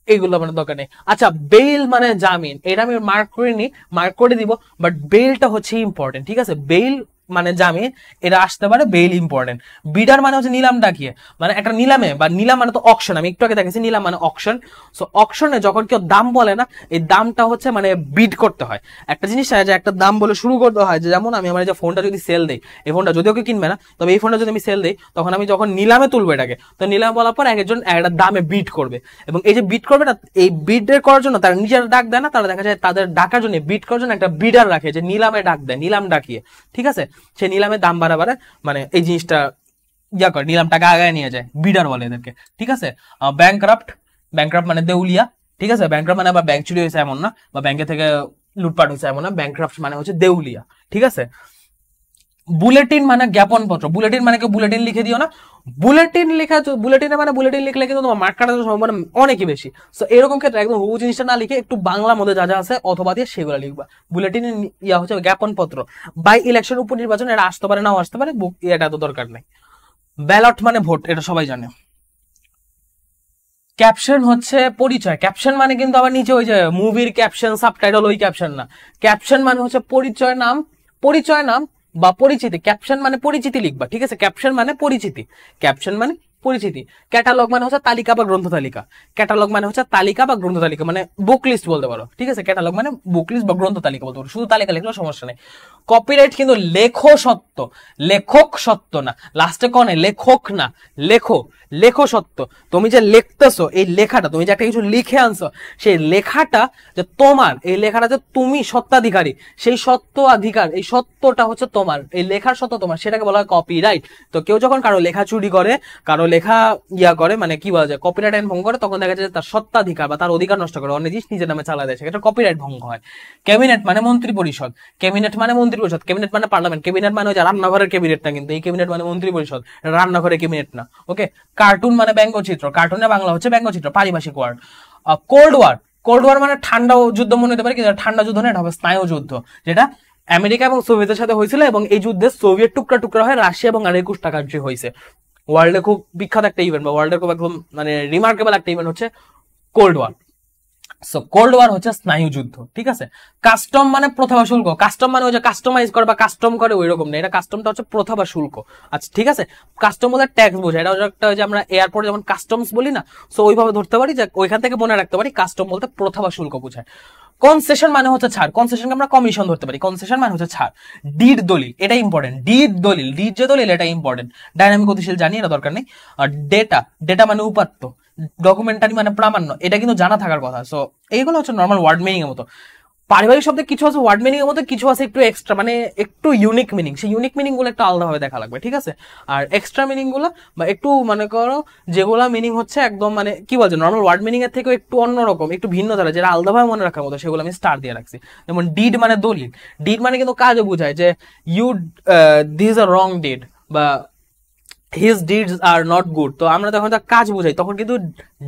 Speaker 1: এইগুলো মানে দরকার নেই। আচ্ছা বেইল মানে জামিন, এটা আমি মার্ক করে নি, মার্ক করে দিব, বাট বেইলটা হচ্ছে ইম্পর্টেন্ট, ঠিক আছে। বেইল মানে জামিন, এটা আসতে পারে, বেইল ইম্পর্টেন্ট। বিডার মানে হচ্ছে নিলাম ডাকিয়ে, মানে একটা নিলামে, বা নিলাম মানে তো অকশন, আমি একটু আগে দেখেছি নিলাম মানে অকশন। সো অকশনে যখন কেউ দাম বলে না, এই দামটা হচ্ছে মানে বিড করতে হয়। একটা জিনিস যে একটা দাম বলে শুরু করতে হয়, যে যেমন আমি আমার যে ফোনটা যদি সেল দেই, এই ফোনটা যদিও কেউ কিনবে না, তবে এই ফোনটা যদি আমি সেল দেই, তখন আমি যখন নিলামে তুলবো এটাকে, তো নিলামে বলার পর একজন একটা দামে বিড করবে, এবং এই যে বিড করবে না, এই বিড করার জন্য তারা নিজেরা ডাক দেয় না, তারা দেখা যায় তাদের ডাকার জন্য, বিড করার জন্য একটা বিডার রাখে, যে নিলামে ডাক দেয়, নিলাম ডাকিয়ে, ঠিক আছে। সে নিলামে দাম বাড়াবাড়ে মানে এই জিনিসটা ইয়া করে, নিলাম টাকা আগায় নিয়ে যায়, বিডার বলে এদেরকে, ঠিক আছে। ব্যাংক্রাফট, ব্যাংক্রাফট মানে দেউলিয়া, ঠিক আছে। ব্যাংক্রাফট মানে আবার ব্যাংক চুরি হয়েছে এমন না, বা ব্যাংকে থেকে লুটপাট হয়েছে এমন না। ব্যাংক্রাফট মানে হচ্ছে দেউলিয়া, ঠিক আছে। বুলেটিন মানে জ্ঞাপন পত্র, বুলেটিন মানে কেউ বুলেটিন লিখে দিও না। বুলেটিন লেখা, বুলেটিনে মানে বুলেটিন লিখলে কিন্তু তোমার মার্ক কাটার সম্ভাবনা অনেকই বেশি। তো এরকম ক্ষেত্রে একদম হুবহু জিনিসটা না লিখে একটু বাংলার মধ্যে যা যা আছে অথবা দিয়ে সেগুলো লিখবা। বুলেটিন ইয়া হচ্ছে জ্ঞাপন পত্র। বাই ইলেকশন, উপনির্বাচন, এটা আসতে পারে নাও আসতে পারে, এটা তো দরকার নেই। ব্যালট মানে ভোট, এটা সবাই জানে। ক্যাপশন হচ্ছে পরিচয়, ক্যাপশন মানে কিন্তু আবার নিচে ওই যে মুভির ক্যাপশন, সাবটাইটেল, ওই ক্যাপশন না। ক্যাপশন মানে হচ্ছে পরিচয় নাম, পরিচয় নাম বা পরিচিতি। ক্যাপশন মানে পরিচিতি লিখবা, ঠিক আছে। ক্যাপশন মানে পরিচিতি, ক্যাপশন মানে পরিচিতি। ক্যাটালগ মানে হচ্ছে তালিকা বা গ্রন্থ তালিকা, ক্যাটালগ মানে হচ্ছে তালিকা বা গ্রন্থ তালিকা, মানে বুক লিস্ট বলতে পারো, ঠিক আছে। ক্যাটালগ মানে বুক লিস্ট বা গ্রন্থ তালিকা বলতে পারো, শুধু তালিকা লিখলেও সমস্যা নেই। কপিরাইট কিন্তু লেখো সত্য, লেখক সত্য না, লাস্টে কনে লেখক না, লেখো, লেখো সত্য। তুমি যে লিখতেছো, এই লেখাটা তুমি যে একটা কিছু লিখে আনছো, সেই লেখাটা যে তোমার, এই লেখাটা যে তুমি সত্ত্বাধিকারী, সেই সত্ত্বাধিকার, এই সত্যটা হচ্ছে তোমার, এই লেখার সত্য তোমার, সেটাকে বলা হয় কপিরাইট। তো কেউ যখন কারো লেখা চুরি করে, কারো লেখা করে, মানে কি বলা যায়, কপিরাইট আইন ভঙ্গ করে, তখন দেখা যায় তার সত্ত্বাধিকার বা তার অধিকার নষ্ট করে, অন্য জিনিস নিজের নামে চালা দেয়, সেটা কপিরাইট ভঙ্গ হয়। ক্যাবিনেট মানে মন্ত্রী পরিষদ, ক্যাবিনেট মানে মন্ত্রী পরিষদ, ক্যাবিনেট মানে পার্লামেন্ট, ক্যাবিনেট মানে হচ্ছে রান্নাঘরের ক্যাবিনেট না, কিন্তু এই ক্যাবিনেট মানে মন্ত্রী পরিষদ, রান্নাঘরের ক্যাবিনেট না। ওকে, কার্টুন মানে ব্যঙ্গচিত্র, কার্টুনের বাংলা হচ্ছে ব্যঙ্গচিত্র, পারিভাষিক word. Cold war, cold war মানে ঠান্ডা যুদ্ধ মনে হতে পারে, কিন্তু ঠান্ডা যুদ্ধ না, এটা হবে স্নায়ু যুদ্ধ, যেটা আমেরিকা এবং সোভিয়েতের সাথে হয়েছিল, এবং এই যুদ্ধে সোভিয়েত টুকরা টুকরা হয় রাশিয়া এবং আর 21টা কান্ট্রি হয়েছে। ওয়ার্ল্ডে খুব বিখ্যাত একটা ইভেন্ট, বা ওয়ার্ল্ডের খুব একদম মানে রিমার্কেবল একটা ইভেন্ট হচ্ছে cold war. So cold war হচ্ছে স্নায়ু যুদ্ধ, ঠিক আছে। কাস্টম মানে প্রথা বা শুল্ক, কাস্টম মানে ওই যে কাস্টমাইজ করে বা কাস্টম করে ওই রকম না, এটা কাস্টমটা হচ্ছে প্রথা বা শুল্ক। আচ্ছা ঠিক আছে, কাস্টম বলতে ট্যাক্স বোঝায়, এটা একটা যে আমরা এয়ারপোর্টে যেমন কাস্টমস বলি না, সো ওইভাবে ধরতে পারি, যে ওইখান থেকে মনে রাখতে পারি কাস্টম বলতে প্রথা বা শুল্ক বোঝায়। কনসেশন মানে হচ্ছে ছাড়, কনসেশনকে আমরা কমিশন ধরতে পারি, কনসেশন মানে হচ্ছে ছাড়। ডিড দলিল, এটা ইম্পর্টেন্ট, ডিড দলিল, ডিড যে দলিল এটা ইম্পর্টেন্ট। ডাইনামিক গতিশীল জানি, এটা দরকার নেই। আর ডেটা, ডেটা মানে উপাত্ত। ডকুমেন্টারি মানে প্রামাণ্য, এটা কিন্তু জানা থাকার কথা। সো এইগুলো হচ্ছে নর্মাল ওয়ার্ড মিনিং এর মতো। পারিবারিক শব্দে কিছু আছে ওয়ার্ড মিনিং এর মধ্যে, কিছু আছে একটু এক্সট্রা, মানে একটু ইউনিক মিনিং, সেই ইউনিক মিনিং গুলো একটু আলাদাভাবে দেখা লাগবে, ঠিক আছে। আর এক্সট্রা মিনিং গুলো বা একটু মনে করো যেগুলো মিনিং হচ্ছে একদম মানে কি বলছে নর্মাল ওয়ার্ড মিনিং এর থেকে একটু অন্যরকম, একটু ভিন্ন ধারা, যেটা আলাদাভাবে মনে রাখার মতো, সেগুলো আমি স্টার দিয়ে রাখছি। যেমন ডিড মানে দলিল, ডিড মানে কিন্তু কাজও বোঝায়, যে you this are wrong deed, বা his deeds are not good. তো আমরা যখন কাজ বোঝাই তখন কিন্তু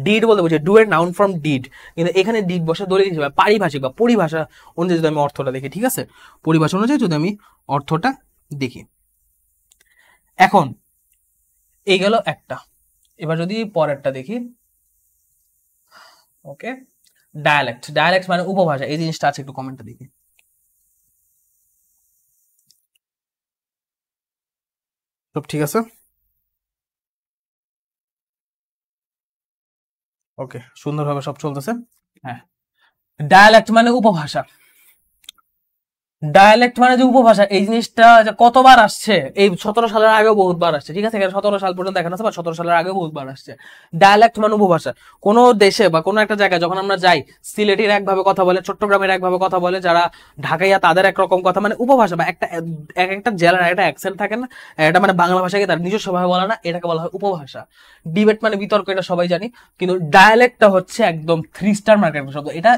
Speaker 1: ডিড বলতে বোঝাই ডু এর নাউন ফ্রম ডিড, কিন্তু এখানে ডিড বসে দলিল হিসেবে পারিভাষিক বা পরিভাষা অনুযায়ী যদি আমি অর্থটা দেখি, ঠিক আছে, পরিভাষা অনুযায়ী যদি আমি অর্থটা দেখি। এখন এই গেল একটা, এবার যদি পরেরটা দেখি। ওকে, ডায়ালেক্ট, ডায়ালেক্ট মানে উপভাষা, এই জিনিসটা আছে, একটু কমেন্টটা দেখি। সব ঠিক আছে? ওকে, সুন্দরভাবে সব চলতেছে। হ্যাঁ, ডায়ালেক্ট মানে উপভাষা, ডায়ালেক্ট মানে যে উপভাষা, এই জিনিসটা কতবার আসছে, এই 17 সালের আগেও বহুতবার আসছে, ঠিক আছে, 17 সাল পর্যন্ত দেখানো আছে, বা 17 সালের আগেও বহুতবার আসছে। ডায়ালেক্ট মানে উপভাষা। কোনো দেশে বা কোনো একটা জায়গায় যখন আমরা যাই, সিলেটের একভাবে কথা বলে, চট্টগ্রামের একভাবে কথা বলে, যারা ঢাকাইয়া তাদের একরকম কথা, মানে উপভাষা, বা একটা এক একটা জেলার একটা অ্যাকসেন্ট থাকে না, এটা মানে বাংলা ভাষাকে তার নিজস্ব ভাবে বলা না, এটাকে বলা হয় উপভাষা। ডিবেট মানে বিতর্ক, এটা সবাই জানি, কিন্তু ডায়ালেক্টটা হচ্ছে একদম 3 স্টার মার্কেট শব্দ, এটা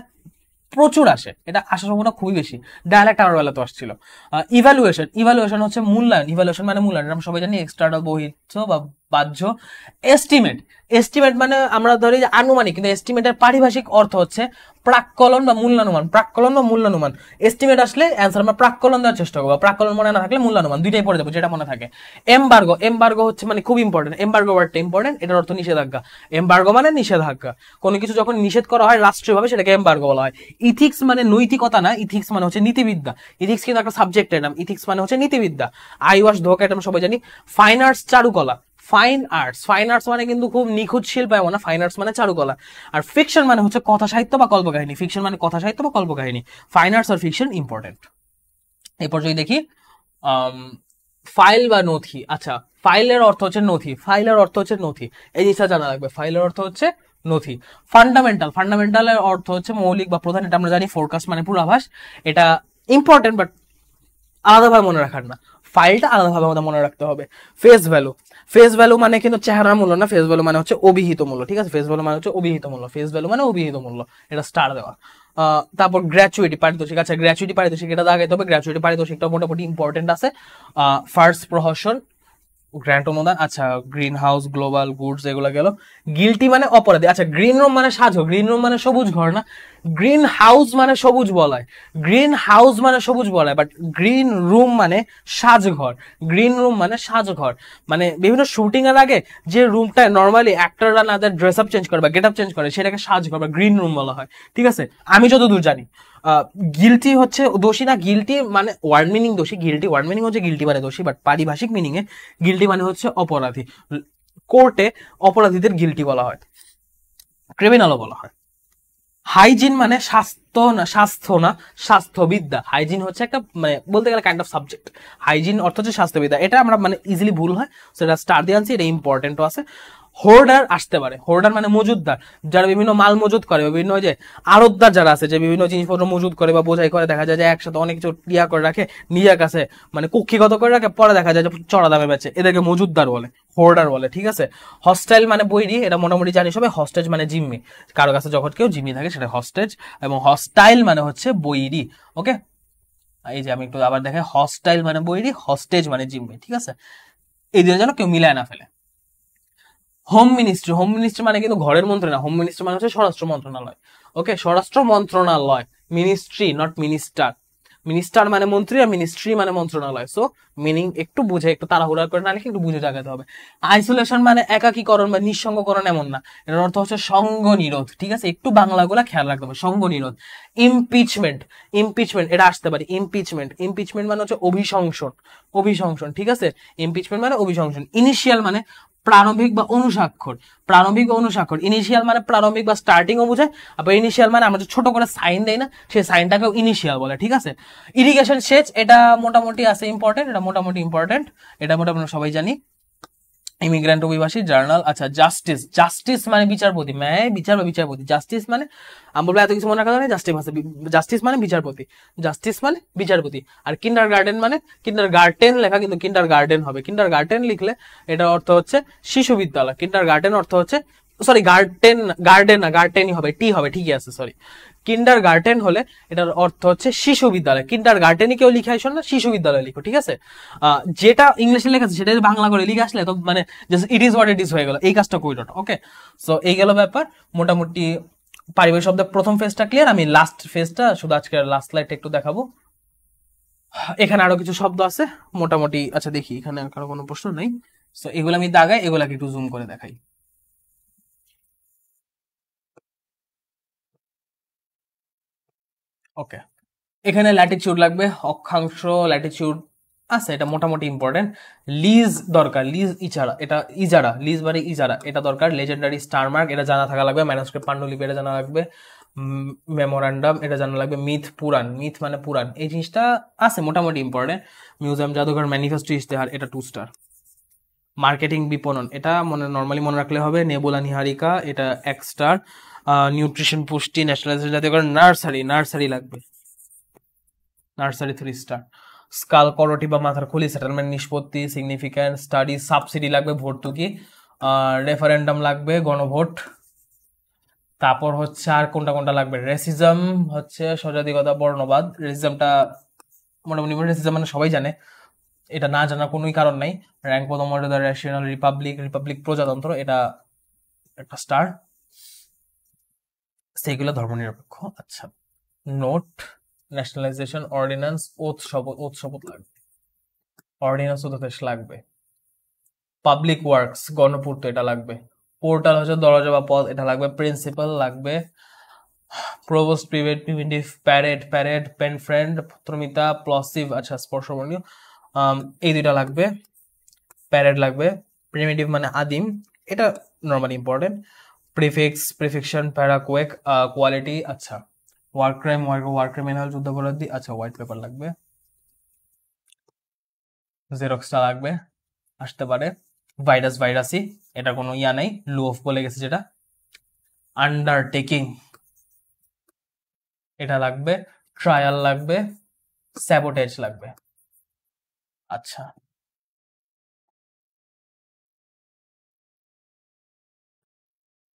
Speaker 1: প্রচুর আসে, এটা আসার সম্ভাবনা খুবই বেশি। ডায়ালেক্ট আমার বেলা তো আসছিল। ইভ্যালুয়েশন, ইভ্যালুয়েশন হচ্ছে মূল্যায়ন, ইভ্যালুয়েশন মানে মূল্যায়ন, আমরা সবাই জানি এক্সটার্নাল বহির্য বা বাহ্য। এস্টিমেট, এস্টিমেট মানে আমরা ধরি যে আনুমানিক, কিন্তু এস্টিমেটের পারিভাষিক অর্থ হচ্ছে প্রাক্কলন বা মূল্যানুমান, প্রাক্কলন বা মূল্যানুমান। এস্টিমেট আসলে অ্যান্সার আমরা প্রাক্কলন দেওয়ার চেষ্টা করবো, প্রাক্কলন মনে না থাকলে মূল্যানুমান, দুইটাই পড়ে যাবো যেটা মনে থাকে। এমবার্গো, এমবার্গো হচ্ছে মানে খুব ইম্পর্টেন্ট, এমবার্গো ওয়ার্ডটা ইম্পর্টেন্ট, এটার অর্থ নিষেধাজ্ঞা। এমবার্গো মানে নিষেধাজ্ঞা, কোনো কিছু যখন নিষেধ করা হয় রাষ্ট্রীয়ভাবে, সেটাকে এমবার্গো বলা হয়। ইথিক্স মানে নৈতিকতা না, ইথিক্স মানে হচ্ছে নীতিবিদ্যা, ইথিক্স কিন্তু একটা সাবজেক্টের নাম, ইথিক্স মানে হচ্ছে নীতিবিদ্যা। আই ওয়াশ ধোকা, এটা আমরা সবাই জানি। ফাইন আর্টস চারুকলা, ফাইন আর্টস, ফাইন আর্টস মানে কিন্তু খুব নিখুঁত শিল্প এমন না, ফাইন আর্টস মানে চারুকলা। আর ফিকশন মানে হচ্ছে কথা সাহিত্য বা কল্পকাহিনী, ফিকশন মানে কথা সাহিত্য বা কল্পকাহিনী। ফাইন আর্টস আর ফিকশন ইম্পর্টেন্ট। এরপর যদি দেখি ফাইল বা নথি। আচ্ছা, ফাইলের অর্থ হচ্ছে নথি, ফাইলের অর্থ হচ্ছে নথি, এই জিনিসটা জানা লাগবে, ফাইলের অর্থ হচ্ছে নথি। ফান্ডামেন্টাল, ফান্ডামেন্টালের অর্থ হচ্ছে মৌলিক বা প্রধান, এটা আমরা জানি। ফোরকাস্ট মানে পূর্বাভাস, এটা ইম্পর্টেন্ট বাট আলাদাভাবে মনে রাখার না, ফাইলটা আলাদাভাবে আমাদের মনে রাখতে হবে। ফেস ভ্যালু, ফেস ভ্যালু মানে কিন্তু চেহারার মূল্য না, ফেস ভ্যালু মানে হচ্ছে অভিহিত মূল্য, ঠিক আছে, ফেস ভ্যালু মানে হচ্ছে অভিহিত মূল্য, ফেস ভ্যালু মানে অভিহিত মূল্য, এটা স্টার দেওয়া। তারপর গ্র্যাচুইটি, পারিতোষিক। আচ্ছা, গ্র্যাচুইটি পারিতোষিক এটা দাগাইতে হবে, গ্র্যাচুইটি পারিতোষিকটা মোটামুটি ইম্পর্টেন্ট আছে। ফার্স্ট প্রহসন, গ্র্যান্ট অনুদান। আচ্ছা, গ্রিন হাউস, গ্লোবাল গুডস, এগুলো গেল। গিলটি মানে অপরাধী। আচ্ছা, গ্রিন রুম মানে সাজো, গ্রিন রুম মানে সবুজ ঘর না, গ্রিন হাউস মানে সবুজ বলায়, গ্রিন হাউস মানে সবুজ বলায়, বাট গ্রিন রুম মানে সাজঘর, গ্রিন রুম মানে সাজঘর, মানে বিভিন্ন শুটিং এর আগে যে রুমটা নর্মালি অ্যাক্টররা তাদের ড্রেস আপ চেঞ্জ করে বা গেট আপ চেঞ্জ করে, সেটাকে সাজঘর বা গ্রিন রুম বলা হয়, ঠিক আছে, আমি যতদূর জানি। গিলটি হচ্ছে দোষী না, গিলটি মানে ওয়ার্ড মিনিং দোষী, গিলটি ওয়ার্ড মিনিং হচ্ছে গিলটি মানে দোষী, বাট পারিভাষিক মিনিং এ গিলটি মানে হচ্ছে অপরাধী। কোর্টে অপরাধীদের গিলটি বলা হয়, ক্রিমিনালও বলা হয়। হাইজিন মানে স্বাস্থ্য না, স্বাস্থ্য না, স্বাস্থ্যবিদ্যা। হাইজিন হচ্ছে একটা মানে বলতে গেলে কাইন্ড অফ সাবজেক্ট, হাইজিন অর্থ হচ্ছে স্বাস্থ্যবিদ্যা, এটা আমরা মানে ইজিলি ভুল হয়, সেটা স্টার দিয়ে আনছি, এটা ইম্পর্টেন্টও আছে। হোর্ডার আসতে পারে। হোর্ডার মানে মজুদদার, যারা বিভিন্ন মাল মজুদ করে, বিভিন্ন যে আড়তদার যারা আছে, যে বিভিন্ন জিনিসপত্র মজুদ করে বা বোঝাই করে, দেখা যায় যে একসাথে অনেক কিছু ক্রিয়া করে রাখে নিজের কাছে, মানে কক্ষিগত করে রাখে, পরে দেখা যায় যে চড়া দামে বেচে, এদেরকে মজুদদার বলে, হোর্ডার বলে। ঠিক আছে। হস্টাইল মানে বৈরী, এটা মোটামুটি জানি সবাই। হস্টেজ মানে জিম্মি, কারো কাছে যখন কেউ জিম্মি থাকে সেটা হস্টেজ। এবং হস্টাইল মানে হচ্ছে বৈরী। ওকে, এই যে আমি একটু আবার দেখাই, হস্টাইল মানে বৈরী, হস্টেজ মানে জিম্মি। ঠিক আছে, এই দুটো যেন কেউ মিলায় না ফেলে। হোম মিনিস্ট্রি, হোম মিনিস্ট্রি মানে কিন্তু ঘরের মন্ত্রী না, হোম মিনিস্ট্রি মানে হচ্ছে স্বরাষ্ট্র মন্ত্রণালয়। ওকে, স্বরাষ্ট্র মন্ত্রণালয়, মিনিস্ট্রি নট মিনিস্টার। মিনিস্টার মানে মন্ত্রী আর মিনিস্ট্রি মানে মন্ত্রণালয়। সো মিনিং একটু বুঝে, একটু তাড়াহুড়া করে না লিখে একটু বুঝে জাগাতে হবে। আইসোলেশন মানে একাকীকরণ বা নিঃসঙ্গকরণ এমন না, এর অর্থ হচ্ছে সঙ্গ নিরোধ। ঠিক আছে, একটু বাংলাগুলা খেয়াল রাখতে হবে, সঙ্গ নিরোধ। ইমপিচমেন্ট, ইমপিচমেন্ট এটা আসতে পারে। ইমপিচমেন্ট, ইমপিচমেন্ট মানে হচ্ছে অভিশংসন, অভিশংসন। ঠিক আছে, ইমপিচমেন্ট মানে অভিশংসন। ইনিশিয়াল মানে প্রারম্ভিক বা অনুস্বাক্ষর, প্রারম্ভিক বা অনুস্বাক্ষর। ইনিশিয়াল মানে প্রারম্ভিক বা স্টার্টিং ও বোঝায়। আবার ইনিশিয়াল মানে আমরা যে ছোট করে সাইন দেই না, সেই সাইনটাকেও ইনিশিয়াল বলে। ঠিক আছে। ইরিগেশন সেচ, এটা মোটামুটি আছে ইম্পর্টেন্ট, এটা মোটামুটি ইম্পর্টেন্ট, এটা মোটামুটি সবাই জানি। ইমিগ্রেন্ট অভিবাসী, জার্নাল। আচ্ছা, জাস্টিস, জাস্টিস মানে বিচারপতি, ন্যায় বিচার বা বিচারপতি। জাস্টিস মানে আমি বলবো এত কিছু মনে রাখা যায়, জাস্টিস আছে, জাস্টিস মানে বিচারপতি, জাস্টিস মানে বিচারপতি। আর কিন্ডার গার্ডেন মানে, কিন্ডার গার্ডেন লেখা কিন্তু কিন্ডার গার্ডেন হবে, কিন্ডার গার্ডেন লিখলে এটার অর্থ হচ্ছে শিশু বিদ্যালয়। কিন্ডার গার্ডেন অর্থ হচ্ছে, সরি গার্ডেন, গার্ডেন না গার্ডেনই হবে, টি হবে, ঠিকই আছে, সরি। কিন্ডার গার্ডেন হলে এটার অর্থ হচ্ছে শিশু বিদ্যালয়। কিন্ডার গার্ডেনই কেউ লিখে আসো না, শিশু বিদ্যালয় লিখো। ঠিক আছে, যেটা ইংলিশে লেখা আছে সেটা বাংলা করে লিখে আসলে তো মানে it is what it is হয়ে গেল, এই কাজটা কইরো না। ওকে, সো এই গেল ব্যাপার। মোটামুটি পারিবারিক শব্দের প্রথম ফেজটা ক্লিয়ার। আমি লাস্ট ফেজটা শুধু আজকে লাস্ট স্লাইডটা একটু দেখাবো। এখানে আরো কিছু শব্দ আছে মোটামুটি। আচ্ছা দেখি, এখানে কারো কোনো প্রশ্ন নেই। সো এগুলো আমি দাগাই, এগুলাকে একটু জুম করে দেখাই। ওকে, এখানে ল্যাটিটিউড লাগবে, অক্ষাংশ, ল্যাটিটিউড আছে, এটা মোটামুটি ইম্পর্টেন্ট। লিজ দরকার, লিজ ইজারা, এটা ইজারা, লিজ মানে ইজারা, এটা দরকার। লেজেন্ডারি স্টারমার্ক, এটা জানা থাকা লাগবে। ম্যানুস্ক্রিপ্ট পান্ডুলিপি, এটা জানা লাগবে। মেমোরান্ডাম, এটা জানা লাগবে। মিথ, পুরাণ, মিথ মানে পুরাণ, এই জিনিসটা আছে মোটামুটি ইম্পর্টেন্ট। মিউজিয়াম, জাদুঘর, ম্যানিফেস্টো, ইশতেহার, এটা 2 স্টার। মার্কেটিং, বিপণন, এটা নর্মালি মনে রাখলে হবে। নেবুলা, নিহারিকা, এটা 1 স্টার। নিউট্রিশন, পুষ্টি, ন্যাশনালাইজেশন, জাতীয়করণ, নার্সারি, নার্সারি লাগবে, নার্সারি 3 স্টার। স্কাল, করটি বা মাথার খুলি, সেটেলমেন্ট, নিষ্পত্তি, সিগনিফিক্যান্ট, স্টাডি, সাবসিডি লাগবে, ভর্তুকি। রেফারেন্ডাম লাগবে, গণভোট। তারপর হচ্ছে আর কোনটা কোনটা লাগবে, রেসিজম হচ্ছে স্বজাতিকতা, বর্ণবাদ। রেসিজমটা মোটামুটি, রেসিজম মানে সবাই জানে, এটা না জানার কোনোই কারণ নাই। র্যাঙ্ক, পদমর্যাদা, রেশনাল, রিপাবলিক, রিপাবলিক প্রজাতন্ত্র, এটা একটা স্টার। সেগুলো ধর্মনিরপেক্ষ। আচ্ছা, নোট, ন্যাশনালাইজেশন, অর্ডিন্যান্স, ওথ শপথ, ওথ শপথ লাগবে, অর্ডিন্যান্স অধ্যাদেশ লাগবে। পাবলিক ওয়ার্কস, গণপূর্ত, এটা লাগবে। পোর্টাল হচ্ছে দরজা বা পথ, এটা লাগবে। প্রিন্সিপাল লাগবে। Provost, preventive, parade, parade, pen friend, পত্রমিতা, প্লসিভ, আচ্ছা স্পর্শবর্ণীয়, এই দুইটা লাগবে। প্যারেড লাগবে। প্রিমিটিভ মানে আদিম, এটা নর্মালি ইম্পর্টেন্ট। প্রিফিক্স, প্রিফিকশন, প্যারাকোয়েক, কোয়ালিটি। আচ্ছা, ওয়ার ক্রাইম, ওয়ার ক্রিমিনাল, যুদ্ধাপরাধী, আচ্ছা হোয়াইট পেপার লাগবে। জেরক্সটা লাগবে, আসতে পারে। ভাইরাস, ভাইরাসি, এটা কোনো ইয়া নেই, লোভ বলে গেছে যেটা। আন্ডারটেকিং, এটা লাগবে। ট্রায়াল লাগবে। স্যাবোটেজ লাগবে। আচ্ছা,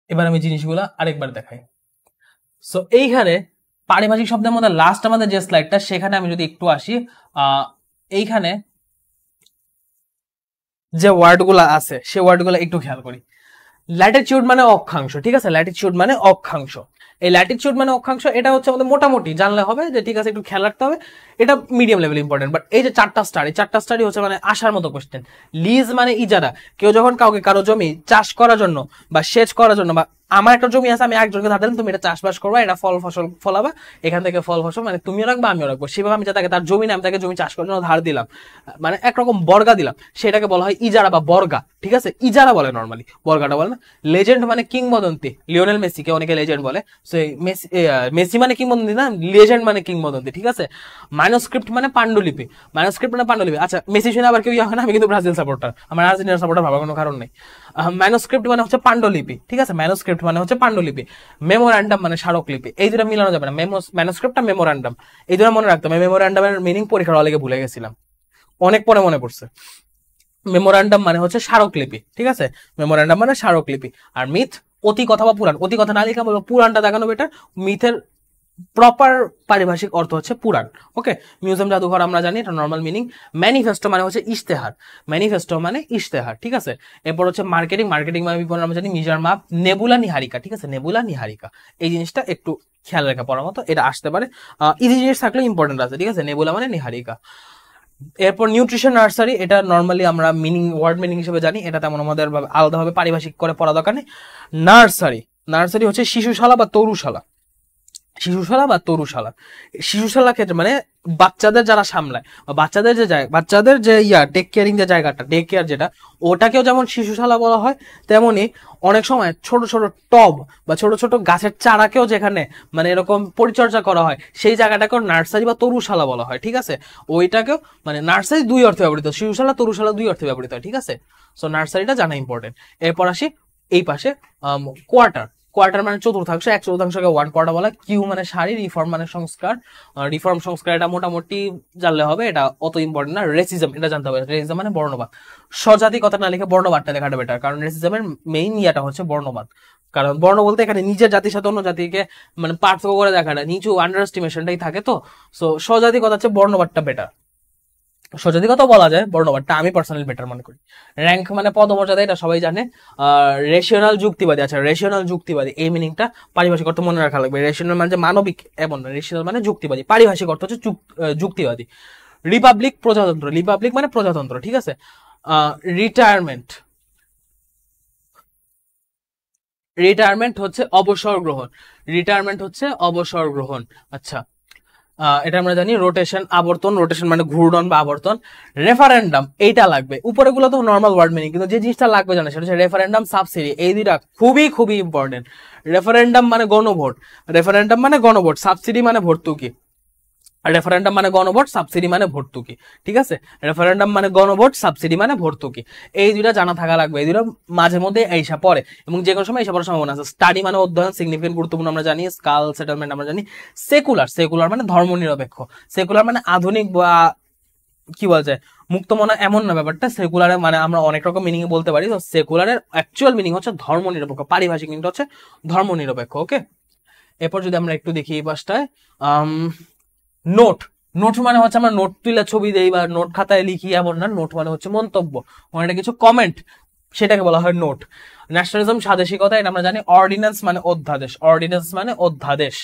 Speaker 1: এবার আমি জিনিসগুলো আরেকবার দেখাই। সো এইখানে পারিভাষিক শব্দের মধ্যে লাস্ট আমাদের যে স্লাইডটা, সেখানে আমি যদি একটু আসি, এইখানে যে ওয়ার্ডগুলো আছে সে ওয়ার্ডগুলো একটু খেয়াল করি। ল্যাটিটিউড মানে অক্ষাংশ, ঠিক আছে, ল্যাটিটিউড মানে অক্ষাংশ। এই ল্যাটিটিউড মানে অক্ষাংশ, এটা হচ্ছে আমাদের মোটামুটি জানলে হবে যে ঠিক আছে, একটু খেয়াল রাখতে হবে, এটা মিডিয়াম লেভেল ইম্পর্টেন্ট। বাট এই যে 4টা স্টার, এই 4টা স্টারই হচ্ছে মানে আসার মতো কোশ্চেন। লিজ মানে ইজারা, কেউ যখন কাউকে কারো জমি চাষ করার জন্য বা সেচ করার জন্য, বা আমার একটা জমি আছে, আমি একজনকে ধার দিলাম, তুমি এটা চাষবাস করবা, এটা ফল ফসল ফলাবা, এখান থেকে ফল ফসল মানে তুমিও রাখবা আমিও রাখবো, সেভাবে আমি যাতে তার জমি না, আমি তাকে জমি চাষ করার জন্য ধার দিলাম, মানে একরকম বর্গা দিলাম, সেটাকে বলা হয় ইজারা বা বর্গা। ঠিক আছে, ইজারা বলে নর্মালি, বর্গাটা বলে না। লেজেন্ড মানে কিংবদন্তি, লিওনেল মেসিকে অনেকে লেজেন্ড বলে, সো মেসি মানে কিংবদন্তি না, লেজেন্ড মানে কিংবদন্তি, ঠিক আছে। ম্যানুস্ক্রিপ্ট মানে পাণ্ডুলিপি, ম্যানুস্ক্রিপ্ট মানে পাণ্ডুলিপি। আচ্ছা, মেসি শুনে আবার কেউ হয় না, আমি কিন্তু ব্রাজিল সাপোর্টার, আমার আর্জেন্টিনার সাপোর্টার ভাবার কোনো কারণ নেই। ম্যানুস্ক্রিপ্ট মানে হচ্ছে পাণ্ডুলিপি, ঠিক আছে, ম্যানুস্ক্রিপ্ট মানে হচ্ছে পাণ্ডুলিপি। মেমোরান্ডাম মানে স্মারকলিপি, এই দুটো মিলানো যাবে না, ম্যানুস্ক্রিপ্ট আর মেমোরান্ডাম, এই দুটো মনে রাখতে হবে। মেমোরান্ডামের মিনিং পরীক্ষার হলে ভুলে গেছিলাম, অনেক পরে মনে পড়ছে। মেমোরান্ডাম মানে হচ্ছে স্মারকলিপি, ঠিক আছে, মেমোরান্ডাম মানে স্মারকলিপি। আর মিথ অতি কথা বা পুরাণ, অতি কথা না লিখা বলবো পুরাণটা দেখানো বেটার। মিথের প্রপার পারিভাষিক অর্থ হচ্ছে পুরাণ। ওকে, মিউজিয়াম জাদুঘর আমরা জানি, এটা নর্মাল মিনিং। ম্যানিফেস্টো মানে হচ্ছে ইশতেহার, ম্যানিফেস্টো মানে ইশতেহার, ঠিক আছে। এরপর হচ্ছে মার্কেটিং, মার্কেটিং মানে বিপণন আমরা জানি মিজার মাপ। নেবুলা নিহারিকা, ঠিক আছে, নেবুলা নিহারিকা, এই জিনিসটা একটু খেয়াল রাখা পড়ার মতো, এটা আসতে পারে, ইজি জিনিস থাকলে ইম্পর্টেন্ট আছে, ঠিক আছে। নেবুলা মানে নিহারিকা। এরপর নিউট্রিশন নার্সারি, এটা নর্মালি আমরা মিনিং ওয়ার্ড মিনিং হিসেবে জানি, এটা তেমন আমাদের আলাদাভাবে পারিভাষিক করে পড়া দরকার নেই। নার্সারি, নার্সারি হচ্ছে শিশুশালা বা তরুশালা, শিশুশালা বা তরুশালা। শিশুশালা ক্ষেত্রে মানে বাচ্চাদের যারা সামলায়, বাচ্চাদের যে জায়গা, বাচ্চাদের যে টেক কেয়ারিং যে জায়গাটা, ডে কেয়ার যেটা, ওটাকেও যেমন শিশুশালা বলা হয়, তেমনি অনেক সময় ছোট ছোট টব বা ছোট ছোট গাছের চারাকেও যেখানে মানে এরকম পরিচর্যা করা হয়, সেই জায়গাটাকেও নার্সারি বা তরুশালা বলা হয়, ঠিক আছে। ওইটাকেও মানে নার্সারি দুই অর্থে ব্যবহৃত, শিশুশালা তরুশালা দুই অর্থে ব্যবহৃত হয়, ঠিক আছে। সো নার্সারিটা জানা ইম্পর্টেন্ট। এরপর আসি এই পাশে কোয়ার্টার, কোয়ার্টার মানে চতুর্থাংশ, এক চতুর্থাংশকে ওয়ান কোয়ার্টার বলা। কিউ মানে সারি, রিফর্ম মানে সংস্কার, রিফর্ম সংস্কার এটা মোটামুটি জানলে হবে, এটা অত ইম্পর্টেন্ট না। রেসিজম এটা জানতে হবে, রেসিজম মানে বর্ণবাদ। স্বজাতি কথা না লিখে বর্ণবাদটা দেখাটা বেটার, কারণ রেসিজমের মেইন ইয়াটা হচ্ছে বর্ণবাদ। কারণ বর্ণ বলতে এখানে নিজের জাতির সাথে অন্য জাতিকে মানে পার্থক্য করে দেখাটা, নিচু আন্ডার এস্টিমেশনটাই থাকে। তো সো স্বজাতি কথা হচ্ছে বর্ণবাদটা বেটার, স্বজাতি কথা বলা যায়, বর্ণবাদটা আমি পার্সোনালি বেটার মনে করি। র্যাঙ্ক মানে পদমর্যাদা, এটা সবাই জানে। রেশনাল যুক্তিবাদী, আচ্ছা রেশনাল যুক্তিবাদী এই মিনিংটা পারিভাষিক অর্থ মনে রাখা লাগবে। রেশনাল মানে মানবিক, এমন না, রেশনাল মানে যুক্তিবাদী, পারিভাষিক অর্থ হচ্ছে যুক্তিবাদী। রিপাবলিক প্রজাতন্ত্র, রিপাবলিক মানে প্রজাতন্ত্র, ঠিক আছে। রিটায়ারমেন্ট, রিটায়ারমেন্ট হচ্ছে অবসর গ্রহণ, রিটায়ারমেন্ট হচ্ছে অবসর গ্রহণ। আচ্ছা, এটা আমরা জানি। রোটেশন আবর্তন, রোটেশন মানে ঘূর্ণন বা আবর্তন। রেফারেন্ডাম এইটা লাগবে, উপরে গুলো তো নর্মাল ওয়ার্ড মিনিং, কিন্তু যে জিনিসটা লাগবে জানা সেটা হচ্ছে রেফারেন্ডাম, সাবসিডি, এই দুইটা খুবই খুবই ইম্পর্টেন্ট। রেফারেন্ডাম মানে গণভোট, রেফারেন্ডাম মানে গণভোট, সাবসিডি মানে ভর্তুকি। রেফারেন্ডাম মানে গণভোট, সাবসিডি মানে ভর্তুকি, ঠিক আছে। রেফারেন্ডাম মানে গণভোট, সাবসিডি মানে ভর্তুকি, এই দুইটা জানা থাকা লাগবে, এই দুইটা মাঝে মধ্যে এইসা পড়ে এবং যে কোনো সময় এইসা পড়ার সম্ভাবনা আছে। স্টাডি মানে অধ্যয়ন, সিগনিফিকেন্ট গুরুত্বপূর্ণ আমরা জানি। স্কাল সেটেলমেন্ট আমরা জানি। সেকুলার, সেকুলার মানে ধর্মনিরপেক্ষ, সেকুলার মানে আধুনিক বা কি বলা যায় মুক্ত মনা, এমন না ব্যাপারটা। সেকুলারে মানে আমরা অনেক রকম মিনিং বলতে পারি, তো সেকুলারের অ্যাকচুয়াল মিনিং হচ্ছে ধর্মনিরপেক্ষ, পারিভাষিক মিনিংটা হচ্ছে ধর্মনিরপেক্ষ। ওকে, এরপর যদি আমরা একটু দেখি এই পাশটায় নোট, নোট মানে হচ্ছে আমরা নোট তুলে ছবি দেই বা নোট খাতায় লিখি এমন না, নোট মানে হচ্ছে মন্তব্য, মানে কিছু কমেন্ট, সেটাকে বলা হয় নোট। ন্যাশনালিজম স্বাদেশিকতা, এটা আমরা জানি। অর্ডিন্যান্স মানে অধ্যাদেশ, অর্ডিন্যান্স মানে অধ্যাদেশ,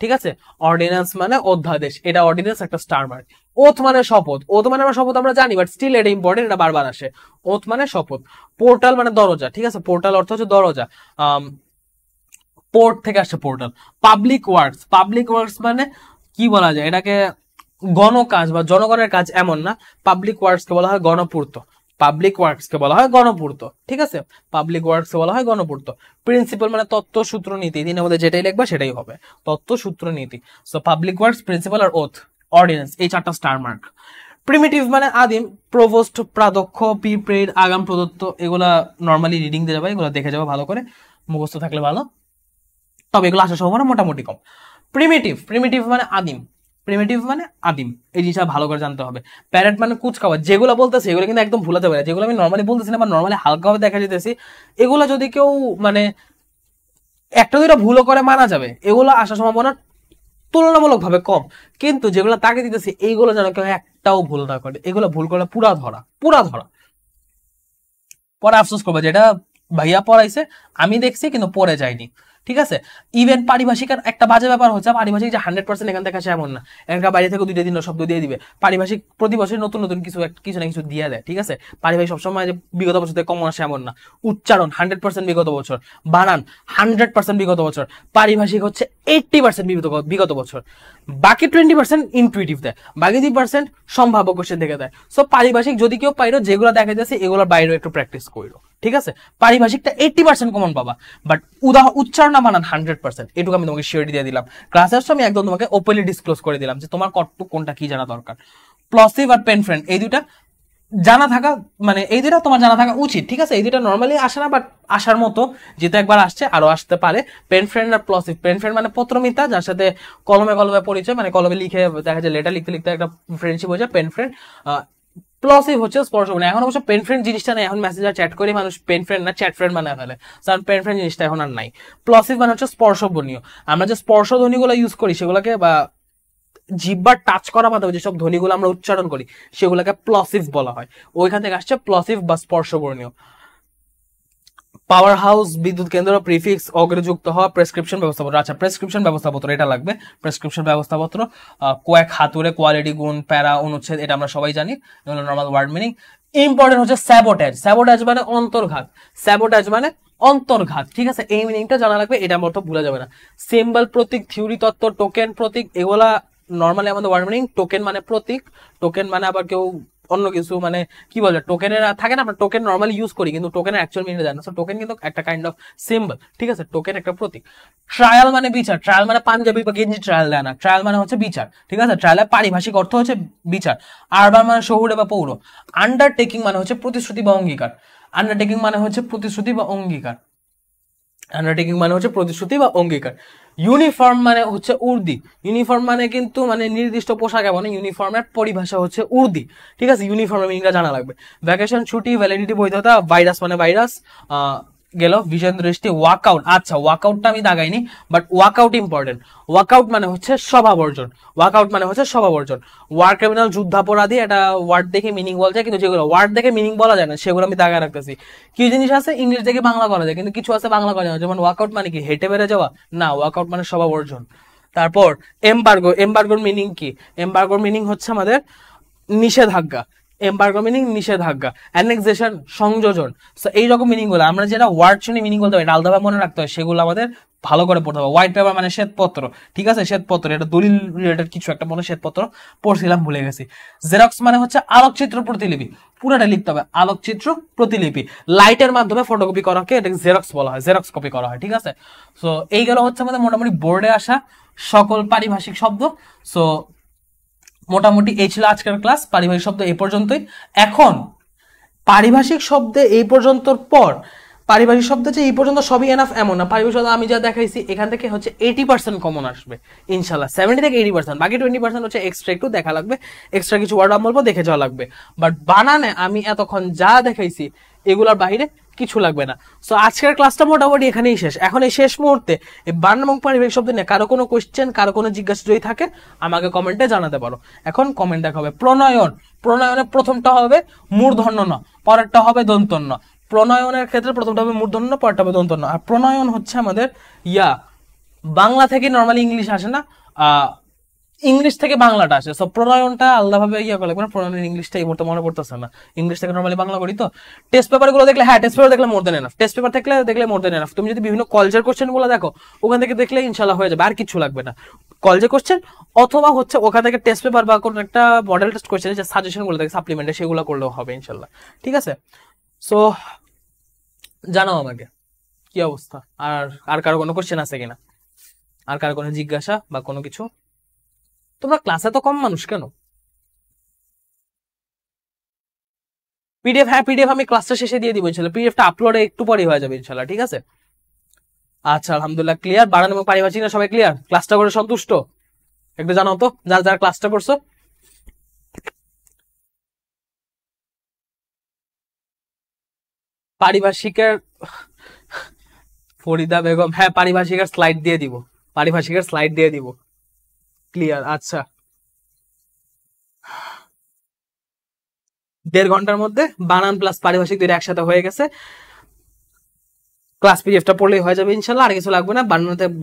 Speaker 1: ঠিক আছে, অর্ডিন্যান্স মানে অধ্যাদেশ, এটা অর্ডিন্যান্স একটা স্টার মার্ক। ওথ মানে শপথ, ওথ মানে আমরা শপথ আমরা জানি, বাট স্টিল এটা ইম্পর্টেন্ট, এটা বারবার আসে। ওথ মানে শপথ। পোর্টাল মানে দরজা, ঠিক আছে, পোর্টাল অর্থ হচ্ছে দরজা, পোর্ট থেকে আসছে portal. Public works, public works মানে কি বলা যায় এটাকে, গণকাজ বা জনগণের কাজ এমন না, পাবলিক ওয়ার্কস কে বলা হয় গণপূর্ত, পাবলিক ওয়ার্কস কে বলা হয় গণপূর্ত, ঠিক আছে, পাবলিক ওয়ার্কস কে বলা হয় গণপূর্ত। প্রিন্সিপাল মানে তত্ত্ব, সূত্র, নীতি, তিনের মধ্যে যেটাই লিখবা সেটাই হবে, তত্ত্ব, সূত্র, নীতি। সো পাবলিক ওয়ার্কস, প্রিন্সিপাল আর ওথ, অর্ডিন্যান্স, এই চারটা স্টার মার্ক। প্রিমিটিভ মানে আদিম, প্রভোস্ট, প্রাধ্যক্ষ, প্রিপেইড, আগাম প্রদত্ত, এগুলা নর্মালি রিডিং দিয়ে যাবে, এগুলো দেখে যাবে ভালো করে, মুখস্থ থাকলে ভালো, তবে এগুলো আসার সম্ভাবনা মোটামুটি কম। প্রিমিটিভ, প্রিমিটিভ মানে আদিম, প্রিমিটিভ মানে আদিম, এই জিনিসটা ভালো করে জানতে হবে। প্যারেন্ট মানে কুচকাওয়া, যেগুলো বলতেছে এগুলো কিন্তু একদম ভুলাতে পারে, যেগুলো আমি নর্মালি বলতেছি না বা নর্মালি হালকাভাবে দেখা যেতেছি, এগুলো যদি কেউ মানে একটা দুইটা ভুলও করে মানা যাবে, এগুলো আসার সম্ভাবনা তুলনামূলক ভাবে কম। কিন্তু যেগুলো তাকে দিতেছি এইগুলো যেন কেউ একটাও ভুল না করে, এগুলো ভুল করলে পুরা ধরা, পুরা ধরা, পরে আফসোস করবে যেটা ভাইয়া পড়াইছে আমি দেখছি কিন্তু পড়ে যায়নি, ঠিক আছে। ইভেন পারিভাষিক একটা বাজে ব্যাপার হচ্ছে, পারিভাষিক যে 100% এখান থেকে আসে এমন না, একটা বাইরে থেকে দুইটা তিনটা শব্দ দিয়ে দিবে। পারিভাষিক প্রতি বছর নতুন নতুন কিছু না কিছু দিয়ে দেয়, ঠিক আছে। পারিভাষিক সবসময় যে বিগত বছর থেকে কমন আসে এমন না। উচ্চারণ 100% বিগত বছর, বানান 100% বিগত বছর, পারিভাষিক হচ্ছে 80% বিগত বছর, বাকি 20% ইনটুইটিভ দেয়, বাকি 2% সম্ভাব্য কোশ্চেন থেকে দেয়। সো পারিভাষিক যদি কেউ পাইরো যেগুলো দেখা যাচ্ছে এগুলোর বাইরেও একটু প্র্যাকটিস করো, ঠিক আছে, পারিভাষিকটা 80% কমন পাবা, বাট উচ্চারণ বানান 100%। এটুকু আমি তোমাকে শিওরিটি দিয়ে দিলাম। ক্লাসে আসছে আমি একদম তোমাকে ওপেনলি ডিসক্লোজ করে দিলাম যে তোমার কতটুকু কোনটা কি জানা দরকার। প্লসিভ আর পেন ফ্রেন্ড এই দুইটা জানা থাকা, মানে এই দুইটা তোমার জানা থাকা উচিত, ঠিক আছে। এই দুইটা নর্মালি আসে না, বাট আসার মতো, যেহেতু একবার আসছে আরো আসতে পারে। পেন ফ্রেন্ড আর প্লসিভ। পেন ফ্রেন্ড মানে পত্রমিতা, যার সাথে কলমে কলমে পরিচয়, মানে কলমে লিখে দেখা যায় লেটার লিখতে লিখতে একটা ফ্রেন্ডশিপ হয়ে যায়, পেন ফ্রেন্ড। প্লসিভ হচ্ছে স্পর্শ বন্ধু। এখন অবশ্য পেন ফ্রেন্ড জিনিসটা নেই, এখন মেসেজ আর চ্যাট করে মানুষ পেন ফ্রেন্ড না চ্যাট ফ্রেন্ড বানায় ফেলে, কারণ পেন ফ্রেন্ড জিনিসটা এখন আর নাই। প্লসিভ মানে হচ্ছে স্পর্শবর্ণীয়। আমরা যে স্পর্শ ধ্বনিগুলো ইউজ করি সেগুলোকে, বা জিহ্বার টাচ করা মাধ্যমে যেসব ধ্বনিগুলো আমরা উচ্চারণ করি সেগুলোকে প্লসিভ বলা হয়। ওইখান থেকে আসছে প্লসিভ বা স্পর্শবর্ণীয়। পাওয়ার হাউস, বিদ্যুৎ কেন্দ্র, প্রিফিক্স, অগ্রযুক্ত হওয়া, প্রেসক্রিপশন ব্যবস্থাপত্র। আচ্ছা, প্রেসক্রিপশন ব্যবস্থাপত্র এটা লাগবে। প্রেসক্রিপশন ব্যবস্থাপত্র, কয়েক হাতুড়ে, কোয়ালিটি, গুণ, প্যারা, অনুচ্ছেদ, এটা আমরা সবাই জানি, এগুলো নর্মাল ওয়ার্ড মিনিং। ইম্পর্টেন্ট হচ্ছে স্যাবোটেজ। স্যাবোটেজ মানে অন্তর্ঘাত। স্যাবোটেজ মানে অন্তর্ঘাত, ঠিক আছে, এই মিনিংটা জানা লাগবে, এটা মতো ভুলে যাবে না। সিম্বল, প্রতীক, থিওরি, তত্ত্ব, টোকেন, প্রতীক, এগুলা নর্মালি আমাদের ওয়ার্ড মিনিং। টোকেন মানে প্রতীক, টোকেন মানে আবার কেউ অন্য কিছু, মানে কি বলে, টোকেনের থাকে না, আমরা টোকেন নর্মালি ইউজ করি কিন্তু টোকেনের অ্যাকচুয়াল মিনিং জানি না। সো টোকেন কিন্তু একটা কাইন্ড অফ সিম্বল, ঠিক আছে, টোকেন একটা প্রতীক। ট্রায়াল মানে বিচার। ট্রায়াল মানে পাঞ্জাবি বা গেঞ্জি ট্রায়াল দেয় না, ট্রায়াল মানে হচ্ছে বিচার, ঠিক আছে। ট্রায়ালের পারিভাষিক অর্থ হচ্ছে বিচার। আরবান মানে শহুরে বা পৌর। আন্ডারটেকিং মানে হচ্ছে প্রতিশ্রুতি বা অঙ্গীকার। আন্ডারটেকিং মানে হচ্ছে প্রতিশ্রুতি বা অঙ্গীকার। আন্ডারটেকিং মানে হচ্ছে প্রতিশ্রুতি বা অঙ্গীকার। ইউনিফর্ম মানে হচ্ছে উর্দি। ইউনিফর্ম মানে কিন্তু মানে নির্দিষ্ট পোশাক, এমন ইউনিফর্মের পরিভাষা হচ্ছে উর্দি, ঠিক আছে। ইউনিফর্মের মিনিংটা জানা লাগবে। ভ্যাকেশন ছুটি, ভ্যালিডিটি বৈধতা। ভাইরাস মানে ভাইরাস গেল। ভিশন দৃষ্টি। ওয়াকআউট, আচ্ছা ওয়াকআউটটা আমি দাগাইনি, বাট ওয়াকআউট ইম্পর্টেন্ট। ওয়াকআউট মানে হচ্ছে স্বভাবর্জন। ওয়াকআউট মানে হচ্ছে স্বভাবর্জন। ওয়ার ক্রিমিনাল, যুদ্ধাপরাধী, এটা ওয়ার্ড দেখে মিনিং বলা যায়, কিন্তু যেগুলো ওয়ার্ড দেখে মিনিং বলা যায় না সেগুলো আমি দাগায় রাখতেছি। কি জিনিস আছে ইংলিশ দেখে বাংলা করা যায়, কিন্তু কিছু আছে বাংলা করা যায় না, যেমন ওয়াকআউট মানে কি হেঁটে বেড়ে যাওয়া না, ওয়াকআউট মানে স্বভাবর্জন। তারপর এমবার্গো। এমবার্গোর মিনিং কি? এমবার্গোর মিনিং হচ্ছে আমাদের নিষেধাজ্ঞা। এমবার্গো মিনিং নিষেধাজ্ঞা। অ্যানেক্সেশন সংযোজন। সো এইরকম মিনিং গুলো আমরা যেটা ওয়ার্ড শুনে মিনিং বলতে পারি, আলাদাভাবে মনে রাখতে হয়, সেগুলো আমাদের ভালো করে পড়তে হবে। হোয়াইট পেপার মানে শ্বেতপত্র, ঠিক আছে, শ্বেতপত্র, এটা দলিল রিলেটেড কিছু একটা, মনে শ্বেতপত্র পড়ছিলাম ভুলে গেছি। জেরক্স মানে হচ্ছে আলোকচিত্র প্রতিলিপি, পুরোটা লিখতে হবে, আলোকচিত্র প্রতিলিপি। লাইটের মাধ্যমে ফটোকপি করাকে এটা জেরক্স বলা হয়, জেরক্স কপি করা হয়, ঠিক আছে। সো এইগুলো হচ্ছে আমাদের মোটামুটি বোর্ডে আসা সকল পারিভাষিক শব্দ। সো মোটামুটি এই ছিল আজকের ক্লাস। পারিভাষিক শব্দ এই পর্যন্তই। এখন পারিভাষিক শব্দে এই পর্যন্তর পর, পারিভাষিক শব্দ যে এই পর্যন্ত সবই এনাফ এমন না। পারিভাষিক শব্দ আমি যা দেখাইছি এখান থেকে হচ্ছে 80% কমন আসবে ইনশাল্লাহ, 70 থেকে 80%। বাকি 20% হচ্ছে এক্সট্রা একটু দেখা লাগবে, এক্সট্রা কিছু ওয়ার্ড আমি বলবো, দেখে যাওয়া লাগবে। বাট বানানে আমি এতক্ষণ যা দেখাইছি এগুলোর বাইরে কিছু লাগবে না। সো আজকের ক্লাসটা মোটামুটি এখানেই শেষ। এখন এই শেষ মুহূর্তে এই বানান এবং পারিভাষিক শব্দ নিয়ে কারো কোনো কোয়েশ্চেন, কারো কোনো জিজ্ঞাসা যদি থাকে আমাকে কমেন্টে জানাতে পারো। এখন কমেন্ট দেখা হবে। প্রণয়ন। প্রণয়নের প্রথমটা হবে মূর্ধন্য ন, পরেরটা হবে দন্তন্য। প্রণয়নের ক্ষেত্রে প্রথমটা হবে মূর্ধন্য, পরেরটা হবে দন্তন্য। আর প্রণয়ন হচ্ছে আমাদের বাংলা থেকে নর্মালি ইংলিশ আসে না, ইংলিশ থেকে বাংলাটা আসে। সো প্রণয়নটা আলাদাভাবে করে লাগবে না, প্রণয়নের ইংলিশটা এই মুহূর্তে মনে পড়তেছে না, ইংলিশ থেকে নর্মালি বাংলা করি তো। টেস্ট পেপার গুলো দেখলে, হ্যাঁ টেস্ট পেপার দেখলে মোর দেন এনাফ, টেস্ট পেপার দেখলে মোর দেন এনাফ। তুমি যদি বিভিন্ন কলেজের কোশ্চেন গুলো দেখো ওখান থেকে দেখলে ইনশাল্লাহ হয়ে যাবে, আর কিছু লাগবে না। কলেজের কোশ্চেন অথবা হচ্ছে ওখান থেকে টেস্ট পেপার বা কোনো একটা মডেল টেস্ট কোশ্চেন যে সাজেশন গুলো থাকে সাপ্লিমেন্টে, সেগুলো করলেও হবে ইনশাল্লাহ, ঠিক আছে। সো জানাও আমাকে কি অবস্থা, আর কারো কোনো কোশ্চেন আছে কিনা, আর কারো কোনো জিজ্ঞাসা বা কোনো কিছু। তোমরা ক্লাসে তো কম মানুষ কেন? পিডিএফ, হ্যাঁ পিডিএফ আমি ক্লাসটা শেষে দিয়ে দিব ইনশাল্লাহ, পিডিএফটা আপলোডে একটু পরে হয়ে যাবে ইনশাল্লাহ, ঠিক আছে। আচ্ছা আলহামদুলিল্লাহ ক্লিয়ার। বানান এবং পারিভাষিক সবাই ক্লিয়ার? ক্লাসটা করে সন্তুষ্ট? একটু জানাও তো যারা যারা ক্লাসটা করছো। পারিভাষিকের ফরিদা বেগম, হ্যাঁ পারিভাষিকের স্লাইড দিয়ে দিব, পারিভাষিকের স্লাইড দিয়ে দিব। ক্লিয়ার, আচ্ছা 1.5 ঘন্টার মধ্যে বানান প্লাস পারিভাষিক দুইটা একসাথে হয়ে গেছে। ক্লাস পিডিএফটা পড়লেই হয়ে যাবে ইনশাল্লাহ, আর কিছু লাগবে না।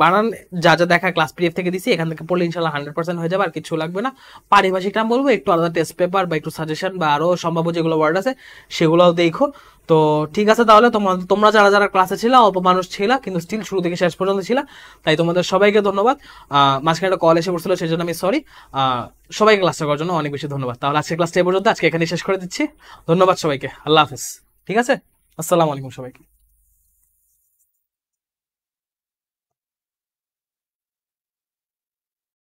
Speaker 1: বানান যা যা দেখা ক্লাস পিডিএফ থেকে দিছি এখান থেকে পড়লে ইনশাল্লাহ 100% হয়ে যাবে, আর কিছু লাগবে না। পারিভাষিক নাম বলবো, একটু আলাদা টেস্ট পেপার বা একটু সাজেশন বা আরো সম্ভাব্য যেগুলো ওয়ার্ড আছে সেগুলোও দেখো। তো ঠিক আছে তাহলে, তোমরা যারা যারা ক্লাসে ছিল, অল্প মানুষ ছিল কিন্তু স্টিল শুরু থেকে শেষ পর্যন্ত ছিল, তাই তোমাদের সবাইকে ধন্যবাদ। মাঝখানে একটা কল এসে পড়ছিল সেই জন্য আমি সরি। সবাইকে ক্লাসটা করার জন্য অনেক বেশি ধন্যবাদ। তাহলে আজকে ক্লাসটা এই পর্যন্ত, আজকে এখানে শেষ করে দিচ্ছি। ধন্যবাদ সবাইকে, আল্লাহ হাফেজ, ঠিক আছে। আসসালামু আলাইকুম সবাইকে।